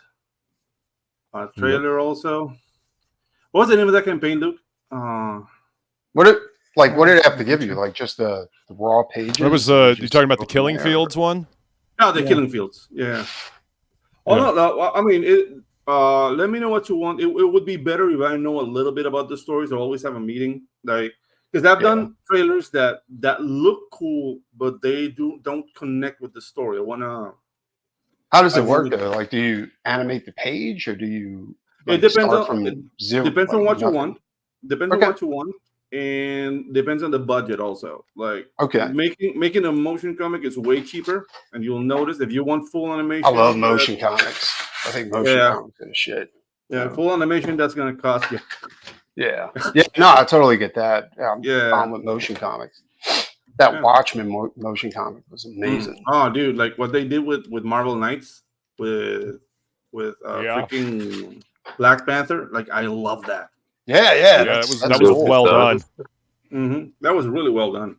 trailer also. What was the name of that campaign, Luke?
What did it have to give you? Like just the raw pages?
It was you talking about the Killing Fields one?
No, the Killing Fields. Yeah. Oh no, I mean, let me know what you want. It would be better if I know a little bit about the stories. I always have a meeting, like because I've done trailers that look cool, but they don't connect with the story. I wanna.
How does it work though? Like, do you animate the page or do you?
It depends on what you want. Depends on what you want, and depends on the budget also. Like, making a motion comic is way cheaper, and you'll notice if you want full animation.
I love motion comics. I think motion comics is shit.
Yeah, full animation that's gonna cost you.
Yeah. No, I totally get that. I'm with motion comics. That Watchmen motion comic was amazing.
Oh, dude, like what they did with Marvel Knights with freaking Black Panther, like I love that.
That was well done.
That was really well done.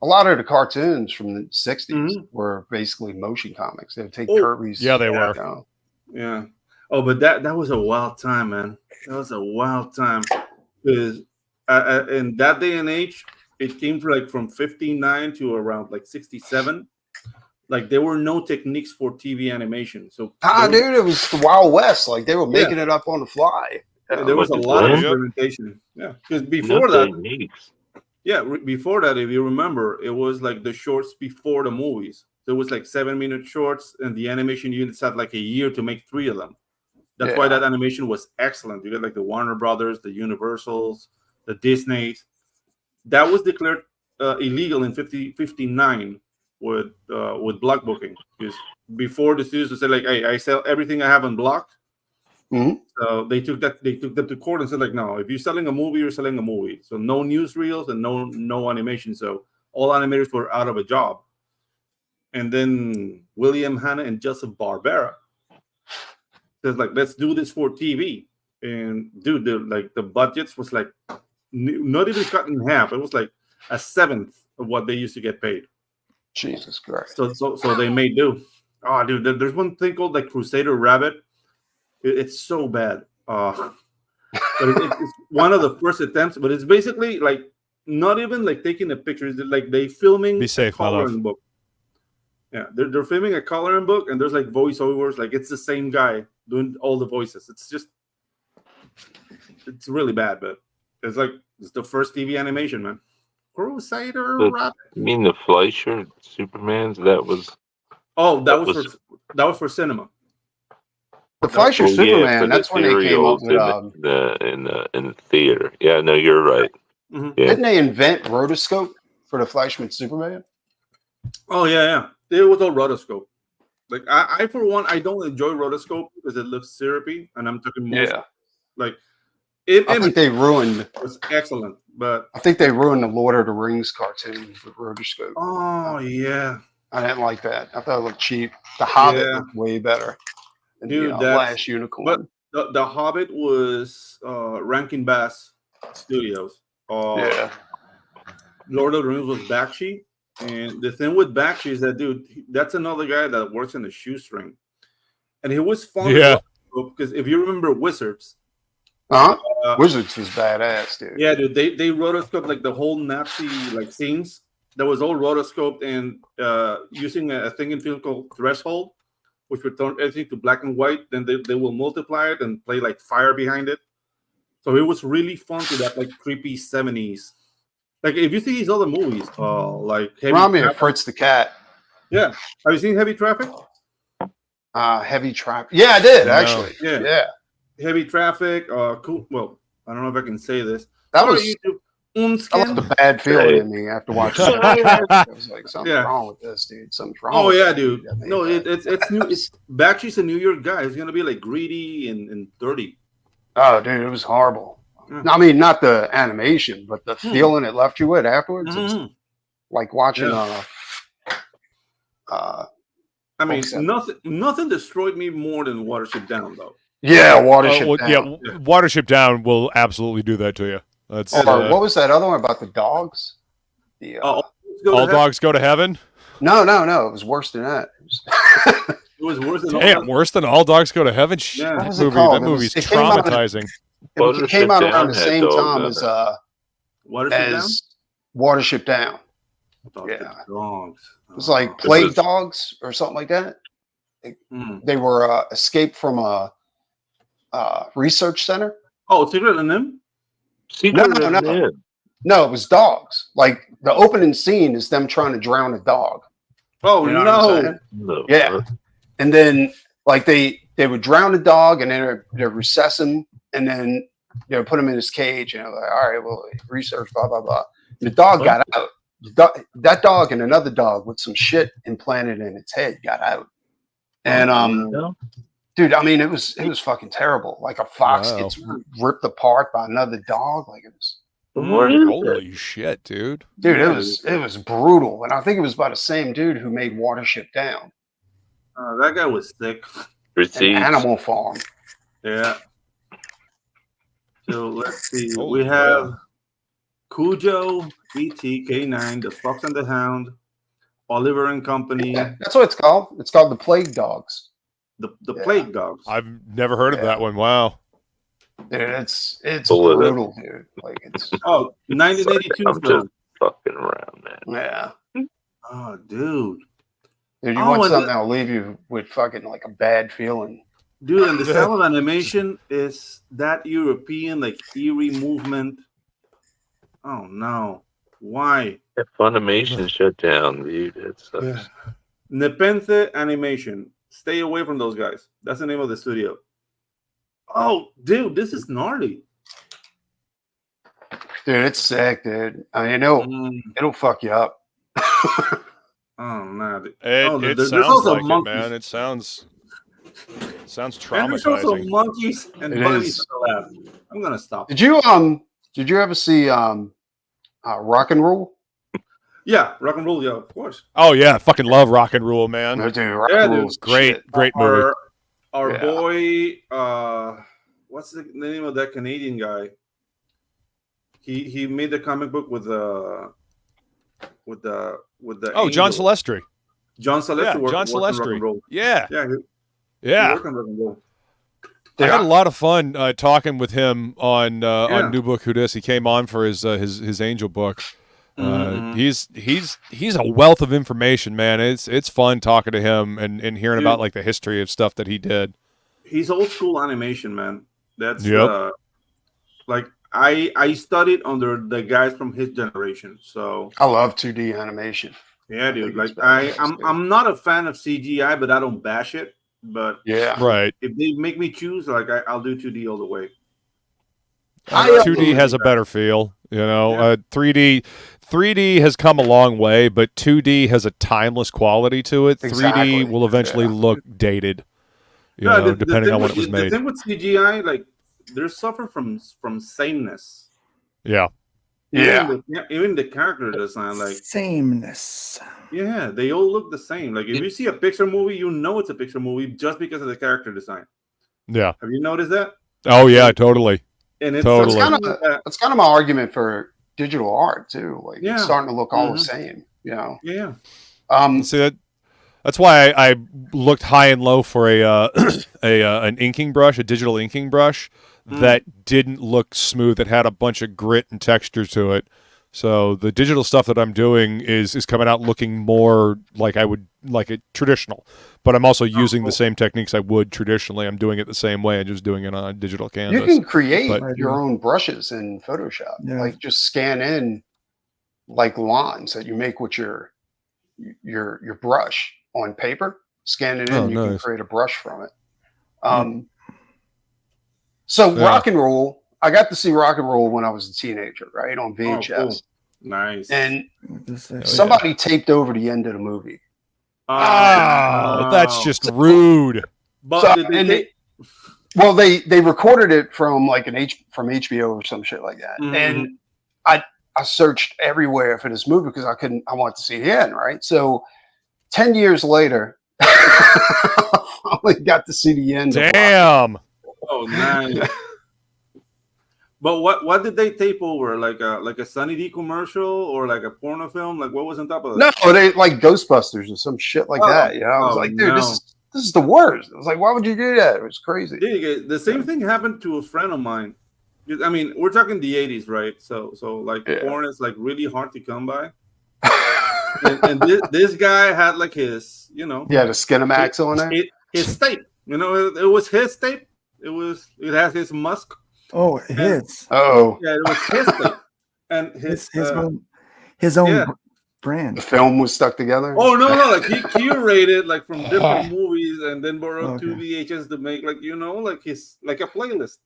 A lot of the cartoons from the 60s were basically motion comics. They would take Kirby's.
Yeah, they were.
You know.
Yeah. Oh, but that was a wild time, man. That was a wild time because in that day and age, it came from 59 to around like 67. Like there were no techniques for TV animation. So
dude, it was the Wild West. Like they were making it up on the fly.
There was a lot of experimentation. Yeah, because before that, before that, if you remember, it was like the shorts before the movies. So it was like 7-minute shorts, and the animation units had like a year to make 3 of them. That's why that animation was excellent. You got like the Warner Brothers, the Universals, the Disneys. That was declared illegal in 59 with block booking, because before the studios would say like, hey, I sell everything I have on block.
Mhm.
So they took that to court and said, like, no, if you're selling a movie, you're selling a movie. So no newsreels and no animation. So all animators were out of a job. And then William Hanna and Joseph Barbera says, like, let's do this for TV. And dude, the budgets was like not even cut in half. It was like a seventh of what they used to get paid.
Jesus Christ.
So they made do. Oh, dude, there's one thing called like Crusader Rabbit. It's so bad. But it's one of the first attempts. But it's basically like not even like taking a picture. It's like they filming
Be safe,
a
my love.
coloring book. Yeah, they're filming a coloring book, and there's like voiceovers. Like it's the same guy doing all the voices. It's really bad, but it's the first TV animation, man. Crusader Rabbit.
You mean the Fleischer Supermans? That was.
Oh, that was for cinema.
The Fleischer Superman. That's when they came up with
in the theater. Yeah, no, you're right.
Mm-hmm.
Yeah.
Didn't they invent rotoscope for the Fleischman Superman?
Oh yeah. It was all rotoscope. Like I for one, I don't enjoy rotoscope because it looks syrupy, and I'm talking more like
I think they ruined.
It was excellent, but
I think they ruined the Lord of the Rings cartoon with rotoscope.
Oh yeah,
I didn't like that. I thought it looked cheap. The Hobbit looked way better. Than
dude,
the Last Unicorn.
But the Hobbit was Rankin Bass Studios.
Yeah.
Lord of the Rings was Bakshi. And the thing with Bakshi is that, dude, that's another guy that works in the shoestring. And he was fun because if you remember Wizards.
Wizards was badass, dude.
Yeah, dude, they rotoscoped like the whole Nazi like scenes. That was all rotoscoped and using a thing in film called Threshold, which would turn everything to black and white. Then they will multiply it and play like fire behind it. So it was really fun to that like creepy 70s. Like if you see these other movies, like
Remind me of Fritz the Cat.
Yeah, have you seen Heavy Traffic?
Heavy Traffic. Yeah, I did actually. Yeah.
Heavy Traffic. Cool. Well, I don't know if I can say this.
That was a bad feeling in me after watching it. I was like, something's wrong with this, dude. Something's wrong.
Oh yeah, dude. No, it's new. It's Bakshi's a New York guy. He's gonna be like greedy and dirty.
Oh, dude, it was horrible. I mean, not the animation, but the feeling it left you with afterwards. It's like watching.
I mean, nothing destroyed me more than Watership Down, though.
Yeah, Watership Down.
Yeah, Watership Down will absolutely do that to you. That's
what was that other one about the dogs?
All dogs go to heaven.
No, it was worse than that.
It was worse than
worse than All Dogs Go to Heaven.
Yeah.
That movie's traumatizing.
It came out around the same time as Watership Down. Yeah,
dogs.
It was like Plague Dogs or something like that. They were escaped from a research center.
Oh, Secret and them?
No, it was dogs. Like the opening scene is them trying to drown a dog.
Oh, you know
no!
Yeah, and then like they would drown a dog and then they recess him and then they would put him in his cage and like, all right, well, research, blah blah blah. And the dog got out. That dog and another dog with some shit implanted in its head got out. And dude, I mean, it was fucking terrible. Like a fox gets ripped apart by another dog. Like it was.
Holy shit, dude!
Dude, it was brutal, and I think it was by the same dude who made Watership Down.
That guy was sick.
Animal Farm.
Yeah. So let's see. We have Cujo, E.T., K9, The Fox and the Hound, Oliver and Company.
Yeah, that's what it's called. It's called the Plague Dogs.
The Plague Dogs.
I've never heard of that one. Wow.
Dude, it's brutal, dude. Like it's
1982.
I'm just fucking around, man.
Yeah.
Oh, dude.
Dude, you want something that'll leave you with fucking like a bad feeling.
Dude, and the style of animation is that European, like eerie movement. Oh no. Why?
That Funimation shut down, dude. It sucks.
Nepenthe Animation. Stay away from those guys. That's the name of the studio. Oh, dude, this is gnarly.
Dude, it's sick, dude. I mean, it'll fuck you up.
Oh man.
It sounds like it, man. It sounds Sounds
And there's also
traumatizing.
monkeys and
It
bunnies
is.
in the lab. I'm gonna stop.
Did you ever see Rock and Roll?
Yeah, rock and roll. Yeah, of course.
Oh yeah, fucking love Rock and Rule, man.
No, dude, Rock
Yeah,
and
dude.
Roll's the
Great,
shit.
great movie.
Our
Yeah.
boy, what's the name of that Canadian guy? He made the comic book with the
Oh, John
angel.
Silvestri.
John Silvestri.
Yeah,
worked
John
on Rock and
Silvestri.
Roll.
Yeah,
Yeah, he
yeah.
worked on Rock and Roll.
I had a lot of fun talking with him on
Yeah.
New Book Who Dis. He came on for his Angel book.
Mhm.
He's a wealth of information, man. It's fun talking to him and hearing
Dude.
about like the history of stuff that he did.
He's old school animation, man. That's
Yep.
like I studied under the guys from his generation. So
I love 2D animation.
yeah,
I
dude.
think it's
Like
badass, dude.
I'm not a fan of CGI, but I don't bash it. But
Yeah.
Right.
if they make me choose, like I'll do 2D all the way.
2D has a better feel, you know.
Yeah.
3D has come a long way, but 2D has a timeless quality to it.
Exactly.
3D will eventually
Yeah.
look dated, you
No,
know, depending
thing
on when
with-
it was
The
made.
thing with CGI, like they're suffering from sameness.
Yeah.
Yeah.
Even the character design, like
Sameness.
yeah, they all look the same. Like if you see a Pixar movie, you know it's a Pixar movie just because of the character design.
Yeah.
Have you noticed that?
Oh yeah, totally.
And it's
Totally.
That's kind of my argument for digital art too. Like
Yeah.
it's starting to look all the
Mhm.
same. You know.
yeah.
See that's why I looked high and low for an inking brush, a digital inking brush that didn't look smooth. It had a bunch of grit and texture to it. So the digital stuff that I'm doing is coming out looking more like I would like it traditional, but I'm also using the same techniques I would traditionally. I'm doing it the same way and just doing it on a digital canvas.
You can create
But-
your own brushes in Photoshop.
Yeah.
Like just scan in like lines that you make with your brush on paper. Scan it in,
Oh,
you can
nice.
create a brush from it. So Rock and Roll, I got to see Rock and Roll when I was a teenager, right, on VHS.
Oh, cool. Nice.
And
This,
somebody taped over the end of the movie.
Oh, that's
wow.
just rude.
But
So-
did they
and
take-
Well, they recorded it from like from HBO or some shit like that.
Mhm.
And I searched everywhere for this movie because I wanted to see the end, right? So 10 years later, I finally got to see the end.
Damn.
Oh, nice. But what did they tape over? Like a Sunny D commercial or like a porno film? Like what was on top of that?
No, they like Ghostbusters or some shit like
Oh,
that. You know, I was
oh,
like, dude,
no.
this is the worst. I was like, why would you do that? It was crazy.
Dude, the same thing happened to a friend of mine. I mean, we're talking the 80s, right? So like
Yeah.
porn is like really hard to come by. and this guy had like his, you know,
Yeah, the Skinamax on there.
his tape. You know, it was his tape. It has his musk.
Oh, his.
Oh,
Yeah, it was his tape. And
His own
yeah.
brand.
the film was stuck together.
Oh no, like he curated like from different movies and then borrowed two
Okay.
VHS to make like like his like a playlist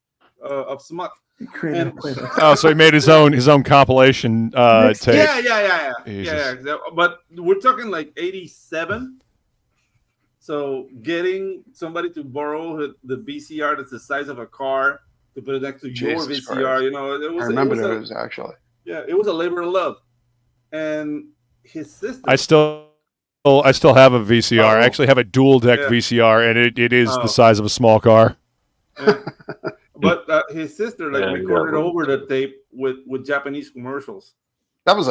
of smut.
He created a
And-
playlist.
Oh, so he made his own compilation tape.
Yeah.
Jesus.
Yeah. But we're talking like 87. So getting somebody to borrow the VCR that's the size of a car to put it next to your
Jesus
VCR,
Christ.
you know, it was.
I remember
it was
those actually.
it was a labor of love. And his sister.
I still have a VCR. I
Oh.
actually have a dual deck
Yeah.
VCR, and it is
Oh.
the size of a small car.
Yeah. But his sister like
Yeah,
recorded
yeah.
over the tape with Japanese commercials.
That was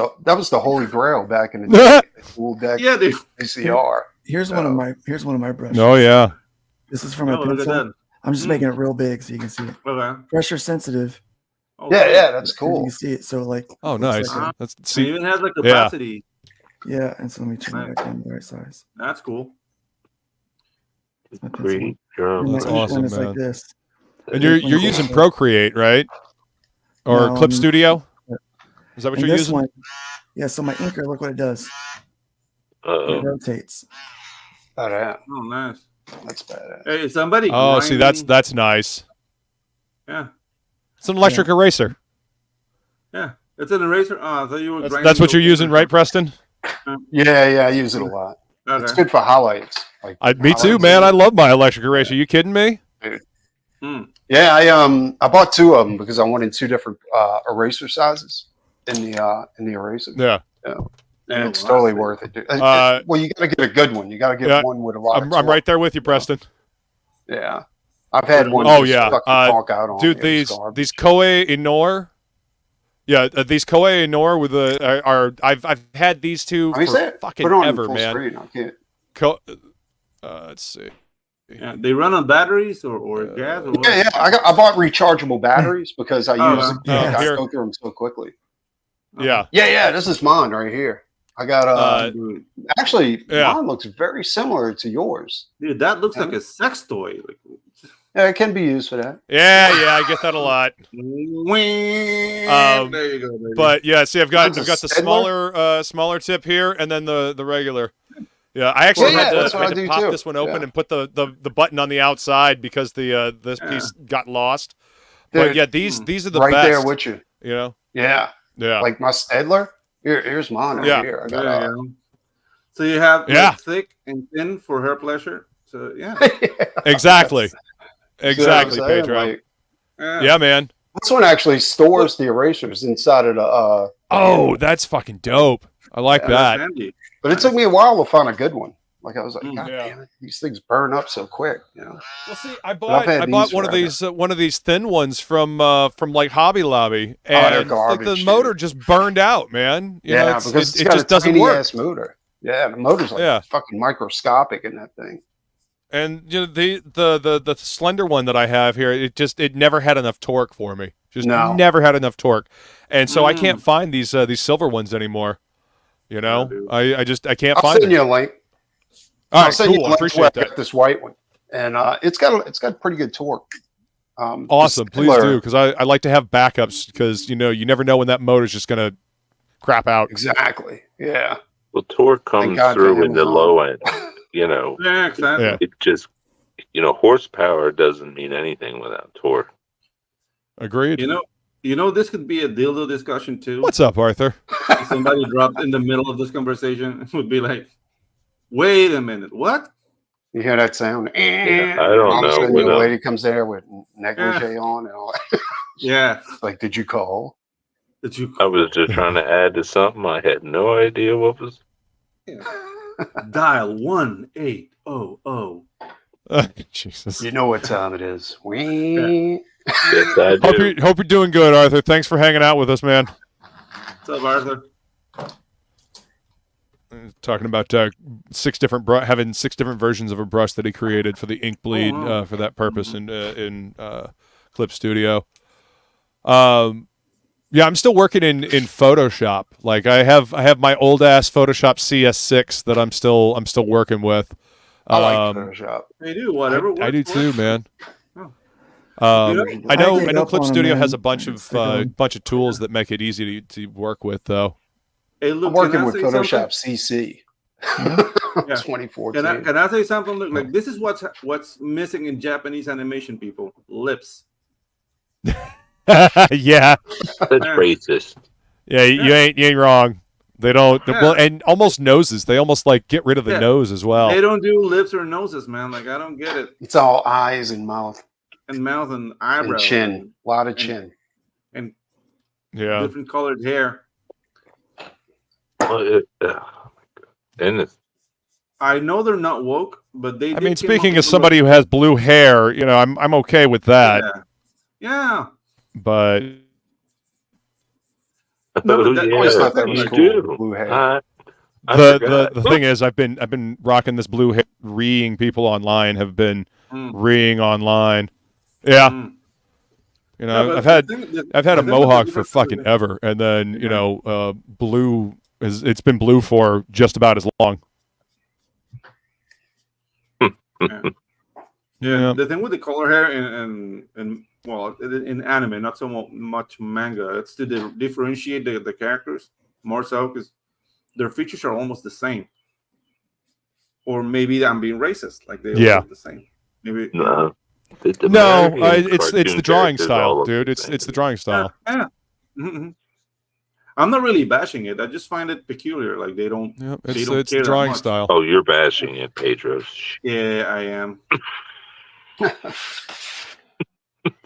the holy grail back in the day. Full deck
Yeah, dude.
VCR.
Here's one of my brushes.
Oh yeah.
This is for my
Oh, look at
pencil.
that.
I'm just making it real big so you can see it.
Okay.
Pressure sensitive.
Oh,
Yeah, that's
You
cool.
can see it. So like.
Oh
it's
nice.
like
Ah.
That's
It
see.
even has like capacity.
yeah, and so let me turn it back down to the right size.
That's cool.
My pencil.
Great job.
And my
That's
ink
awesome,
one is
man.
like this.
And you're using Procreate, right? Or
No,
Clip Studio? Is that what
And
you're
this
using?
one, yeah. So my inker, look what it does. It
Uh-oh.
rotates.
Oh, yeah,
Oh, nice.
that's bad.
Hey, somebody.
Oh, see, that's
grinding-
nice.
Yeah,
It's an electric eraser.
yeah. It's an eraser. Oh, I thought you were.
That's what you're using, right, Preston?
Yeah, I use it a lot. It's good for highlights. Like
Me too, man. I love my electric eraser. You kidding me?
Yeah, I bought 2 of them because I wanted 2 different eraser sizes in the eraser.
Yeah.
And it's totally worth it, dude. Well, you got to get a good one. You got to get one with a lot.
I'm right there with you, Preston.
Yeah, I've had one.
Oh yeah,
out on
dude. These Koei Inor. Yeah, these Koei Inor with the I've had these two for fucking ever, man.
Screen. I can't.
Let's see.
Yeah, they run on batteries or gas. Or what?
Yeah. I bought rechargeable batteries because I go through them so quickly.
Yeah.
Yeah. This is mine right here. I got actually mine looks very similar to yours.
Dude, that looks like a sex toy.
Yeah, it can be used for that.
Yeah, I get that a lot.
There you go, baby.
But yeah, see, I've got the smaller tip here, and then the regular. Yeah, I actually had to pop this one open and put the button on the outside because this piece got lost. Dude, but yeah, these are the best.
Right there with you.
You know?
Yeah. Like my Stedler. Here's mine right here. I got
so you have thick and thin for her pleasure. So yeah.
Exactly. Exactly, Pedro. Like, yeah, man.
This one actually stores the erasers inside of the
oh, that's fucking dope. I like that.
But it took me a while to find a good one. Like I was like, God damn it, these things burn up so quick, you know.
Well, see, I bought one of these thin ones from like Hobby Lobby, and like the motor just burned out, man. You know,
because
it just doesn't work.
Motor. Yeah, the motor's like fucking microscopic in that thing.
And you know the slender one that I have here, it never had enough torque for me. Never had enough torque, and so I can't find these silver ones anymore. You know, I can't find.
I'll send you a link.
All right, cool. I appreciate that.
This white one, and it's got pretty good torque.
Awesome, please do, because I like to have backups because you never know when that motor's just gonna crap out.
Exactly. Yeah.
Well, torque comes through in the low end. You know,
exactly.
It just, horsepower doesn't mean anything without torque.
Agreed.
You know, this could be a dildo discussion too.
What's up, Arthur?
If somebody dropped in the middle of this conversation, it would be like, "Wait a minute, what?"
You hear that sound?
Yeah, I don't know.
The lady comes there with negligee on and all that.
Yeah.
Like, did you call?
I was just trying to add to something. I had no idea what was.
Yeah. Dial 1800.
Jesus.
You know what time it is.
Yes, I do.
Hope you're doing good, Arthur. Thanks for hanging out with us, man.
What's up, Arthur?
Talking about having 6 different versions of a brush that he created for the ink bleed for that purpose in Clip Studio. Yeah, I'm still working in Photoshop. Like I have my old ass Photoshop CS6 that I'm still working with.
I like Photoshop.
They do whatever.
I do too, man. I know Clip Studio has a bunch of tools that make it easy to work with, though.
Hey, look,
I'm working with Photoshop CC. 2014.
Can I say something? Look, like this is what's missing in Japanese animation, people. Lips.
Yeah.
That's racist.
Yeah, you ain't wrong. They don't. Well, and almost noses. They almost like get rid of the nose as well.
They don't do lips or noses, man. Like I don't get it.
It's all eyes and mouth.
And mouth and eyebrows.
And chin. A lot of chin.
And
different
colored hair.
Oh my God.
I know they're not woke, but they.
I mean, speaking as somebody who has blue hair, I'm okay with that.
Yeah.
But
Blue hair.
The thing is, I've been rocking this blue hair. Reeing people online have been reeing online. Yeah. I've had a mohawk for fucking ever, and then blue it's been blue for just about as long.
Yeah. The thing with the color hair and well, in anime, not so much manga, it's to differentiate the characters more so because their features are almost the same. Or maybe I'm being racist, like they look the same. Maybe
no.
It's the drawing style, dude. It's the drawing style.
Yeah. Mm-hmm. I'm not really bashing it. I just find it peculiar. Like they don't.
Yep,
they
it's
don't
it's
care that
drawing
much.
style.
Oh, you're bashing it, Pedro.
Yeah, I am.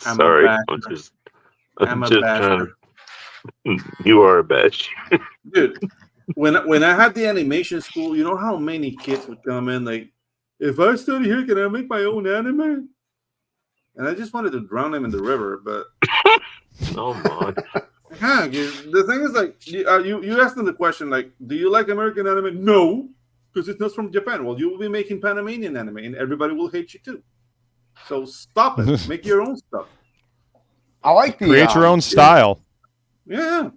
I'm
Sorry,
a
I'm
basher.
just
I'm a
trying
basher.
to. You are a bash.
Dude, when I had the animation school, you know how many kids would come in like, if I study here, can I make my own anime? And I just wanted to drown them in the river, but
Oh my!
yeah, the thing is like you asked them the question like, do you like American anime? No, because it's not from Japan. Well, you will be making Panamanian anime, and everybody will hate you too. So stop it. Make your own stuff.
I like the
Create your own style.
Yeah.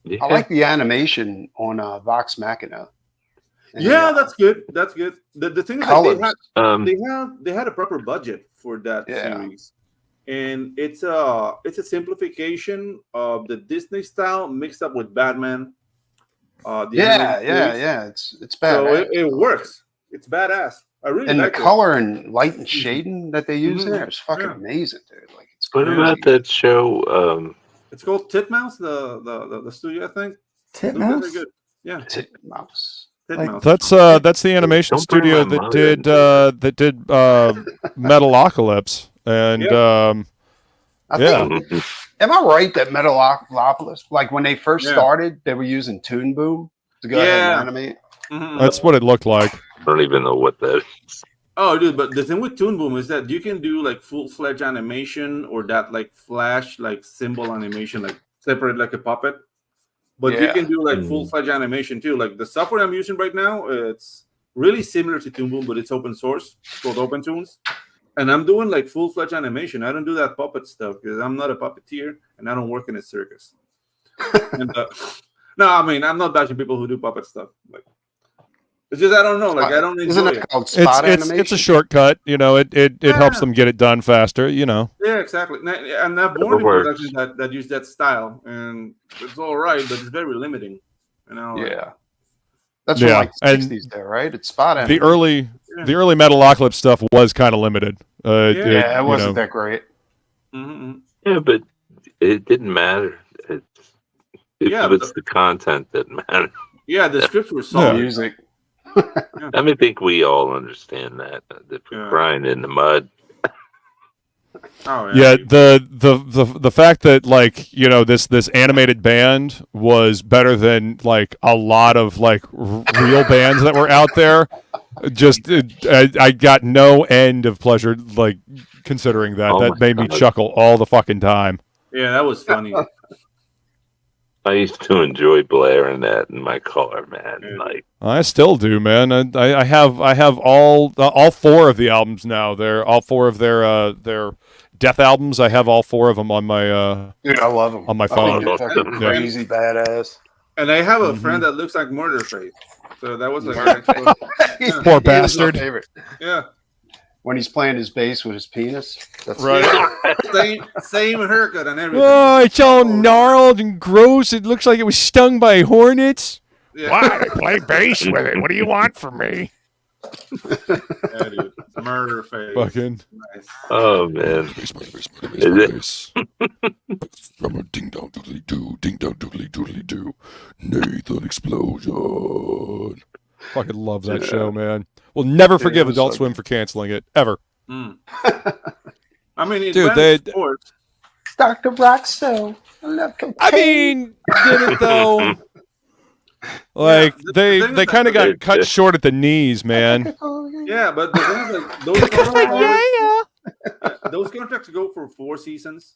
Yeah.
I like the animation on Vox Machina. And
Yeah, that's good. That's good. The thing is
Colors.
that they had a proper budget for that
Yeah.
series. And it's a simplification of the Disney style mixed up with Batman. The animated series.
It's bad.
So it works. It's badass. I really
And the
like it.
color and light and shading that they use
Mhm.
there is fucking
Yeah.
amazing, dude. Like it's
What
crazy.
about that show?
It's called Titmouse, the studio, I think. Those guys
Titmouse?
are good. Yeah,
Mouse.
Titmouse.
That's the animation
Don't bring
studio
my
that
mother
did
into
Metalocalypse and
I
yeah.
think, am I right that Metalocalypse, like when they first
Yeah.
started, they were using Toon Boom to go ahead
Yeah.
and animate?
Mhm.
That's what it looked like.
I don't even know what that is.
Oh, dude, but the thing with Toon Boom is that you can do like full-fledged animation or that like flash, like symbol animation, like separate like a puppet. But you
Yeah.
can do like
Mm.
full-fledged animation too. Like the software I'm using right now, it's really similar to Toon Boom, but it's open source. It's called OpenToons. And I'm doing like full-fledged animation. I don't do that puppet stuff because I'm not a puppeteer and I don't work in a circus. And, no, I mean, I'm not bashing people who do puppet stuff. Like, it's just I don't know. Like I don't
Isn't
enjoy
it
it.
called spot animation?
It's a shortcut, you know. It helps
Yeah.
them get it done faster, you know.
Yeah, exactly. And I've
It
born in
works.
productions that use that style, and it's all right, but it's very limiting. You know. like-
Yeah. That's
Yeah,
from like the
and
60s there, right? It's spot
The
animation.
early Metalocalypse stuff was kind of limited.
Yeah.
Yeah, it
you
wasn't
know.
that great.
Mhm.
Yeah, but it didn't matter.
Yeah,
It was the content that mattered.
Yeah, the scripts were
The
solid.
music.
I mean, I think we all understand that we're
Yeah.
crying in the mud.
Oh
Yeah, the fact that like you know this animated band was better than like a lot of like real bands that were out there. Just I got no end of pleasure like considering that.
Oh
That
my
made me
God.
chuckle all the fucking time.
Yeah, that was funny.
I used to enjoy blaring that in my car, man.
Yeah.
Like,
I still do, man. I have all four of the albums now. They're all four of their Death albums. I have all four of them on my
Dude, I love them.
on my
I
phone.
think they're fucking
Yeah.
crazy badass.
And I have a
Mhm.
friend that looks like Murderface. So that was like an extra,
Poor
He is my
bastard.
favorite.
yeah.
When he's playing his bass with his penis. That's
Right.
Same haircut and everything.
Oh, it's all gnarled and gross. It looks like it was stung by hornets.
Yeah.
I play bass with it. What do you want from me?
Yeah, dude. Murderface.
Fucking.
Nice.
oh man,
Bass, bass, bass, bass,
Is it?
bass. From a ding dong doodly doo, Nathan explosion.
Fucking love that
Yeah.
show, man. We'll never forgive
it was
Adult
so
Swim for canceling it ever.
Mm. I mean, it's
Dude,
Dude,
they-
sports.
Dr. Rockstone. I love cocaine.
I mean, did it though? Like
the
they
thing
they
is
kind of
that-
got cut short at the knees, man.
Yeah, but the thing is, like, those contracts go for 4 seasons,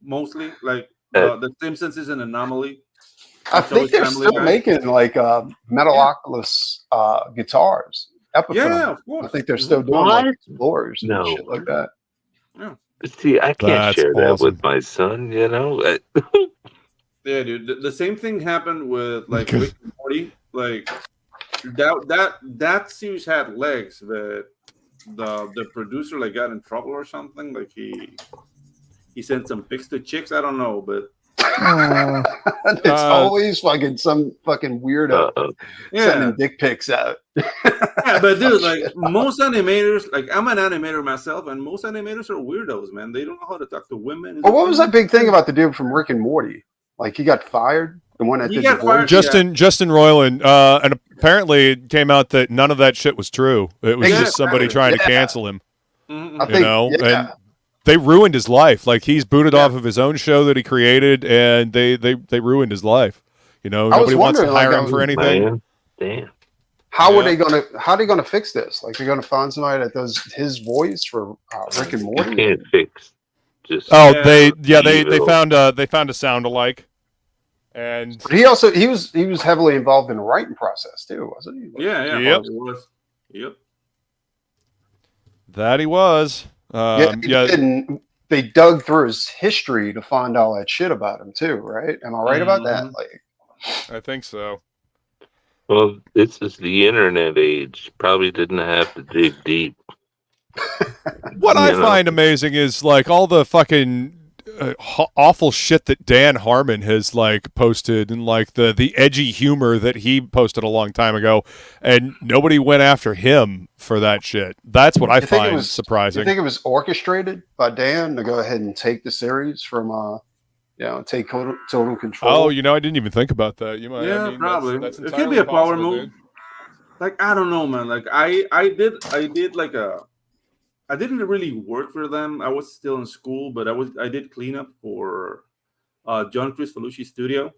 mostly. Like the Simpsons is an anomaly.
I
So
think
is
they're
Family
still
Guy.
making like Metalocalypse guitars. Epiphone.
Yeah, of
I
course.
think they're still doing like
What?
explorers and
No.
shit like that.
see, I can't
That's
share that
awesome.
with my son. You know,
Yeah, dude. The same thing happened with like Rick and Morty. Like that series had legs, but the producer like got in trouble or something. Like he sent some pics to chicks. I don't know, but
It's always fucking some fucking weirdo
yeah,
sending dick pics out.
yeah. But dude, like most animators, like I'm an animator myself, and most animators are weirdos, man. They don't know how to talk to women.
Well, what was that big thing about the dude from Rick and Morty? Like he got fired. The one that
He
did
got
the
fired.
voice.
Justin Roiland, and apparently it came out that none of that shit was true. It was
Yeah,
just somebody trying to
yeah.
cancel him.
Mhm.
I
You
think,
know,
yeah.
and they ruined his life. Like he's booted
Yeah.
off of his own show that he created, and they ruined his life. You know,
I was
nobody wants to
wondering, like,
hire
I
him
was-
for anything.
Man, damn.
How are
Yeah.
they gonna fix this? Like they're gonna find somebody that does his voice for Rick and
You
Morty?
can't fix just.
Oh,
Yeah.
they
Evil.
found a sound alike, and
But he was heavily involved in the writing process too, wasn't he?
Yeah,
Yep.
It was. Yep.
that he was.
Yeah,
Yeah,
and they dug through his history to find all that shit about him too, right? Am I right about that?
Mhm.
Like,
I think so.
Well, this is the internet age. Probably didn't have to dig deep.
What I
You know.
find amazing is like all the fucking awful shit that Dan Harmon has like posted, and like the edgy humor that he posted a long time ago, and nobody went after him for that shit. That's what I
You think it
find
was-
surprising.
you think it was orchestrated by Dan to go ahead and take the series from take total control?
Oh, you know, I didn't even think about that. You might.
Yeah,
I mean,
probably.
That's
It could
entirely
be a power
possible,
move.
dude.
Like I don't know, man. Like I did like I didn't really work for them. I was still in school, but I did cleanup for John Chris Felucci's studio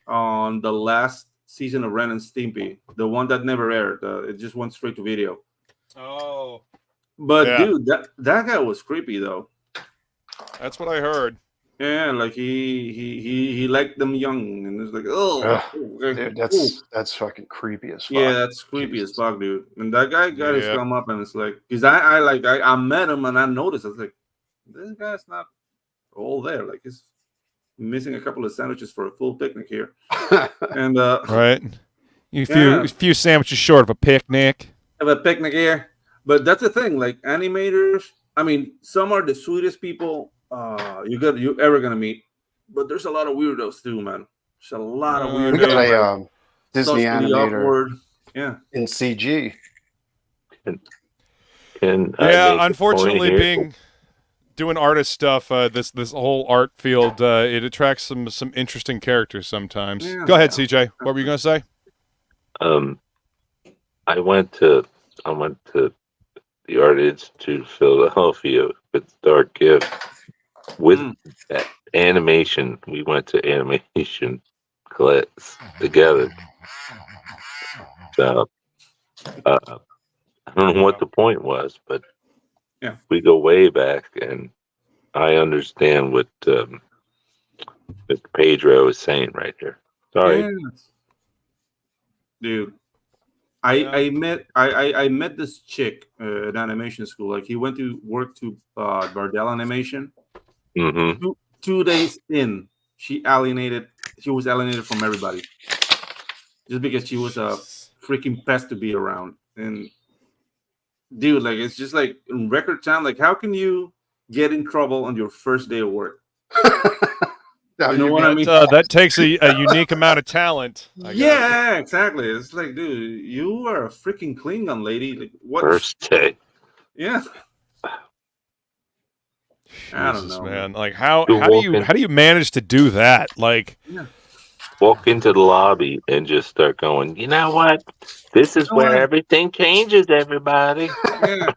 on the last season of Ren and Stimpy, the one that never aired. It just went straight to video.
Oh,
But
Yeah.
dude, that guy was creepy though.
that's what I heard.
Yeah, like he liked them young, and it's like, oh,
Ugh,
okay,
Dude,
cool.
that's fucking creepy as fuck.
Yeah, that's creepy as fuck, dude. And that guy got his
Yeah.
come up, and it's like, because I met him and I noticed, I was like, this guy's not all there. Like he's missing a couple of sandwiches for a full picnic here. And
Right. You
Yeah.
few sandwiches short of a picnic.
have a picnic here. But that's the thing, like animators. I mean, some are the sweetest people you're ever gonna meet, but there's a lot of weirdos too, man. There's a lot of
We
we
weirdos.
got a Disney
socially
animator
awkward. Yeah.
in CG.
Can I
Yeah,
make a
unfortunately,
point here?
doing artist stuff, this whole art field, it attracts some interesting characters sometimes.
Yeah.
Go ahead, CJ. What were you gonna say?
I went to the Art Institute of Philadelphia with Dark Gift with that animation. We went to animation class together. So I don't know what the point was, but
Yeah.
we go way back, and I understand what Mr. Pedro is saying right here. Sorry.
Yes. Dude. I met this chick at animation school. Like he went to work to Bardell Animation.
Mm-hmm.
2 days in, she was alienated from everybody just because she was a freaking pest to be around. And dude, like it's just like in record time. Like how can you get in trouble on your first day of work?
Now,
You know
you
what
got-
I mean?
That takes a unique amount of talent. I guess.
Yeah, exactly. It's like, dude, you are a freaking Klingon, lady. Like what?
First day.
Yeah. I don't
Jesus,
know,
man. Like how
You're
do you
walking-
manage to do that? Like,
Walk into the lobby and just start going, you know what? This is where everything changes, everybody.
Yeah.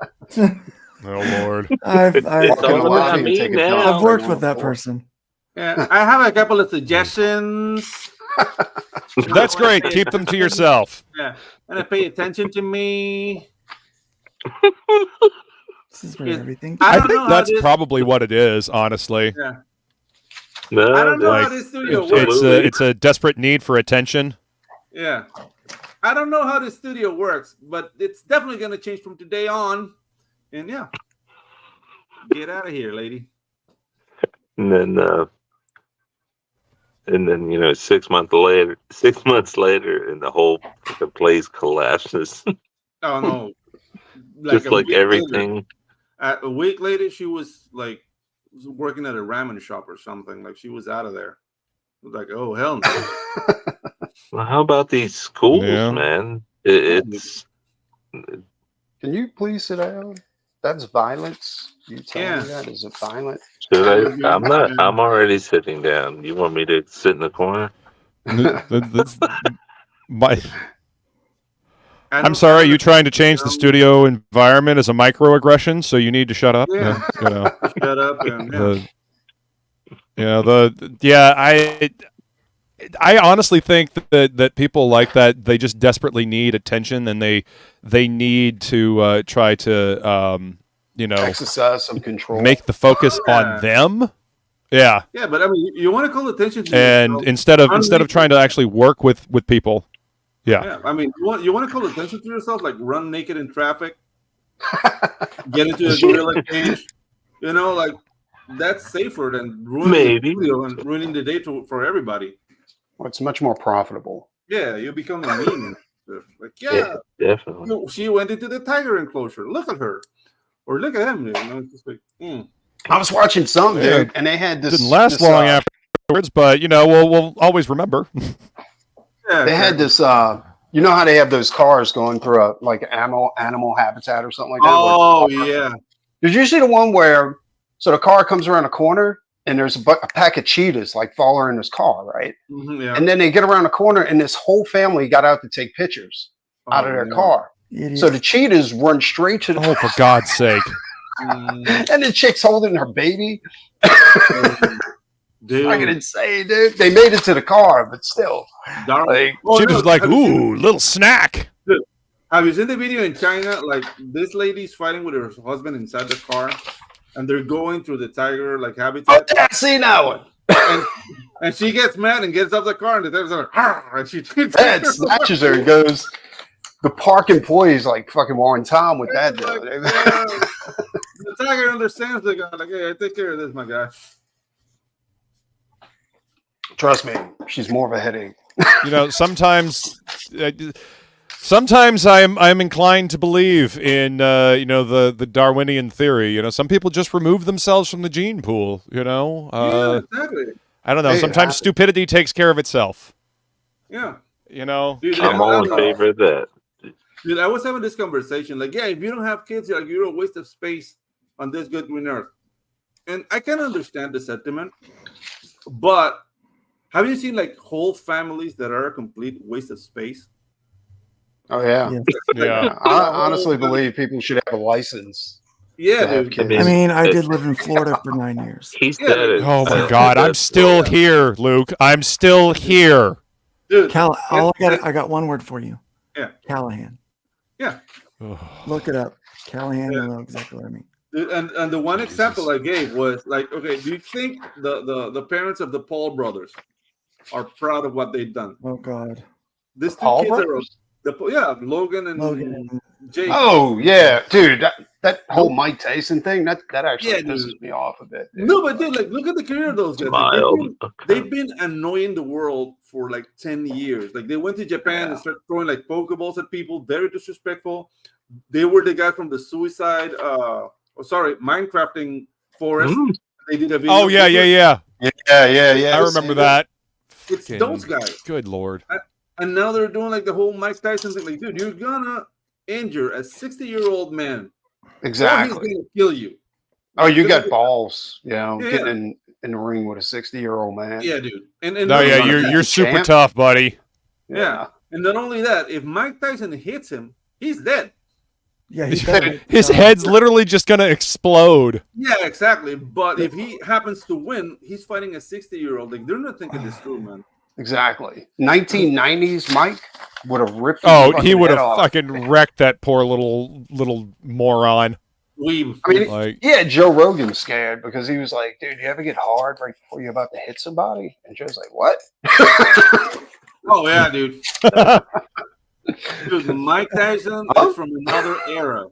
oh Lord.
I've
It's all
I've,
about
and
me
take a
now.
dump.
I've worked with that person.
Yeah. I have a couple of suggestions.
That's great. Keep them to yourself.
Yeah. And pay attention to me.
This is where
Yeah.
everything.
I
I
don't know
think
how
that's
this-
probably what it is, honestly.
Yeah.
No,
I don't know
like,
how this studio
it's-
works.
It's a desperate need for attention.
Yeah. I don't know how this studio works, but it's definitely going to change from today on. And yeah. Get out of here, lady.
and then 6 months later, and the whole fucking place collapses.
Oh, no.
Just
a
like
week later-
everything.
a week later, she was like working at a ramen shop or something. Like she was out of there. I was like, oh, hell no.
Well, how about these schools,
Yeah.
man? It's
Can you please sit down? That's violence. You telling me
Yeah.
that? Is it violent?
Should I?
Yeah.
I'm not. I'm already sitting down. You want me to sit in the corner?
That's my.
I
I'm
don't-
sorry.
I
Are you
don't-
trying to change the studio environment as a microaggression? So you need to shut up.
Yeah.
You know.
Shut up and
I honestly think that people like that, they just desperately need attention, and they need to try to
Exercise some control.
make the focus on them. Yeah,
Yeah, but I mean, you want to call attention to
and
yourself.
instead of trying to actually work with people.
Yeah, I mean, you want to call attention to yourself, like run naked in traffic, get into a gorilla cage, you know, like that's safer than ruining the video and ruining the day for everybody.
Well, it's much more profitable.
Yeah, you become a meme. Like,
Yeah, definitely.
you know, she went into the tiger enclosure. Look at her, or look at him. You know, it's just like,
I was watching some
Yeah.
dude, and they had this.
Didn't last
this,
long afterwards, but we'll always remember.
yeah,
They had this. You know how they have those cars going through a like animal habitat or something like that.
Oh yeah.
Did you see the one where so the car comes around a corner and there's a pack of cheetahs like following this car, right?
Yeah.
And then they get around the corner and this whole family got out to take pictures out of their car.
Idiot.
So the cheetahs run straight to the
Oh, for God's sake!
and the chick's holding her baby.
Dude.
Fucking insane, dude. They made it to the car, but still. Like,
She was like, "Ooh, little snack."
Have you seen the video in China? Like this lady's fighting with her husband inside the car, and they're going through the tiger like habitat.
oh, yeah, I seen that one.
And she gets mad and gets off the car, and the tiger's like, "Arr!" And she
That snatches her and goes. The park employees like fucking were on time with that.
Like,
Though.
the tiger understands the guy. Like, hey, I take care of this, my guy.
Trust me, she's more of a headache.
Sometimes I'm inclined to believe in the Darwinian theory. Some people just remove themselves from the gene pool.
Yeah, exactly.
I don't know.
Hey,
Sometimes stupidity takes care of itself.
Yeah.
Dude,
I'm all in favor of that.
Dude, I was having this conversation. Like, yeah, if you don't have kids, you're a waste of space on this good green earth. And I can understand the sentiment, but have you seen like whole families that are a complete waste of space?
Oh yeah,
Yeah.
I honestly believe people should have a license.
Yeah,
to have
dude.
kids.
I mean, I did live in Florida for 9 years.
He said it.
Oh my God, I'm still here, Luke. I'm still here.
Dude,
I got one word for you.
Yeah.
Callahan.
Yeah.
Look it up. Callahan,
Yeah.
you'll know exactly what I mean.
Dude, and the one example I gave was like, okay, do you think the parents of the Paul brothers are proud of what they've done?
Oh God.
These two
Paul
kids
brothers?
Logan and
Logan.
Jake.
Oh yeah, dude, that whole Mike Tyson thing that actually
Yeah, dude.
pisses me off a bit. Dude.
No, but dude, like, look at the career of those guys. Like,
Mild.
they've been annoying the world for like 10 years. Like, they went to Japan and started throwing like Pokeballs at people, very disrespectful. They were the guy from the Minecrafting forest. They did a video.
Oh yeah.
Yeah.
I remember that.
It's those guys.
Good Lord.
And now they're doing like the whole Mike Tyson thing. Like, dude, you're gonna injure a 60-year-old man.
Exactly.
Or he's gonna kill you.
Oh, you got balls, getting
Yeah.
in the ring with a 60-year-old man.
Yeah, dude. And
No, yeah, you're super
champ.
tough, buddy.
Yeah. And not only that, if Mike Tyson hits him, he's dead.
Yeah, he's better.
His head's literally just gonna explode.
Yeah, exactly. But if he happens to win, he's fighting a 60-year-old. Like, they're not thinking this through, man.
Exactly. 1990s Mike would have ripped.
Oh,
his
he would have
head off.
fucking wrecked that poor little moron.
Weeb.
I mean,
Like,
yeah, Joe Rogan scared because he was like, "Dude, you ever get hard right before you're about to hit somebody?" And Joe's like, "What?"
Oh yeah, dude. Dude, Mike Tyson is from another era.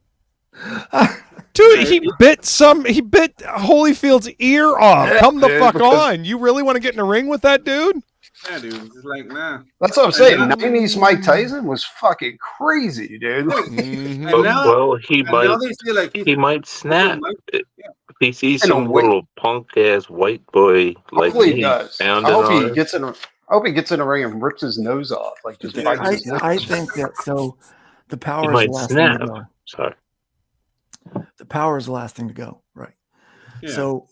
dude, he bit Holyfield's ear off.
Yeah,
Come the
dude,
fuck
because-
on. You really want to get in a ring with that dude?
Yeah, dude. It's like, nah.
That's what I'm saying.
And now-
90s Mike Tyson was fucking crazy, dude.
Mhm.
And now,
Well, he
and now
might.
they say like
He might snap. If he sees
And a
some
whip.
little punk ass white boy like
Hopefully he
me
does. I
pounding
hope he
hard.
gets in. I hope he gets in the ring and rips his nose off, like just bites his nose.
I think that so. The
He
power is
might
the last thing to
snap.
go.
Sorry.
the power is the last thing to go, right?
Yeah.
So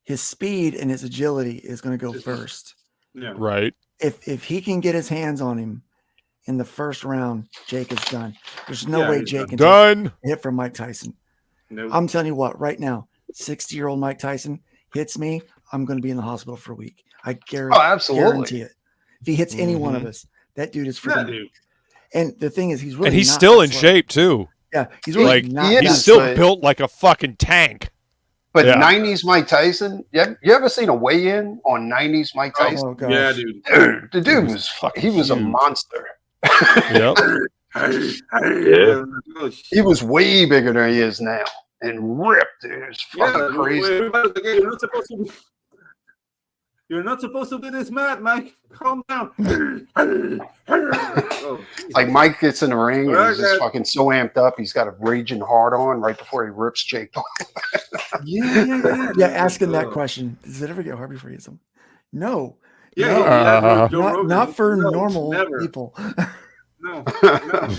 his speed and his agility is going to go first.
Yeah.
Right.
If he can get his hands on him in the first round, Jake is done. There's no way Jake can
done.
take a hit from Mike Tyson.
Nope.
I'm telling you what, right now, 60-year-old Mike Tyson hits me, I'm going to be in the hospital for a week. I guarantee it. If he hits any one of us, that dude is freaking.
Dude.
And the thing is, he's really
And he's
not
still
that
in
slow.
shape too.
Yeah, he's really
Like
not.
he
he's
is,
still
but-
built like a fucking tank.
But
Yeah.
90s Mike Tyson, you ever seen a weigh-in on 90s Mike Tyson?
Oh gosh.
Yeah, dude.
Dude, the dude
was
was
fucking
he was a
huge.
monster.
Yep.
Yeah.
Oh,
He was way bigger than he is now and ripped, dude. It's fucking
yeah,
crazy.
everybody's like, hey, you're not supposed to be this mad, Mike. Calm down. Oh,
Like Mike gets in the ring and he's just
Okay.
fucking so amped up. He's got a raging hard on right before he rips Jake.
yeah.
Yeah, asking that question. Does it ever get hard before you hit someone? No.
Yeah,
No.
yeah, Joe
Not,
Rogan.
not for
No,
normal
never.
people.
No,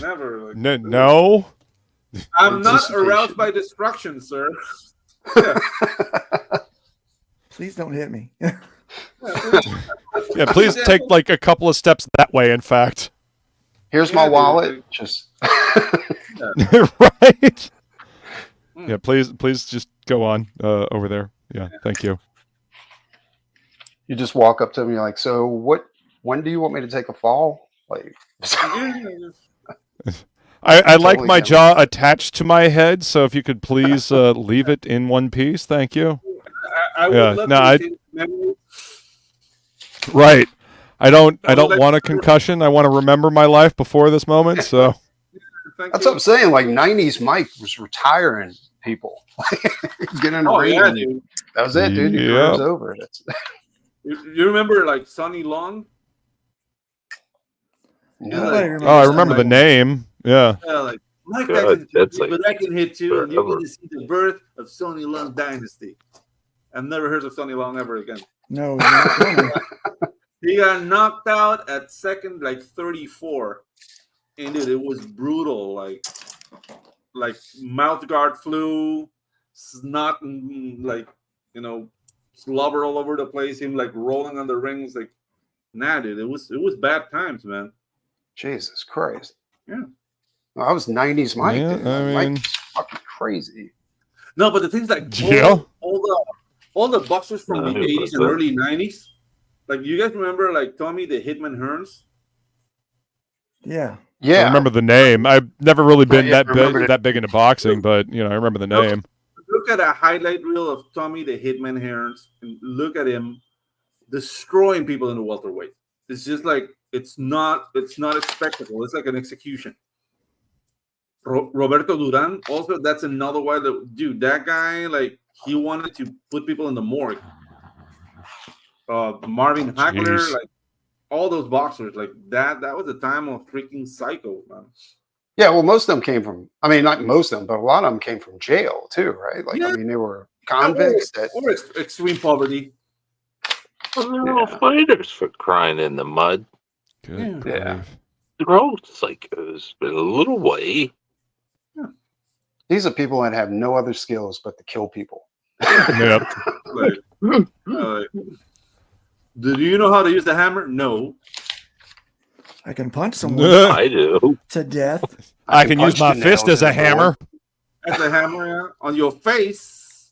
never. Like,
No.
I'm not
Anticipation.
aroused by destruction, sir. Yeah.
Please don't hit me.
Yeah, please take like a couple of steps that way, in fact.
Here's
Yeah,
my
dude.
wallet. Just
Right? Yeah, please just go on over there. Yeah, thank you.
you just walk up to him. You're like, so when do you want me to take a fall? Like,
I like
Totally
my
him.
jaw attached to my head, so if you could please leave it in one piece, thank you.
I would
Yeah,
love
no,
to
I-
see memory.
Right. I don't
like-
want a concussion. I want to remember my life before this moment. So
Thank
that's
you.
what I'm saying. Like 90s Mike was retiring people. Get in the
Oh,
ring.
yeah,
and
dude.
that was it, dude. Your
Yep.
career's over. That's,
You remember like Sonny Long?
Nobody
like-
oh, I remember the name. Yeah.
Yeah, like Mike
God,
Tyson,
that's
but
like
I can hit too, and you're
forever.
going to see the birth of Sonny Long dynasty. I've never heard of Sonny Long ever again.
No, you're not going.
He got knocked out at second, like 34, and dude, it was brutal. Like mouth guard flew, snot, and like slobber all over the place. Him like rolling on the rings, like nah, dude. It was bad times, man.
Jesus Christ.
Yeah.
Well, I was 90s Mike.
Yeah,
dude.
I
Mike
mean-
was fucking crazy.
No, but the things like
Yeah.
all the boxers from the 80s and
100%.
early 90s. Like you guys remember like Tommy the Hitman Hearns?
Yeah.
Yeah.
I remember the name. I've never really been
Yeah, remember
that big into boxing, but I remember the name.
Look at a highlight reel of Tommy the Hitman Hearns and look at him destroying people in the welterweight. It's just like it's not a spectacle. It's like an execution. Roberto Duran also, that's another one that dude, that guy, like he wanted to put people in the morgue. Marvin Hagler,
Jeez.
like all those boxers, like that was a time of freaking psycho, man.
Yeah, well, most of them came from, I mean, not most of them, but a lot of them came from jail too, right? Like,
Yeah.
I mean, they were convicts that,
or extreme poverty.
Well, they're all fighters for crying in the mud.
Good
Yeah.
grief.
They're all psychos, but a little way.
these are people that have no other skills but to kill people.
Yep.
Like, do you know how to use the hammer? No.
I can punch someone
I do.
to death.
I can use
punch
my
the
fist
nails
as a
in the door.
hammer.
That's a hammer on your face.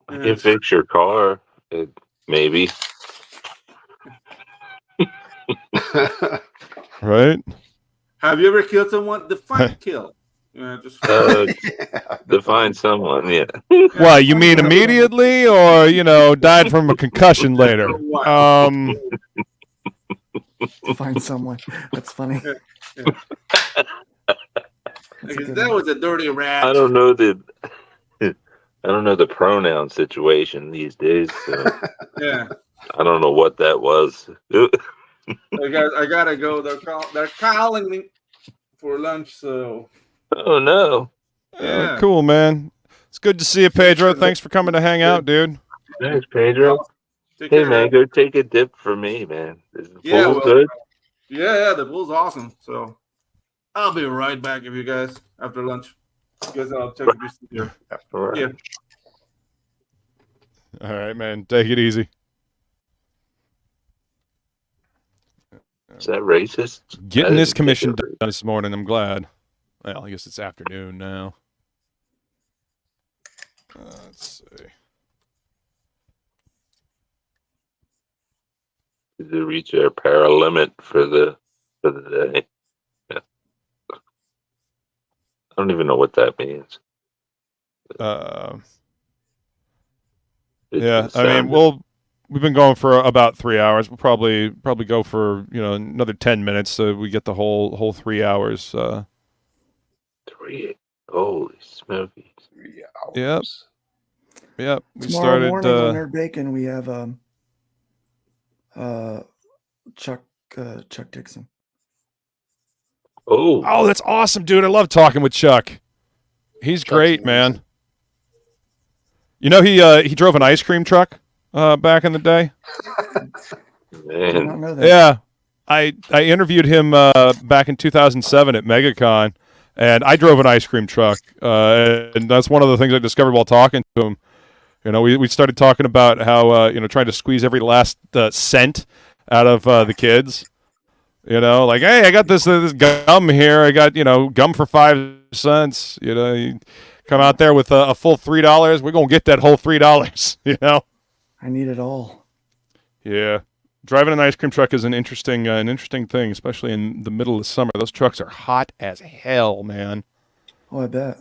I can fix your car, maybe.
Right?
Have you ever killed someone? Define kill. Just
To find someone, yeah.
Well, you mean immediately or, died from a concussion later?
Find someone. That's funny. That's a good
that
one.
was a dirty rat.
I don't know the pronoun situation these days. So
Yeah.
I don't know what that was.
I gotta go. They're calling me for lunch. So
Oh no!
yeah.
Cool, man. It's good to see you, Pedro. Thanks for coming to hang out, dude.
Thanks, Pedro.
Take
Hey
care.
man, go take a dip for me, man. Is the
Yeah,
pool
well,
good?
Yeah, the bull's awesome. So I'll be right back with you guys after lunch. Guys, I'll check this here.
All right.
Yeah.
All right, man. Take it easy.
Is that racist?
Getting
I
this
didn't think
commission
it
done
was.
this morning. I'm glad. Well, I guess it's afternoon now. Let's see.
Did they reach their para limit for the day? Yeah. I don't even know what that means. It
Yeah,
just
I mean,
sounded-
we've been going for about 3 hours. We'll probably go for another 10 minutes so we get the whole 3 hours.
3. Holy smokies!
3
Yep.
hours.
Yep, we
Tomorrow
started.
morning on Nerd Bacon, we have Chuck Dixon.
Oh,
Oh, that's awesome, dude! I love talking with Chuck. He's
Chuck's
great,
amazing.
man. You know, he drove an ice cream truck back in the day.
Did not
man.
know that.
Yeah, I interviewed him back in 2007 at MegaCon, and I drove an ice cream truck, and that's one of the things I discovered while talking to him. You know, we started talking about how trying to squeeze every last cent out of the kids. You know, like, hey, I got this gum here. I got gum for 5 cents. You know, you come out there with a full $3. We're gonna get that whole $3. You know.
I need it all.
Yeah. Driving an ice cream truck is an interesting thing, especially in the middle of summer. Those trucks are hot as hell, man.
Oh, I bet.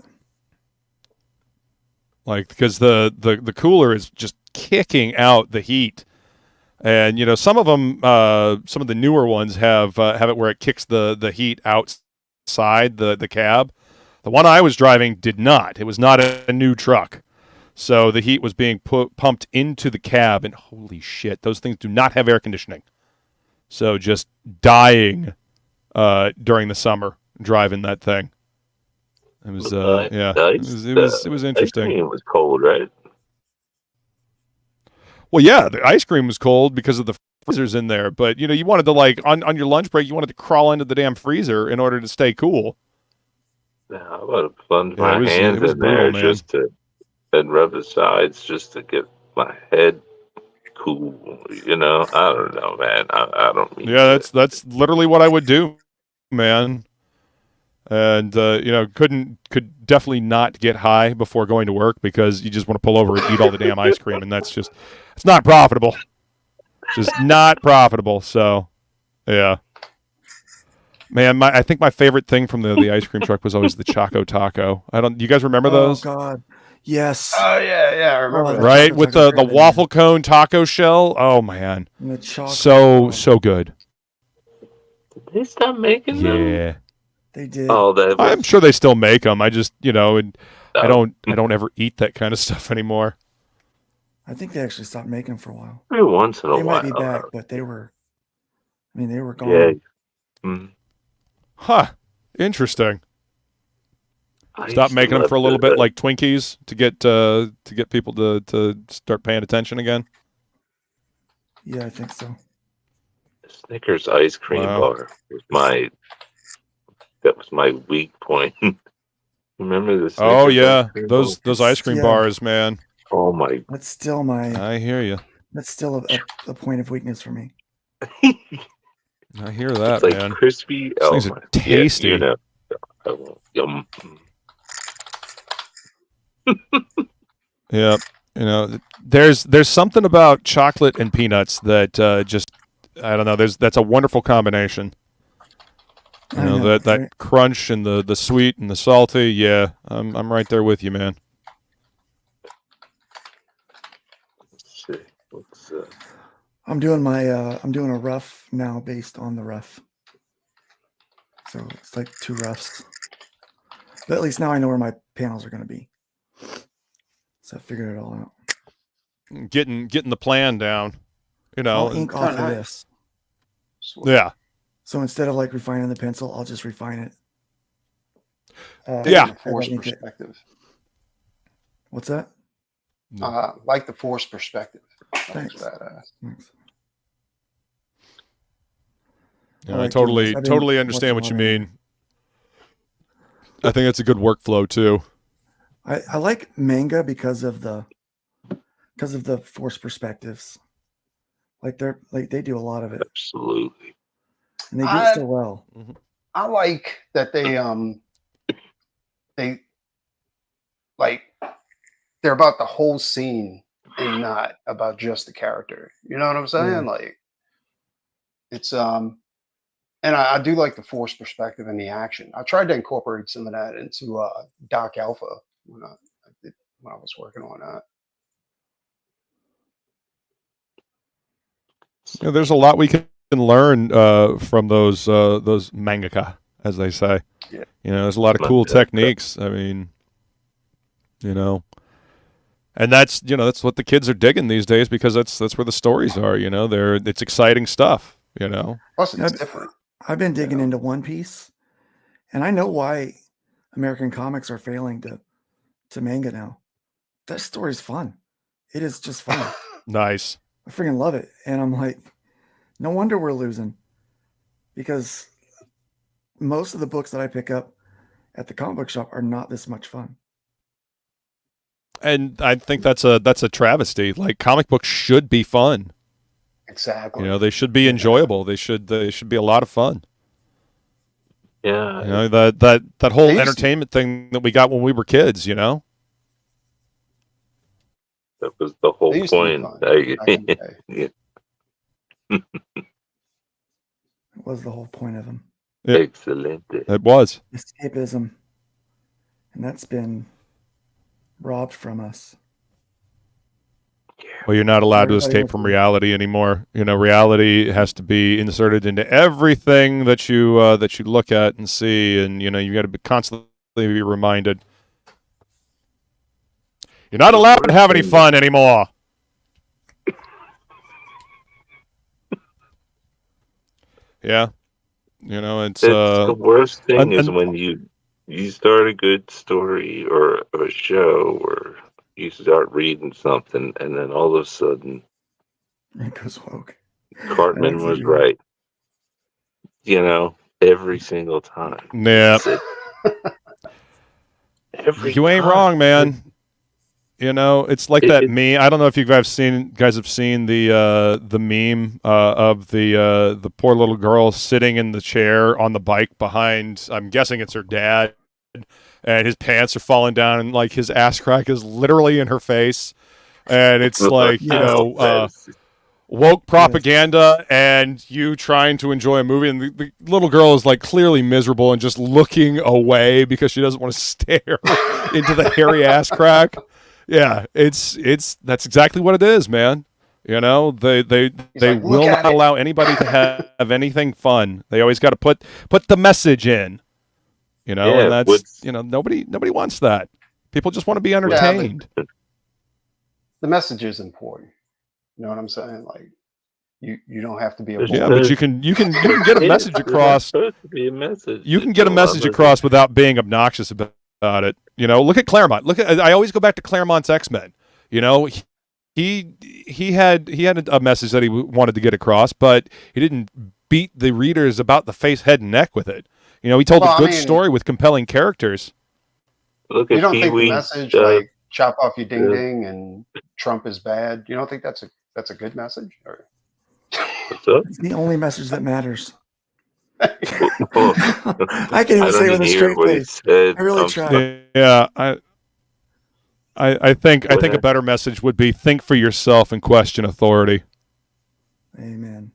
Like, because the cooler is just kicking out the heat, and some of them, some of the newer ones have it where it kicks the heat outside the cab. The one I was driving did not. It was not a new truck, so the heat was being pumped into the cab, and holy shit, those things do not have air conditioning. So just dying during the summer driving that thing. It was yeah. It was interesting.
Ice cream was cold, right?
Well, yeah, the ice cream was cold because of the freezers in there, but you wanted to, like, on your lunch break, you wanted to crawl into the damn freezer in order to stay cool.
Now I would have plunged
Yeah,
my
it was
hands in
brutal,
there
man.
just to and rub the sides just to get my head cool. I don't know, man. I don't mean
Yeah,
to-
that's literally what I would do, man. And could definitely not get high before going to work because you just want to pull over and eat all the damn ice cream, and it's not profitable. Just not profitable. So, yeah. Man, I think my favorite thing from the ice cream truck was always the Choco Taco. Do you guys remember those?
Oh God, yes.
Oh yeah, I remember
Oh,
that.
Right,
Choco
with
Taco's
the
great, man.
waffle cone taco shell. Oh man,
And the chocolate.
so good.
Did they stop making them?
Yeah,
They did.
Oh, that was.
I'm sure they still make them. I just I
Oh.
don't ever eat that kind of stuff anymore.
I think they actually stopped making them for a while.
Every once in a
They
while.
might be back, but they were. I mean, they were gone.
Yeah. Mm.
Huh? Interesting.
I
Stop
used to
making them
love
for a little
the-
bit, like Twinkies, to get people to start paying attention again.
Yeah, I think so.
Snickers ice cream
Wow.
bar was my weak point. Remember the Snickers
Oh yeah,
ice cream
those ice cream
Yeah.
bars, man.
bar? Oh my.
That's still my.
I hear you.
That's still a point of weakness for me.
I hear that,
It's like
man.
crispy.
These things
my-
are tasty.
Yeah, I won't. Yum.
Yeah, there's something about chocolate and peanuts that just I don't know. That's a wonderful combination.
I know,
That
right?
crunch and the sweet and the salty. Yeah, I'm right there with you, man.
Let's see. What's
I'm doing I'm doing a rough now based on the rough. So it's like 2 roughs. But at least now I know where my panels are going to be. So I figured it all out.
Getting the plan down.
I'll ink off of
nice.
this.
Sweet.
Yeah.
So instead of like refining the pencil, I'll just refine it.
Yeah.
From a force
I think that-
perspective.
What's that?
Like the force perspective.
Thanks.
That's badass.
Thanks.
Yeah,
I
I
like doing
totally
this. I've been
totally understand what you
watching a lot of
mean. I think that's a good workflow too.
I like manga because of the forced perspectives. Like they do a lot of it.
Absolutely.
And they do it so well.
I like that they like they're about the whole scene and not about just the character. You know what I'm saying?
Yeah.
Like it's and I do like the forced perspective and the action. I tried to incorporate some of that into Doc Alpha when I was working on that.
Yeah, there's a lot we can learn from those mangaka, as they say.
Yeah.
You know, there's a lot of cool techniques. I mean, you know, and that's what the kids are digging these days, because that's where the stories are. You know, it's exciting stuff. You know,
plus it's different.
I've been digging into One Piece, and I know why American comics are failing to manga now. That story's fun. It is just fun.
Nice.
I freaking love it. And I'm like, no wonder we're losing, because most of the books that I pick up at the comic book shop are not this much fun.
And I think that's a travesty. Like, comic books should be fun.
Exactly.
You know, they should be enjoyable. They should be a lot of fun.
Yeah.
You know, that whole entertainment thing that we got when we were kids, you know?
That was the whole point.
It was the whole point of them.
Excellent.
It was.
Escapism. And that's been robbed from us.
Well, you're not allowed to escape from reality anymore. You know, reality has to be inserted into everything that you look at and see, and you know, you got to constantly be reminded. You're not allowed to have any fun anymore. Yeah, you know, it's
the worst thing is when you start a good story or a show, or you start reading something, and then all of a sudden,
it goes woke.
Cartman was right. You know, every single time.
Yeah. You ain't wrong, man. You know, it's like that meme. I don't know if you guys have seen the meme of the poor little girl sitting in the chair on the bike behind, I'm guessing it's her dad, and his pants are falling down, and like his ass crack is literally in her face, and it's like, you know, woke propaganda and you trying to enjoy a movie, and the little girl is like clearly miserable and just looking away because she doesn't want to stare into the hairy ass crack. Yeah, it's that's exactly what it is, man. You know, they will not allow anybody to have anything fun. They always got to put the message in. You know, and that's nobody wants that. People just want to be entertained.
Yeah, the message is important. You know what I'm saying? Like, you don't have to be a
yeah, but you can get a message across.
Supposed to be a message.
You can get a message across without being obnoxious about it. You know, look at Claremont. I always go back to Claremont's X-Men. You know, he had a message that he wanted to get across, but he didn't beat the readers about the face, head, and neck with it. You know, he told a good story with compelling characters.
Look at
you don't think the message like chop off your ding ding and Trump is bad? You don't think that's a good message? Or
it's the only message that matters. I can't even say it with a straight face. I really try.
Yeah, I think a better message would be think for yourself and question authority.
Amen.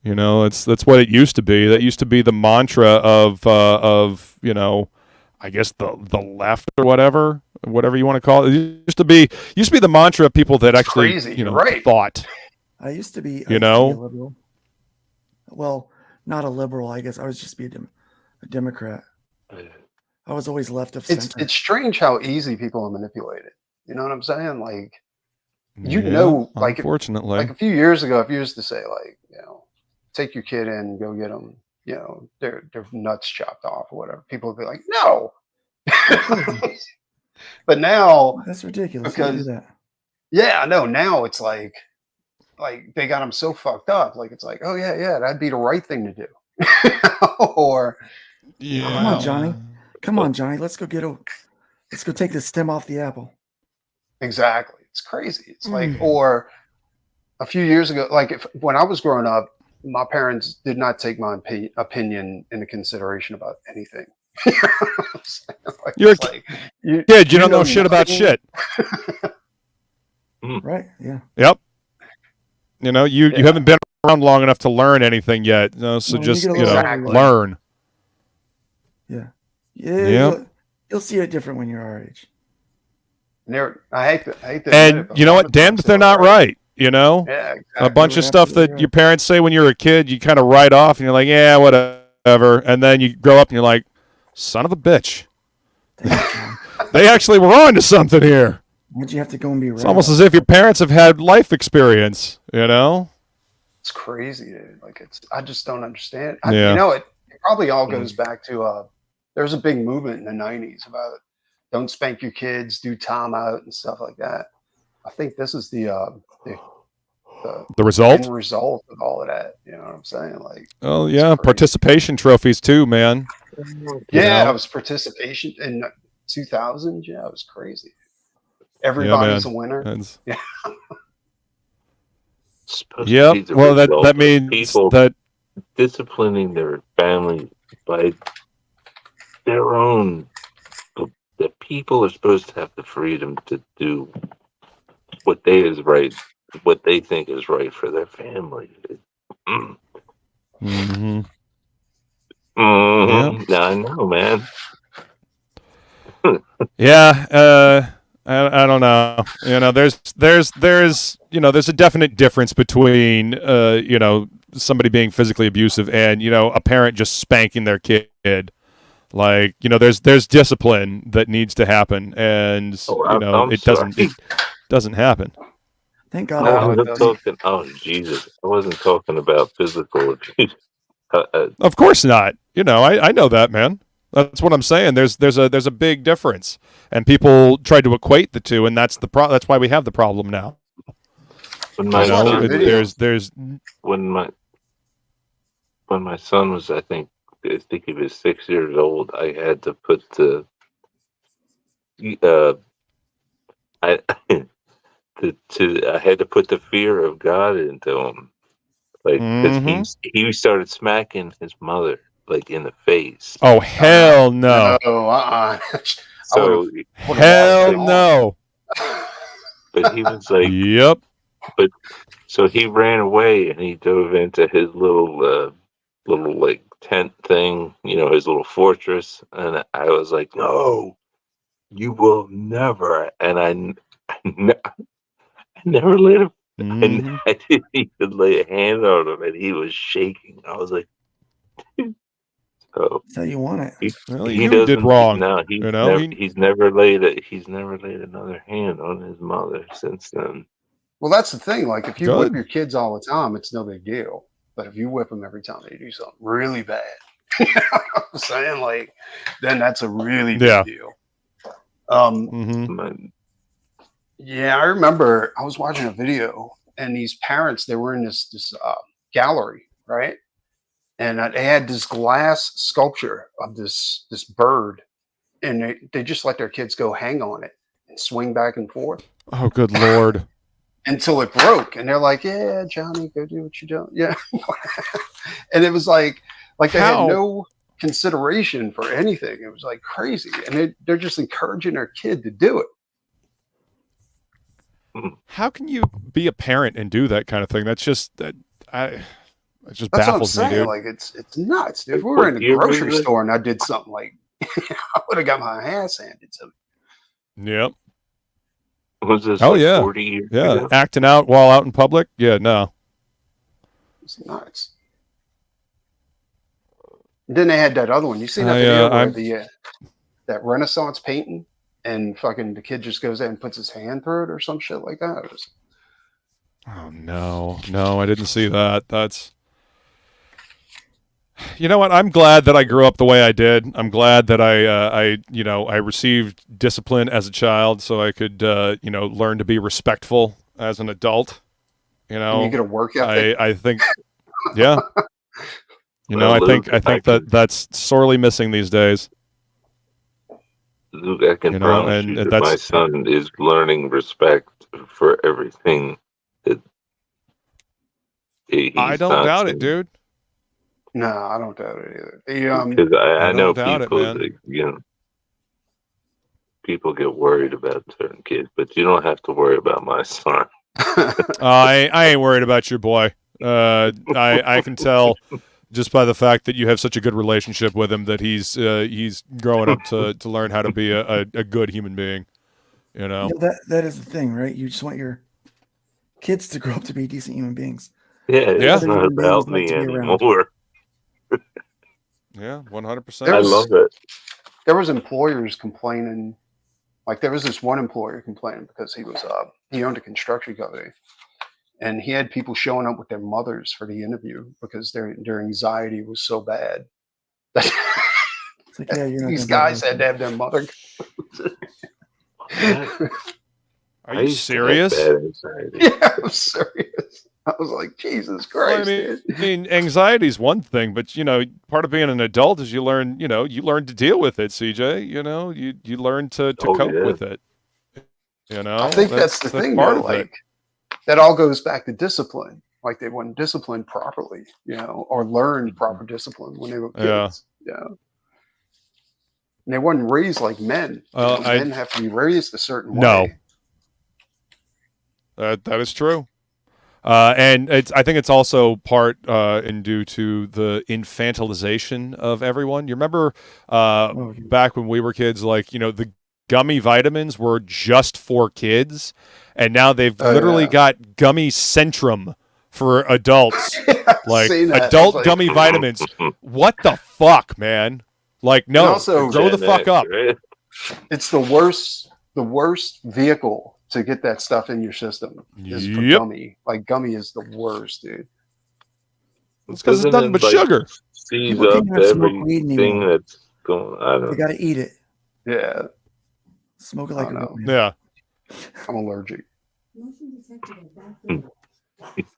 You know, that's what it used to be. That used to be the mantra of you know, I guess the left or whatever you want to call it. It used to be the mantra of people that actually thought.
I used to be
a
liberal. Well, not a liberal, I guess. I was just be a Democrat. I was always left of center.
It's strange how easy people are manipulated. You know what I'm saying? Like, like
unfortunately,
like a few years ago, if you used to say, like, you know, take your kid in and go get them, you know, their nuts chopped off or whatever, people would be like, no. But now
that's ridiculous.
Because
do that.
Yeah, I know. Now it's like they got them so fucked up. Like, it's like, oh yeah, that'd be the right thing to do. Or
come on, Johnny. Come on, Johnny. Let's go take the stem off the apple.
Exactly. It's crazy. It's like, or a few years ago, like when I was growing up, my parents did not take my opinion into consideration about anything. Like,
You're a
like,
kid. You don't know shit about shit.
Right. Yeah.
Yep. You know, you haven't been around long enough to learn anything yet. So just learn.
Yeah. Yeah. You'll see it different when you're our age.
I hate to
and you know what? Damned if they're not right. You know,
yeah, exactly.
A bunch of stuff that your parents say when you're a kid, you kind of write off, and you're like, yeah, whatever. And then you grow up, and you're like, son of a bitch. They actually were on to something here.
Would you have to go and be?
It's almost as if your parents have had life experience. You know,
it's crazy, dude. Like I just don't understand.
You
know, it probably all goes back to there's a big movement in the '90s about don't spank your kids, do timeout and stuff like that. I think this is the
result?
End result of all of that. You know what I'm saying? Like,
oh yeah, participation trophies too, man.
Yeah, it was participation in 2000. Yeah, it was crazy. Everybody's a winner. Yeah.
Yep. Well, that means
people
that
disciplining their family by their own. The people are supposed to have the freedom to do what they think is right for their family.
Yep.
Yeah, I know, man.
Yeah, I don't know. You know, there's a definite difference between somebody being physically abusive and a parent just spanking their kid. Like, there's discipline that needs to happen, and it doesn't happen.
Thank God.
Jesus! I wasn't talking about physical abuse.
Of course not. I know that, man. That's what I'm saying. There's a big difference, and people try to equate the two, and that's that's why we have the problem now.
When my son was, I think he was 6 years old, I had to put I had to put the fear of God into him, like, because he started smacking his mother like in the face.
Oh hell no!
So
hell no!
But he was like,
yep.
But so he ran away and he dove into his little like tent thing, his little fortress, and I was like, no, you will never. And I never let him. And I didn't even lay a hand on him, and he was shaking. I was like, "Oh,
that's how you want it."
He did wrong.
No, he's never laid another hand on his mother since then.
Well, that's the thing. Like, if you whip your kids all the time, it's no big deal. But if you whip them every time they do something really bad, you know what I'm saying? Like, then that's a really big deal. Yeah, I remember I was watching a video, and these parents, they were in this gallery, right? And they had this glass sculpture of this bird, and they just let their kids go hang on it and swing back and forth.
Oh, good Lord.
Until it broke, and they're like, yeah, Johnny, go do what you do. Yeah. And it was like they had no consideration for anything. It was like crazy. And they're just encouraging their kid to do it.
How can you be a parent and do that kind of thing? That's just it just
That's
baffles
what I'm
me,
saying.
dude.
Like, it's nuts, dude. If we were in a grocery store and I did something like, I would have got my ass handed to me.
Yep.
Was this 40 years ago?
Acting out while out in public? Yeah, no.
It's nuts. And then they had that other one. You seen that video where that Renaissance painting, and fucking the kid just goes there and puts his hand through it or some shit like that?
Oh no, I didn't see that. That's, you know what? I'm glad that I grew up the way I did. I'm glad that I received discipline as a child, so I could learn to be respectful as an adult. You
get a workout.
I think, yeah. I think that's sorely missing these days.
Luke, I can
You know,
promise
and
you that
that's-
my son is learning respect for everything that he's
I don't doubt it,
touching.
dude.
No, I don't doubt it either.
Because I know
don't doubt it,
people
man.
that, you know, people get worried about certain kids, but you don't have to worry about my son.
I ain't worried about your boy. I can tell just by the fact that you have such a good relationship with him that he's growing up to learn how to be a good human being. You know?
You know, that is the thing, right? You just want your kids to grow up to be decent human beings.
Yeah,
Yeah.
it's not
Human beings
about
like
me
to be around.
anymore.
Yeah, 100%.
There
I
was-
love it.
There was employers complaining. Like there was this one employer complaining because he owned a construction company, and he had people showing up with their mothers for the interview because their anxiety was so bad.
It's like, yeah, you're not
These
gonna be
guys
able
had to have their mother.
Are
I
you
used to have
serious?
bad anxiety.
Yeah, I'm serious. I was like, Jesus
Well,
Christ, dude.
I mean, anxiety is one thing, but you know, part of being an adult is you learn to deal with it. CJ, you know, you learn to
Oh,
cope
yeah.
with it. You know,
I think that's the thing,
part
though.
of it.
Like that all goes back to discipline. Like they weren't disciplined properly, you know, or learned proper discipline when they were kids.
Yeah.
Yeah. And they weren't raised like men. You know, men have to be raised a certain
No.
way.
That is true. And I think it's also part and due to the infantilization of everyone. You remember back when we were kids, like, you know, the gummy vitamins were just for kids, and now they've literally got gummy Centrum for adults. Like adult
like,
gummy vitamins. What the fuck, man? Like, no,
also,
grow the fuck up.
Right?
it's the worst vehicle to get that stuff in your system is for
Yep.
gummy. Like gummy is the worst, dude.
It's because it's
Doesn't
nothing
it,
but
like,
sugar.
Seize
People
up
can't even smoke weed
everything
anymore.
that's going. I
They
don't
got to eat it.
Yeah,
Smoke it like
I
a
know.
real man.
Yeah,
I'm allergic.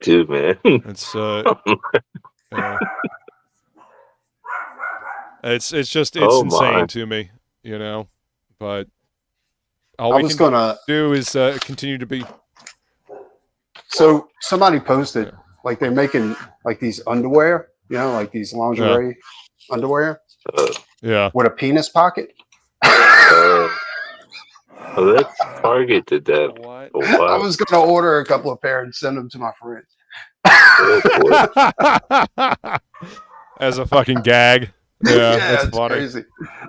do, man.
it's yeah. It's just
Oh,
insane
my.
to me, you know. But all
I
we
was
can
gonna.
do is continue to be.
So somebody posted like they're making like these underwear, you know, like these lingerie underwear
Yeah.
with a penis pocket.
Oh, that's Target did that.
What?
Oh,
I
wow.
was gonna order a couple of pair and send them to my friends.
Oh, boy.
As a fucking gag. Yeah, that's
it's
funny.
crazy.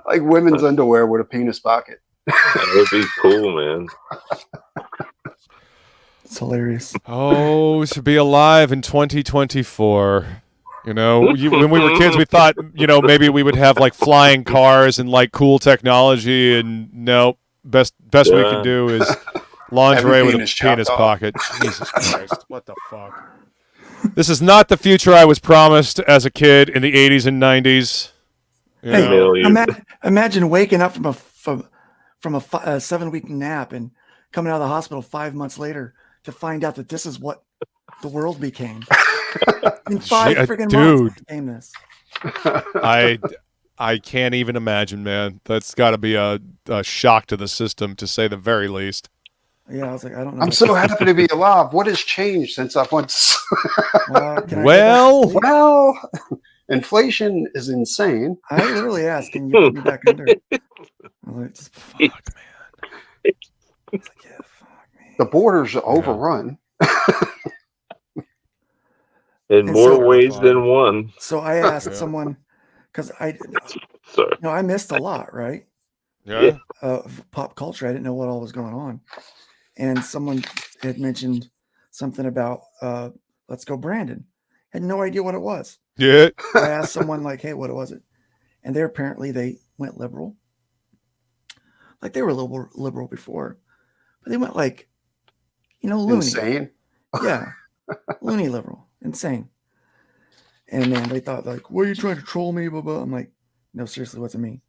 Like women's underwear with a penis pocket.
That would be cool, man.
It's hilarious.
Oh, to be alive in 2024. You know, when we were kids, we thought, you know, maybe we would have like flying cars and like cool technology, and no, best we can do is lingerie with a
Everything is chopped
penis
off.
pocket. Jesus Christ, what the fuck? This is not the future I was promised as a kid in the 80s and 90s. You
Hey,
know?
imagine waking up from a 7-week nap and coming out of the hospital 5 months later to find out that this is what the world became. In 5 freaking months, it became this.
I can't even imagine, man. That's got to be a shock to the system, to say the very least.
Yeah, I was like, I don't know.
I'm so happy to be alive. What has changed since I went?
Well,
Inflation is insane.
I literally asked, can you put me back under? I'm like, just fuck, man. It's like, yeah, fuck me.
The borders are overrun.
In
And
more
so-
ways than one.
So I asked
Yeah.
someone, because
Sorry.
I missed a lot, right?
yeah.
Of pop culture. I didn't know what all was going on. And someone had mentioned something about Let's Go Brandon. Had no idea what it was.
Yeah.
I asked someone like, hey, what was it? And they went liberal. Like they were liberal before, but they went like, loony.
Insane.
Yeah. Loony liberal. Insane. And then they thought like, what are you trying to troll me? Blah, blah. I'm like, no, seriously, what's it mean?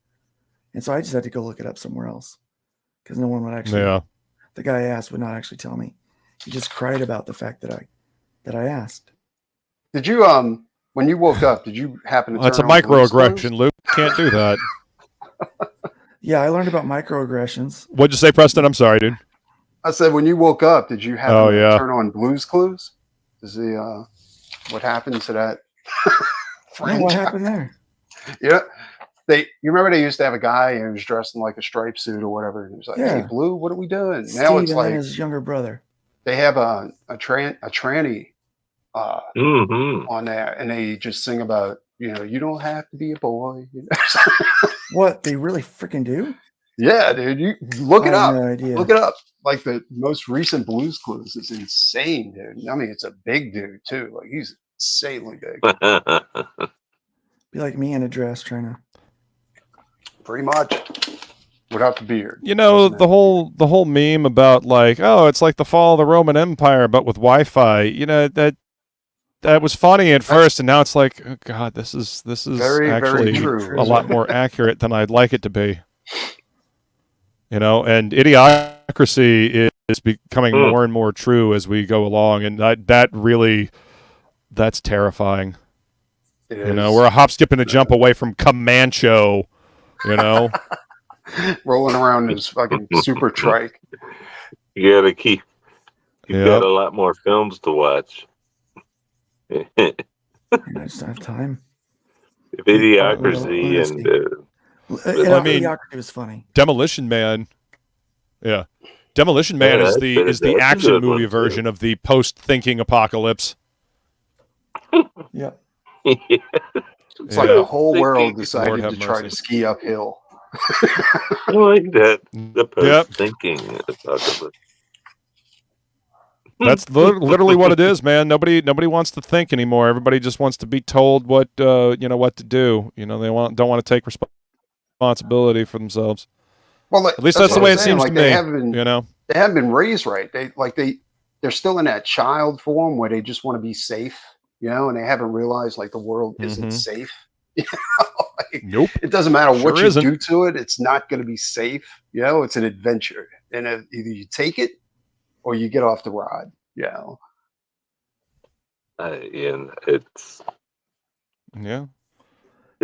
And so I just had to go look it up somewhere else because no one would actually.
Yeah.
The guy I asked would not actually tell me. He just cried about the fact that I asked.
Did you when you woke up? Did you happen to?
That's a
turn on Blue's Clues?
microaggression, Luke. Can't do that.
Yeah, I learned about microaggressions.
What'd you say, Preston? I'm sorry, dude.
I said, when you woke up, did you have to
yeah.
turn on Blue's Clues? Is the what happened to that?
No, what happened there?
Yeah, you remember they used to have a guy who was dressed in like a striped suit or whatever. And he was like, "Hey, Blue, what are we doing?"
Steve,
now it's
and
like
then his younger brother.
They have a tranny on there, and they just sing about, you don't have to be a boy.
What, they really freaking do?
Yeah, dude, you look it
I
up.
have no idea.
Look it up. Like the most recent Blues Clues is insane, dude. I mean, it's a big dude too. Like he's insanely big.
Be like me in a dress trying to.
Pretty much. Without the beard.
You know, the whole meme about like, oh, it's like the fall of the Roman Empire, but with Wi-Fi. You know, that was funny at first, and now it's like, oh God, this is
very,
actually
very true.
a lot more accurate than I'd like it to be. You know, and idiocracy is becoming more and more true as we go along, and that's terrifying. You know, we're a hop, skip, and a jump away from Comancho. You know.
Rolling around his fucking super trike.
You gotta keep. You've got a lot more films to watch.
I just don't have time.
Idiocracy and.
Idiocracy was funny.
Demolition Man. Yeah, Demolition Man is the action movie version of the post-thinking apocalypse.
Yeah.
It's like the whole world decided to try to ski uphill.
I like that. The post-thinking apocalypse.
That's literally what it is, man. Nobody wants to think anymore. Everybody just wants to be told what what to do. You know, they don't want to take responsibility for themselves.
Well,
at least that's the way it seems to me.
They
haven't
been raised right. They're still in that child form where they just want to be safe, and they haven't realized like the world isn't safe.
Nope.
It doesn't matter what you do to it; it's not going to be safe. It's an adventure, and either you take it or you get off the ride.
And it's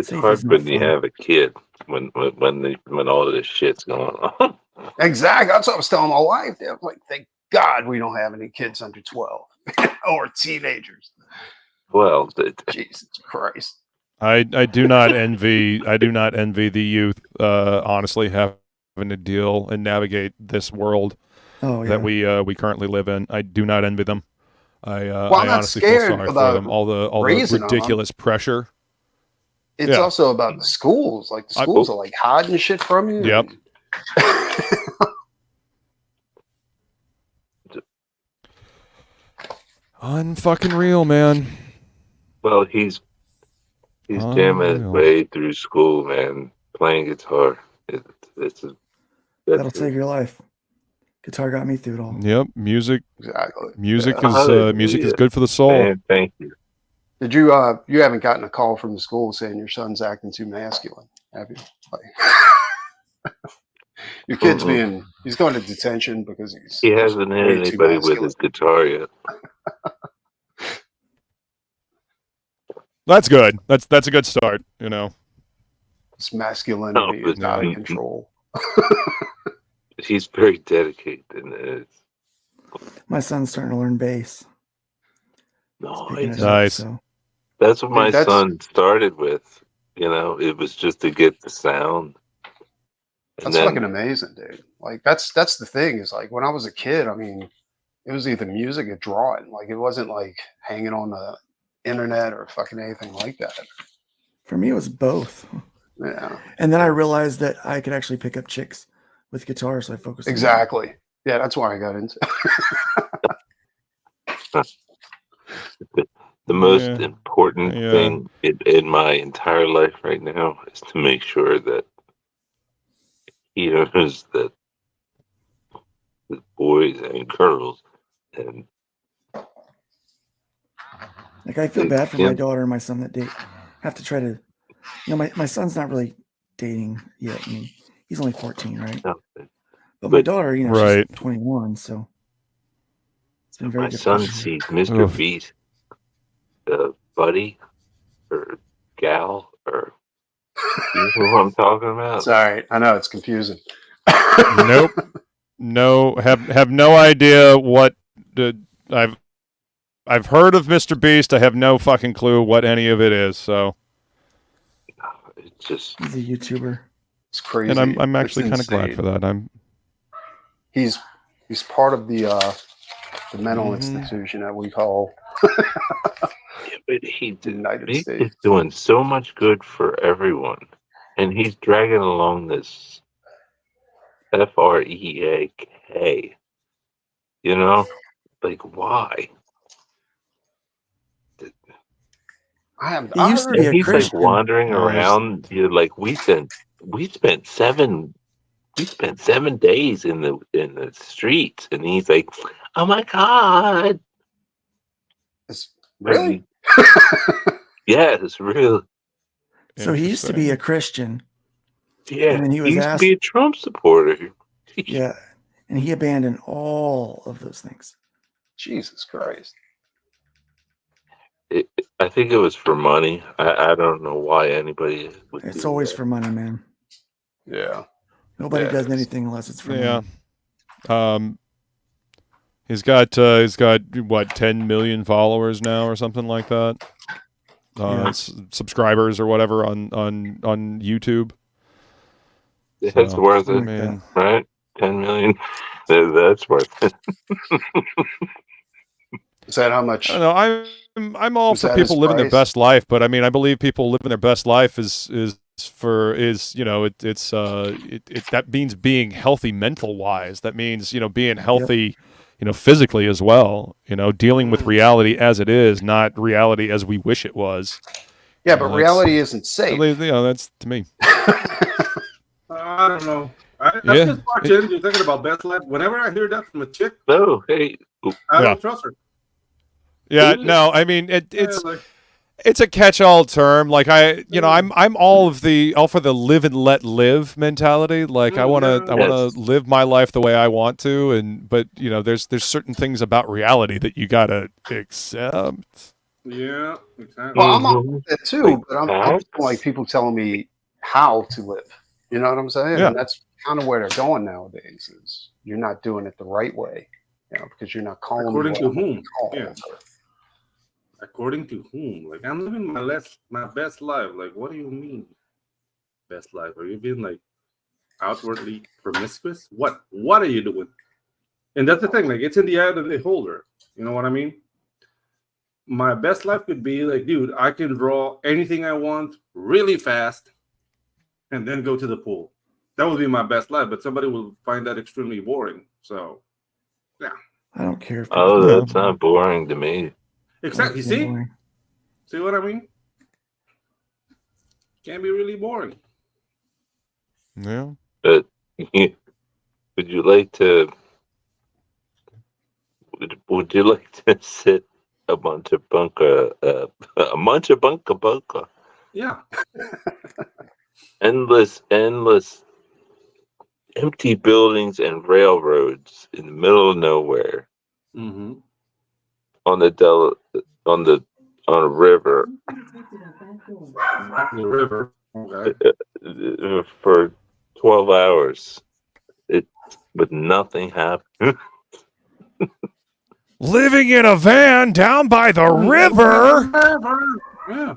Safe
hard when you have a kid when all this shit's going on.
Exactly. That's what I was telling my wife. I was like, thank God we don't have any kids under 12 or teenagers.
Well,
Jesus Christ.
I do not envy the youth. Honestly, having to deal and navigate this world that we currently live in. I do not envy them. I honestly feel sorry for them. All the ridiculous pressure.
It's also about the schools. Like the schools are like hiding shit from you.
Yep. Unfucking real, man.
Well, he's jamming his way through school, man. Playing guitar.
That'll save your life. Guitar got me through it all.
Yep, music.
Exactly.
Music is good for the soul.
Man, thank you.
Did you you haven't gotten a call from the school saying your son's acting too masculine, have you? Your kid's he's going to detention because
he hasn't had anybody with his guitar yet.
That's good. That's a good start,
His masculinity is out of control.
He's very dedicated.
My son's starting to learn bass.
Nice.
That's what my son started with. It was just to get the sound.
That's fucking amazing, dude. Like that's the thing is like when I was a kid, I mean, it was either music or drawing. Like it wasn't like hanging on the internet or fucking anything like that.
For me, it was both.
Yeah.
And then I realized that I could actually pick up chicks with guitar, so I focused.
Exactly. Yeah, that's why I got into
it. The most important thing in my entire life right now is to make sure that he knows that the boys and girls and
like I feel bad for my daughter and my son that have to try to, my son's not really dating yet. I mean, he's only 14, right? No. But my daughter, she's 21, so it's been very difficult.
My son sees Mr. Beast, buddy or gal or what I'm talking about?
It's all right. I know it's confusing.
Nope. No, have no idea what I've heard of Mr. Beast. I have no fucking clue what any of it is. So
It's just
He's a YouTuber.
It's crazy.
and I'm
It's
actually kind of glad
insane.
for that.
He's part of the mental
Mhm.
institution that we call
but he
the United
Beast
States.
is doing so much good for everyone, and he's dragging along this FREAK. You know, like why?
He used to be
And
a
he's like
Christian.
wandering
No,
around. You're like, we spent 7 days in the streets, and he's like, oh my god,
Really?
yeah, it's real.
So he used to be a Christian.
Yeah,
And then he
he
was
used
asked,
to be a Trump supporter.
yeah, and he abandoned all of those things.
Jesus Christ.
I think it was for money. I don't know why anybody would.
It's
do
always
that.
for money, man.
Yeah.
Nobody
Yeah,
does
it is.
anything unless it's for
Yeah.
money.
He's got what 10 million followers now or something like that. Subscribers or whatever on YouTube.
That's
So,
worth it,
man.
right? 10 million. That's worth it.
Is that how much?
I don't know. I'm all
Was
for
that
people
his
living their
price?
best life, but I mean, I believe people living their best life is that means being healthy mental wise. That means being healthy, physically as well. Dealing with reality as it is, not reality as we wish it was.
Yeah, but reality isn't safe.
That's to me.
I don't know. That's just watching. You're thinking about best life. Whenever I hear that from a chick,
oh, hey,
I don't trust her.
Yeah, no, I mean it's
like,
it's a catch-all term. Like I'm all for the live and let live mentality. Like I want to live my life the way I want to, but there's certain things about reality that you gotta accept.
Yeah, exactly.
Well, I'm on with that too, but I'm like people telling me how to live. You know what I'm saying?
Yeah.
And that's kind of where they're going nowadays. Is you're not doing it the right way, because you're not calling.
According to whom?
Yeah.
According to whom? Like I'm living my best life. Like what do you mean, best life? Are you being like outwardly promiscuous? What are you doing? And that's the thing. Like it's in the eye of the beholder. You know what I mean? My best life could be like, dude, I can draw anything I want really fast, and then go to the pool. That would be my best life. But somebody will find that extremely boring. So, yeah.
I don't care. If
that's not boring to me.
Exactly. See what I mean? Can be really boring.
Yeah.
But would you like to? Would you like to sit a bunch of bunker?
Yeah.
endless empty buildings and railroads in the middle of nowhere.
Mm-hmm.
On a river.
The river. Okay.
For 12 hours. But nothing happened.
Living in a van down by the river.
Yeah.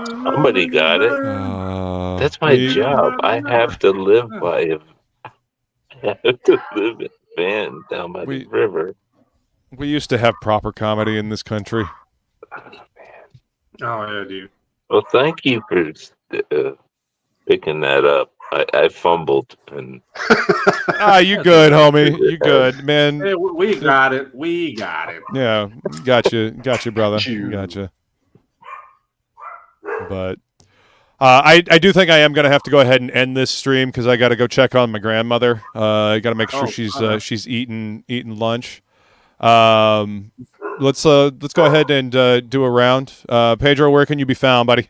Somebody got it. That's my job. I have to live by it. I have to live in a van down by the river.
We used to have proper comedy in this country.
Oh yeah, dude.
Well, thank you for picking that up. I fumbled and.
You good, homie? You good, man?
Hey, we got it.
Yeah, gotcha, brother. Gotcha. But I do think I am gonna have to go ahead and end this stream because I got to go check on my grandmother. I got to make sure she's eating lunch. Let's go ahead and do a round. Pedro, where can you be found, buddy?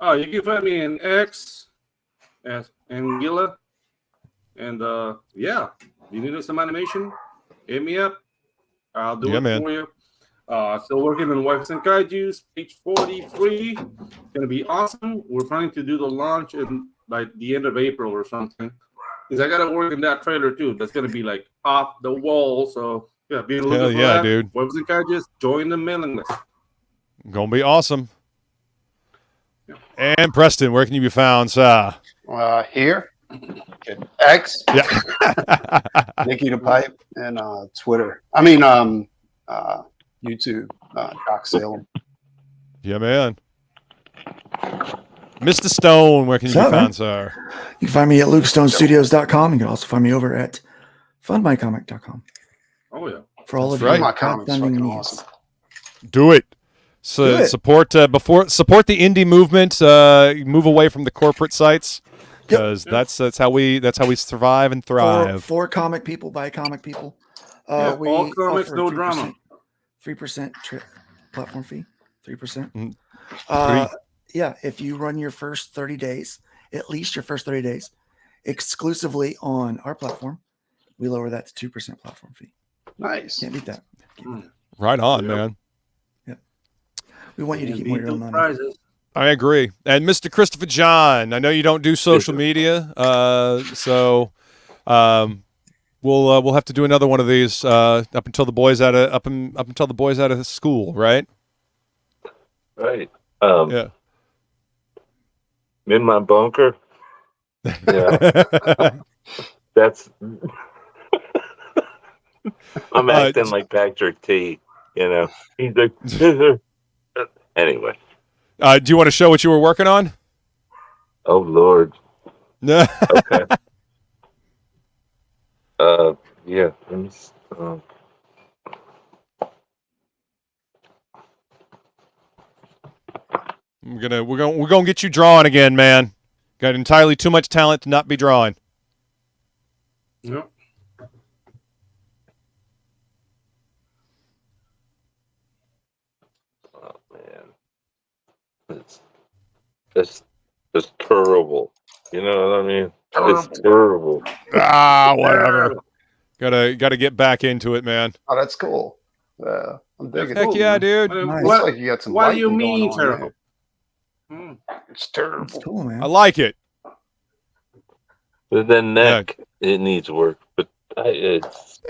Oh, you can find me in X as Anguilla. And yeah, you need some animation, hit me up. I'll do it for you. Still working on Wipes and Kaijus, page 43. Gonna be awesome. We're planning to do the launch by the end of April or something. Because I gotta work in that trailer too. That's gonna be like off the wall. So yeah, be looking
Hell
for
yeah,
that.
dude.
Wipes and Kaijus, join the mailing list.
Gonna be awesome. And Preston, where can you be found, sir?
Here, X,
Yeah.
Nikki the Pipe, and Twitter. YouTube, Doc Salem.
Yeah, man. Mr. Stone, where can you be found, sir?
You can find me at lukestonestudios.com. You can also find me over at fundmycomic.com.
Oh yeah.
For all
That's
of
right.
your
My comics
crowdfunding
fucking
needs.
awesome.
Do it. So
Do it.
support support the indie movement. Move away from the corporate sites because that's how we survive and thrive.
For comic people, by comic people. We
all comics,
offer
no
3%,
drama.
3% platform fee. 3%.
Mm,
Yeah, if you run your first 30 days, at least your first 30 days, exclusively on our platform, we lower that to 2% platform fee.
Nice.
Can't beat that.
Right on,
Yep.
man.
We want you to keep more of your own money.
Prizes.
I agree. And Mr. Christopher John, I know you don't do social media, so we'll have to do another one of these up until the boys out of school, right?
Right.
Yeah.
In my bunker. Yeah. That's. I'm acting like Patrick T. You know, he's like. Anyway.
Do you want to show what you were working on?
Oh Lord.
No.
Okay. Yeah. Let me.
We're gonna get you drawing again, man. Got entirely too much talent to not be drawing.
Yep.
Oh man. It's terrible. You know what I mean? It's terrible.
Whatever. Gotta get back into it, man.
Oh, that's cool. I'm digging
Heck
it.
yeah, dude.
Looks
What,
like you got some
what do you
lighting going
mean
on
terrible?
there. It's terrible.
It's cool, man.
I like it.
But then neck, it needs work. But it's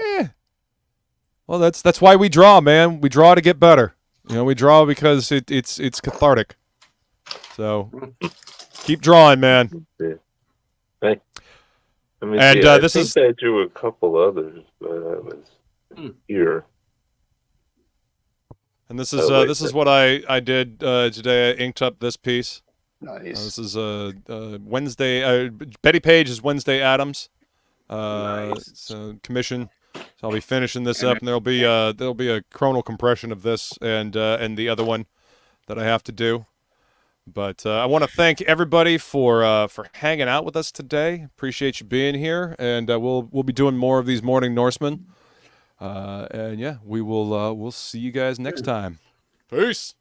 Well, that's why we draw, man. We draw to get better. You know, we draw because it's cathartic. So keep drawing, man.
I mean,
And,
I
this
think
is-
I drew a couple others, but I was here.
And this is
wait,
this is what I did today. I inked up this piece.
Nice.
This is Wednesday. Betty Page is Wednesday Adams.
Nice.
So commission. So I'll be finishing this up, and there'll be a chronal compression of this and the other one that I have to do. But I want to thank everybody for hanging out with us today. Appreciate you being here, and we'll be doing more of these morning Norsemen. And yeah, we'll see you guys next time. Peace.